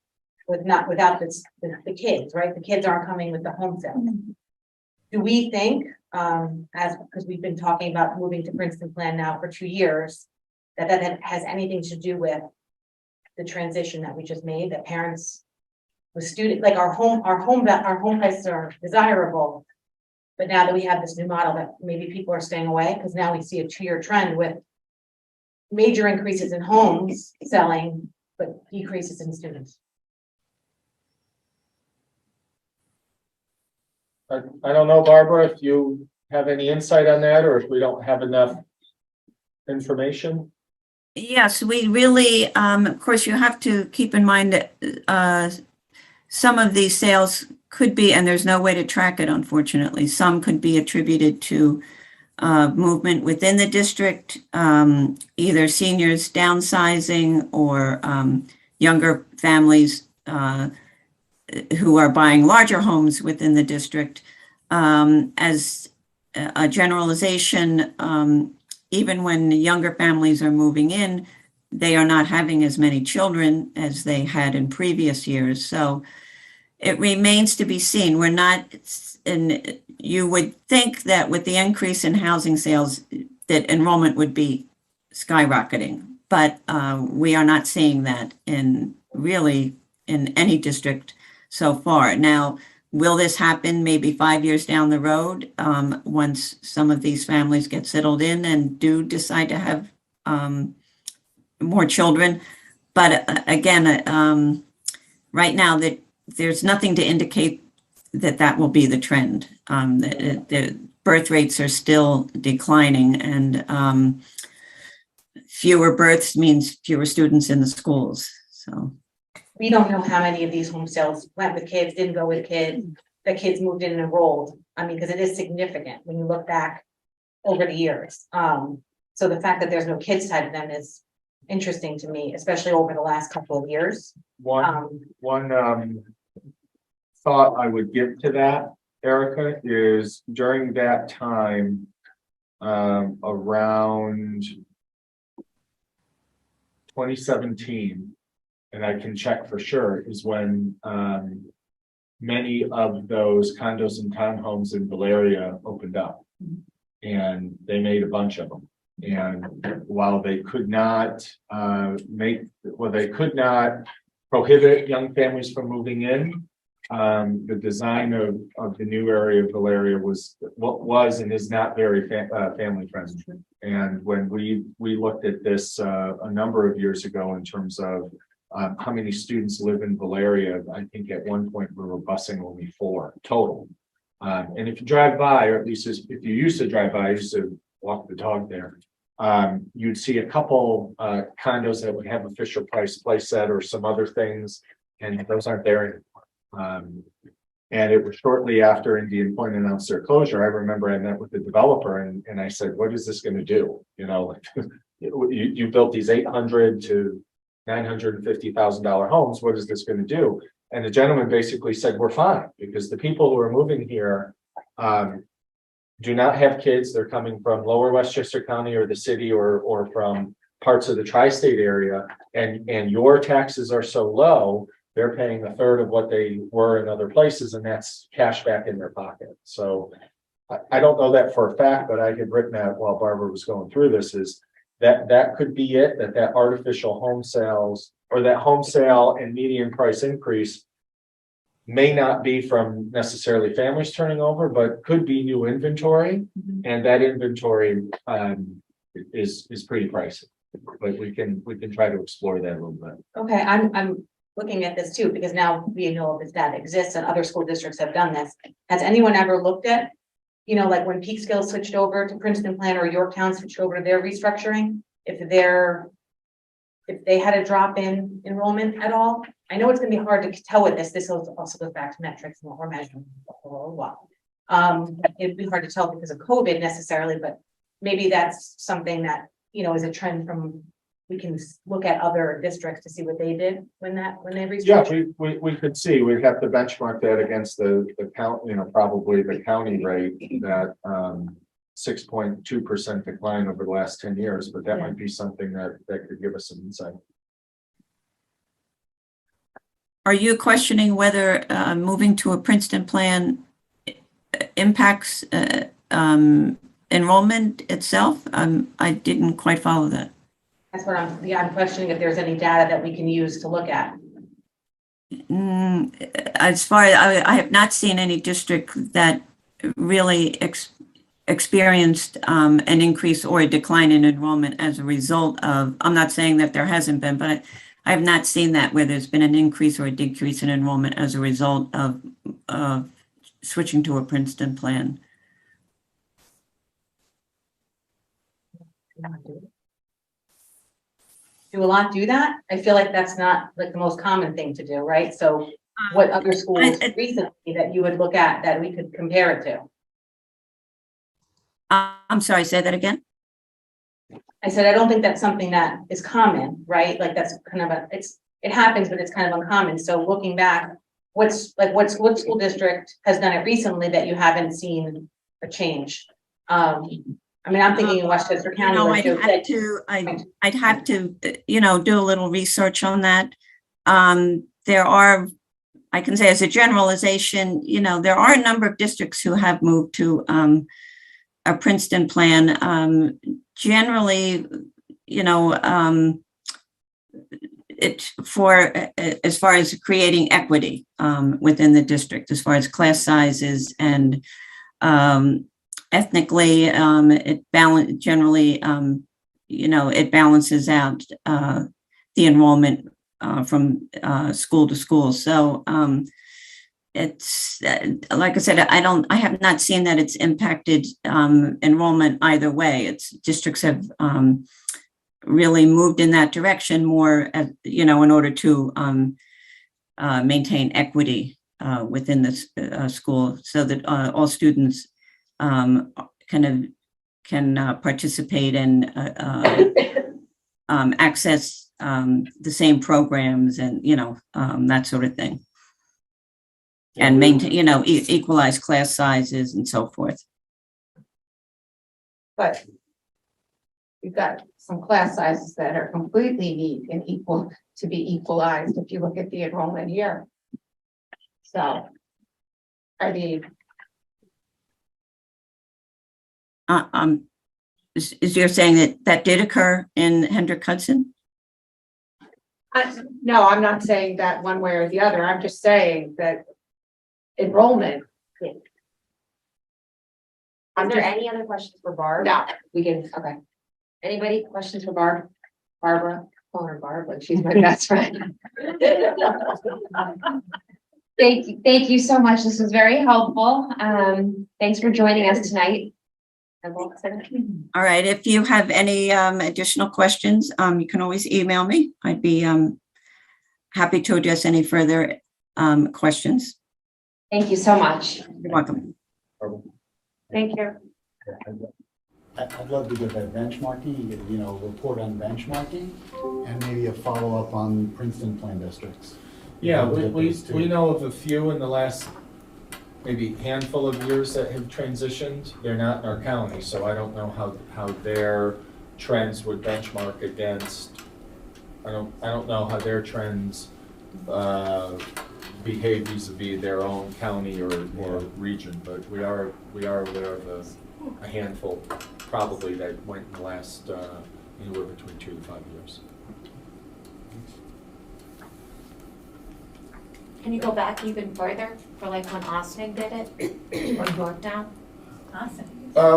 without the kids, right? The kids aren't coming with the home sale. Do we think, because we've been talking about moving to Princeton Plan now for 2 years, that has anything to do with the transition that we just made, that parents with student, like our home prices are desirable, but now that we have this new model, that maybe people are staying away, because now we see a 2-year trend with major increases in homes selling, but decreases in students. I don't know, Barbara, if you have any insight on that, or if we don't have enough information. Yes, we really, of course, you have to keep in mind that some of these sales could be, and there's no way to track it, unfortunately, some could be attributed to movement within the district, either seniors downsizing or younger families who are buying larger homes within the district. As a generalization, even when younger families are moving in, they are not having as many children as they had in previous years. So it remains to be seen. We're not, and you would think that with the increase in housing sales, that enrollment would be skyrocketing, but we are not seeing that in any district so far. Now, will this happen maybe 5 years down the road, once some of these families get settled in and do decide to have more children? But again, right now that there's nothing to indicate that will be the trend. The birth rates are still declining, and fewer births means fewer students in the schools. So We don't know how many of these home sales went with kids, didn't go with kids, the kids moved in and enrolled. I mean, because it is significant when you look back over the years. So the fact that there's no kids tied to them is interesting to me, especially over the last couple of years. One thought I would give to that, Erica, is during that time, around 2017, and I can check for sure, is when many of those condos and townhomes in Valeria opened up, and they made a bunch of them. And while they could not they could not prohibit young families from moving in, the design of the new area of Valeria was and is not very family friendly. And when we looked at this a number of years ago in terms of how many students live in Valeria, I think at one point we were busing only 4 total. And if you drive by, or at least if you used to drive by, I used to walk the dog there, you'd see a couple condos that would have official price playset or some other things, and those aren't there anymore. And it was shortly after Indian Point announced their closure. I remember I met with the developer and I said, what is this going to do? You know, like, you built these $800,000 to $950,000 homes. What is this going to do? And the gentleman basically said, we're fine, because the people who are moving here do not have kids. They're coming from lower Westchester County or the city or from parts of the tri-state area. And your taxes are so low, they're paying a third of what they were in other places, and that's cash back in their pocket. So I don't know that for a fact, but I had written that while Barbara was going through this, is that could be it, that artificial home sales, or that home sale and median price increase may not be from necessarily families turning over, but could be new inventory. And that inventory is pretty pricey, but we can try to explore that a little bit. Okay, I'm looking at this too, because now we know this data exists and other school districts have done this. Has anyone ever looked at, you know, like when Peekskill switched over to Princeton Plan or Yorktown switched over to their restructuring, if they had a drop in enrollment at all? I know it's gonna be hard to tell with this. This also goes back to metrics and what we're measuring for a while. It'd be hard to tell because of COVID necessarily, but maybe that's something that, you know, is a trend from, we can look at other districts to see what they did when they Yeah, restructured. we could see, we'd have to benchmark that against the count, you know, probably the county rate that 6.2% decline over the last 10 years, but that might be something that could give us some insight. Are you questioning whether moving to a Princeton plan impacts enrollment itself? I didn't quite follow that. That's what I'm questioning if there's any data that we can use to look at. As far as I have not seen any district that really experienced an increase or a decline in enrollment as a result of, I'm not saying that there hasn't been, but I have not seen that where there's been an increase or a decrease in enrollment as a result of switching to a Princeton plan. Do a lot do that? I feel like that's not like the most common thing to do, right? So what other schools recently that you would look at that we could compare it to? I'm sorry, say that again? I said, I don't think that's something that is common, right? Like that's kind of it happens, but it's kind of uncommon. So looking back, what school district has done it recently that you haven't seen a change? I mean, I'm thinking in Westchester County. No, like I'd have to, you know, do a little research on that. There are, I can say as a generalization, you know, there are a number of districts who have moved to a Princeton plan. Generally, you know, as far as creating equity within the district, as far as class sizes and ethnically, it generally, you know, it balances out the enrollment from school to school. So it's like I said, I have not seen that it's impacted enrollment either way. It's districts have really moved in that direction more, you know, in order to maintain equity within the school, so that all students can participate and access the same programs and, you know, that sort of thing. And maintain, you know, equalize class sizes and so forth. But you've got some class sizes that are completely neat and equal to be equalized if you look at the enrollment here. So are the is you're saying that did occur in Hendrick Hudson? No, I'm not saying that one way or the other. I'm just saying that enrollment. Are there any other questions for Barb? No. We can, okay. Anybody, questions for Barb? Barbara? Call her Barb, like she's my best friend. Thank you so much. This was very helpful. Thanks for joining us tonight. All right, if you have any additional questions, you can always email me. I'd be happy to address any further questions. Thank you so much. You're welcome. Thank you. I'd love to get that benchmarking, you know, report on benchmarking, and maybe a follow-up on Princeton plan districts. Yeah, we know of a few in the last maybe handful of years that have transitioned. They're not in our county, so I don't know how their trends would benchmark against. I don't know how their trends behave vis-a-vis their own county or region, but we are aware of a handful probably that went in the last anywhere between 2 to 5 years. Can you go back even further for like when Austin did it or Yorktown? Awesome.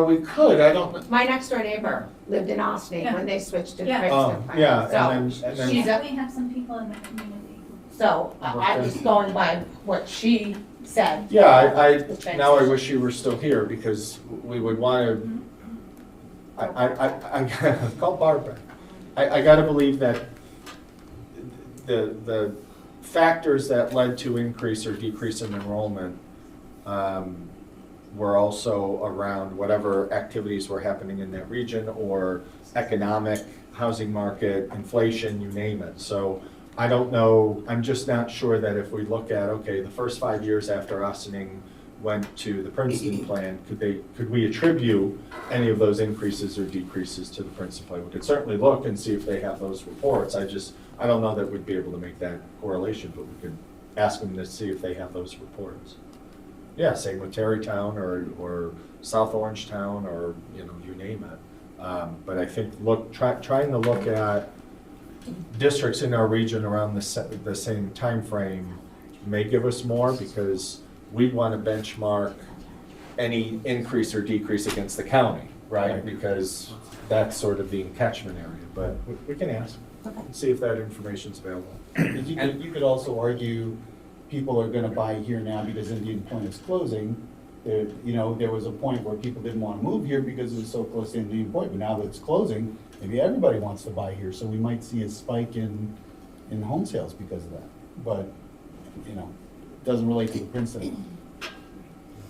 We could. I don't know. My next door neighbor lived in Austin when they switched to the Yeah. Princeton plan. Yeah, So and then she's We have some people in the community. So I was going by what she said. yeah, I now I wish you were still here because we would want to. I call Barbara. I got to believe that the factors that led to increase or decrease in enrollment were also around whatever activities were happening in that region or economic, housing market, inflation, you name it. So I don't know, I'm just not sure that if we look at, okay, the first 5 years after Ossining went to the Princeton plan, could we attribute any of those increases or decreases to the Princeton plan? We could certainly look and see if they have those reports. I don't know that we'd be able to make that correlation, but we could ask them to see if they have those reports. Yeah, same with Terrytown or South Orangetown or, you name it. But I think trying to look at districts in our region around the same time frame may give us more, because we want to benchmark any increase or decrease against the county, right? Because that's sort of the catchment area, but we can ask, and see if that information's available. You could also argue people are gonna buy here now because Indian Point is closing. There was a point where people didn't want to move here because it was so close to Indian Point, but now that it's closing, maybe everybody wants to buy here, so we might see a spike in home sales because of that. But, it doesn't relate to the Princeton,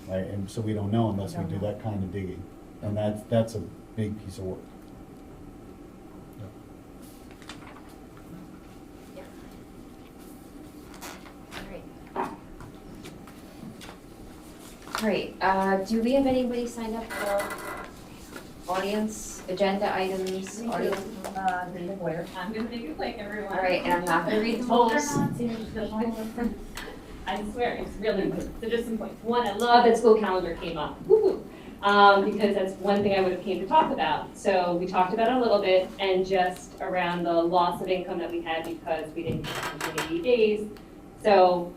right? And so we don't know unless we do that kind of digging, and that's a big piece of work. All right, do we have anybody signed up for audience, agenda items, audience? I'm gonna make it quick, everyone. All right, and I'm not gonna read the polls. I swear, it's really good. So just some points. One, I love that school calendar came up. Woo-hoo. Because that's one thing I would have came to talk about. So we talked about it a little bit, and just around the loss of income that we had because we didn't get 80 days. So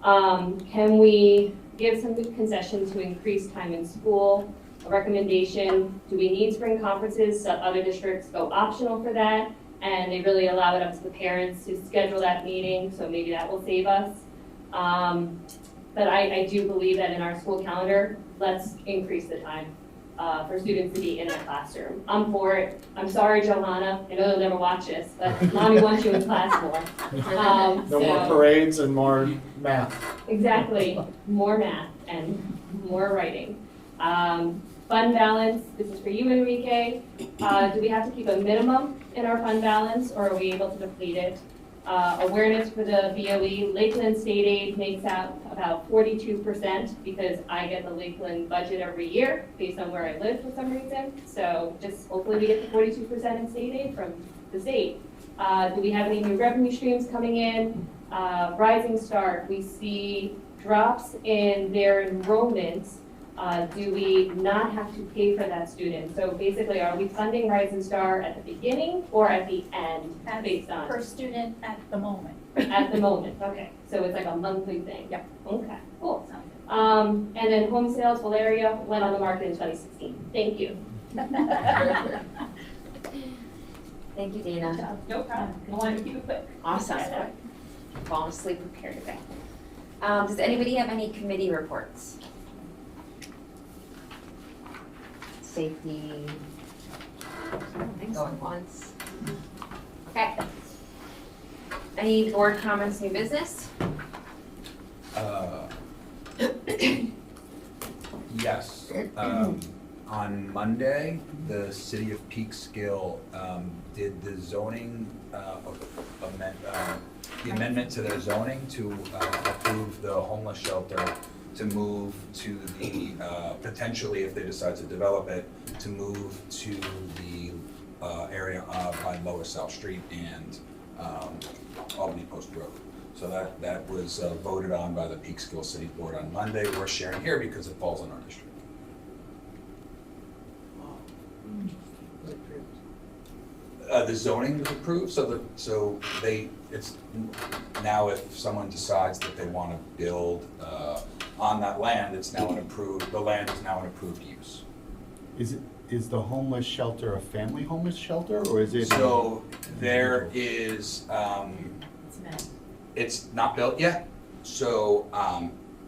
can we give some concessions to increase time in school? A recommendation, do we need spring conferences? Some other districts go optional for that, and they really allow it up to the parents to schedule that meeting, so maybe that will save us. But I do believe that in our school calendar, let's increase the time for students to be in the classroom. I'm for it. I'm sorry, Johanna. I know they'll never watch this, but mommy wants you in class more. No more parades and more math. Exactly. More math and more writing. Fund balance, this is for you, Enrique. Do we have to keep a minimum in our fund balance, or are we able to deplete it? Awareness for the BOE, Lakeland State Aid makes out about 42% because I get the Lakeland budget every year based on where I live for some reason. So just hopefully we get the 42% in state aid from the state. Do we have any new revenue streams coming in? Rising Star, we see drops in their enrollments. Do we not have to pay for that student? So basically, are we funding Rising Star at the beginning or at the end based on? Per student at the moment. At the moment, okay. So it's like a monthly thing? Yep. Okay, cool. And then home sales, Valeria went on the market in 2016. Thank you. Thank you, Dana. No problem. I wanted to keep it quick. Awesome. Honestly prepared today. Does anybody have any committee reports? Safety. Going once. Okay. Any board comments, new business? Yes. On Monday, the city of Peekskill did the zoning the amendment to their zoning to approve the homeless shelter to move to the, potentially if they decide to develop it, to move to the area by Lower South Street and Albany Post Road. So that was voted on by the Peekskill City Board on Monday. We're sharing here because it falls in our district. The zoning was approved, so it's now if someone decides that they want to build on that land, it's now the land is now an approved use. Is the homeless shelter a family homeless shelter, or is it? So there is, it's not built yet, so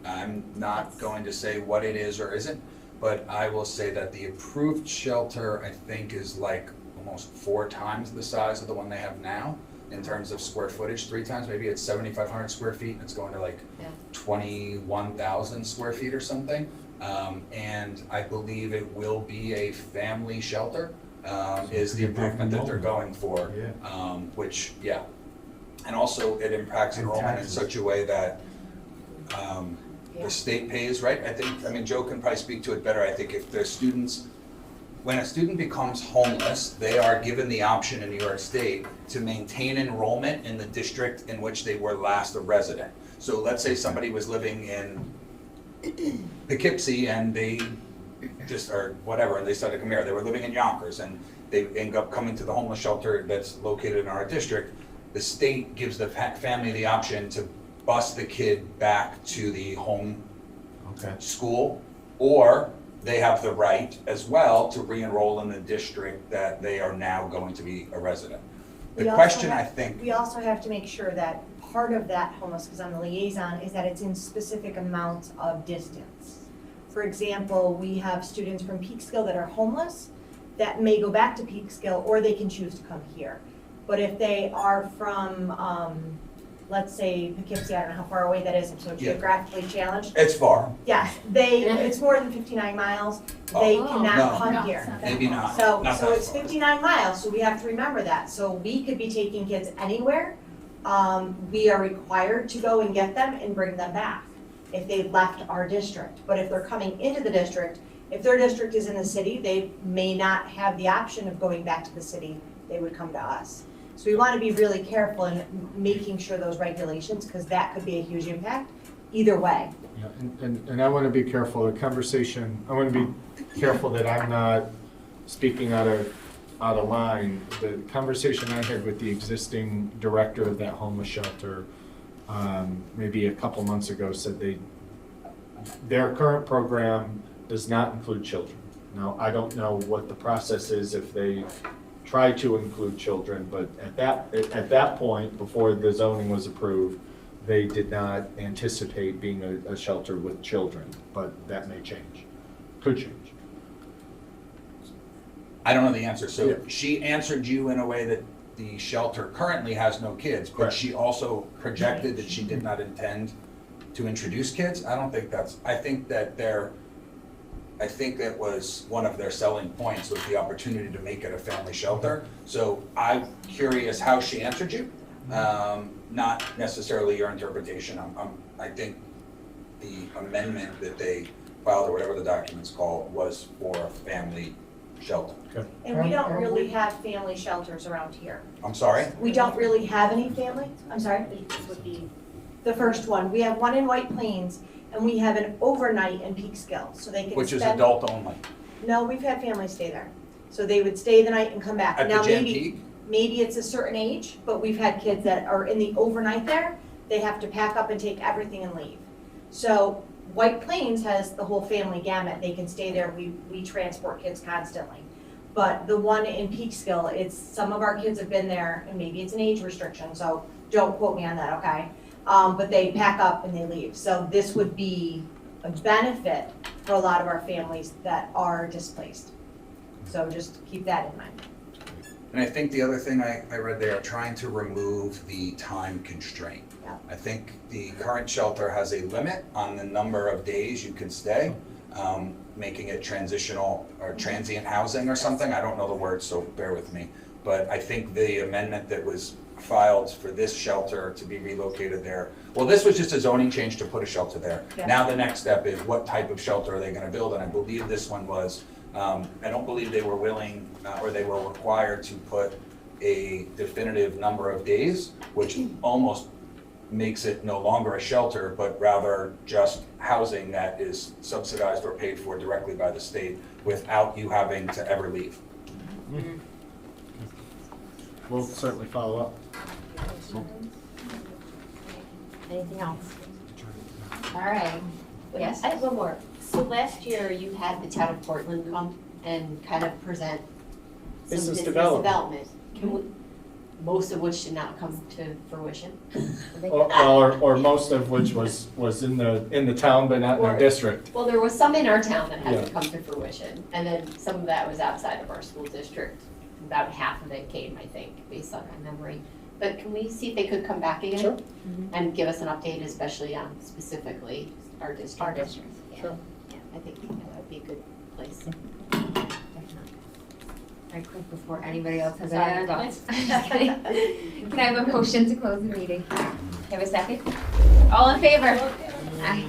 I'm not going to say what it is or isn't, but I will say that the approved shelter, I think, is like almost 4 times the size of the one they have now in terms of square footage, 3 times. Maybe it's 7,500 square feet and it's going to like 21,000 square feet or something. And I believe it will be a family shelter, is the improvement that they're going for. Which, yeah. And also it impacts enrollment in such a way that the state pays, right? I mean, Joe can probably speak to it better. I think if the students, when a student becomes homeless, they are given the option in New York State to maintain enrollment in the district in which they were last a resident. So let's say somebody was living in Poughkeepsie and they just, or whatever, and they started to come here. They were living in Yonkers and they end up coming to the homeless shelter that's located in our district. The state gives the family the option to bus the kid back to the home school, or they have the right as well to re-enroll in the district that they are now going to be a resident. The question, I think, we also have to make sure that part of that homeless, because I'm the liaison, is that it's in specific amounts of distance. For example, we have students from Peekskill that are homeless that may go back to Peekskill, or they can choose to come here. But if they are from, let's say Poughkeepsie, I don't know how far away that is, I'm so geographically challenged. it's far. Yes, it's more than 59 miles, they cannot come here. Maybe not. So Not that it's far. 59 miles, so we have to remember that. So we could be taking kids anywhere. We are required to go and get them and bring them back if they've left our district. But if they're coming into the district, if their district is in the city, they may not have the option of going back to the city, they would come to us. So we want to be really careful in making sure those regulations, because that could be a huge impact either way. Yeah, and I want to be careful, the conversation, I want to be careful that I'm not speaking out of line. The conversation I had with the existing director of that homeless shelter, maybe a couple months ago, said their current program does not include children. Now, I don't know what the process is if they try to include children, but at that point, before the zoning was approved, they did not anticipate being a shelter with children, but that may change, could change. I don't know the answer. So she answered you in a way that the shelter currently has no kids, but she also projected that she did not intend to introduce kids. I don't think that's, I think that was one of their selling points, was the opportunity to make it a family shelter. So I'm curious how she answered you, not necessarily your interpretation. I think the amendment that they filed, or whatever the document's called, was for a family shelter. Okay. And we don't really have family shelters around here. I'm sorry? We don't really have any family, I'm sorry, this would be the first one. We have one in White Plains, and we have an overnight in Peekskill, so they can Which is adult only. No, we've had families stay there. So they would stay the night and come back. At Now, the Jan maybe it's a certain age, but we've had kids that are in the overnight there. They have to pack up and take everything and leave. So White Plains has the whole family gamut. They can stay there. We transport kids constantly. But the one in Peekskill, it's, some of our kids have been there, and maybe it's an age restriction, so don't quote me on that, okay? But they pack up and they leave. So this would be a benefit for a lot of our families that are displaced. So just keep that in mind. And I think the other thing I read, they are trying to remove the time constraint. Yeah. I think the current shelter has a limit on the number of days you can stay, making it transitional or transient housing or something. I don't know the word, so bear with me. But I think the amendment that was filed for this shelter to be relocated there, well, this was just a zoning change to put a shelter there. Yeah. Now the next step is what type of shelter are they gonna build? And I believe this one was, I don't believe they were willing or they were required to put a definitive number of days, which almost makes it no longer a shelter, but rather just housing that is subsidized or paid for directly by the state without you having to ever leave. We'll certainly follow up. Anything else? All right. Yes, I have one more. So last year you had the town of Portland come and kind of present some Business business development. development. Most of which did not come to fruition. Or most of which was in the town, but not in our district. Well, there was some in our town that hasn't Yeah. come to fruition, and then some of that was outside of our school district. About half of it came, I think, based on my memory. But can we see if they could come back again? Sure. And give us an update, especially on specifically our district? Sure. I think that would be a good place. Very quick before anybody else has any thoughts. Can I have a motion to close the meeting? Have a second? All in favor? Aye.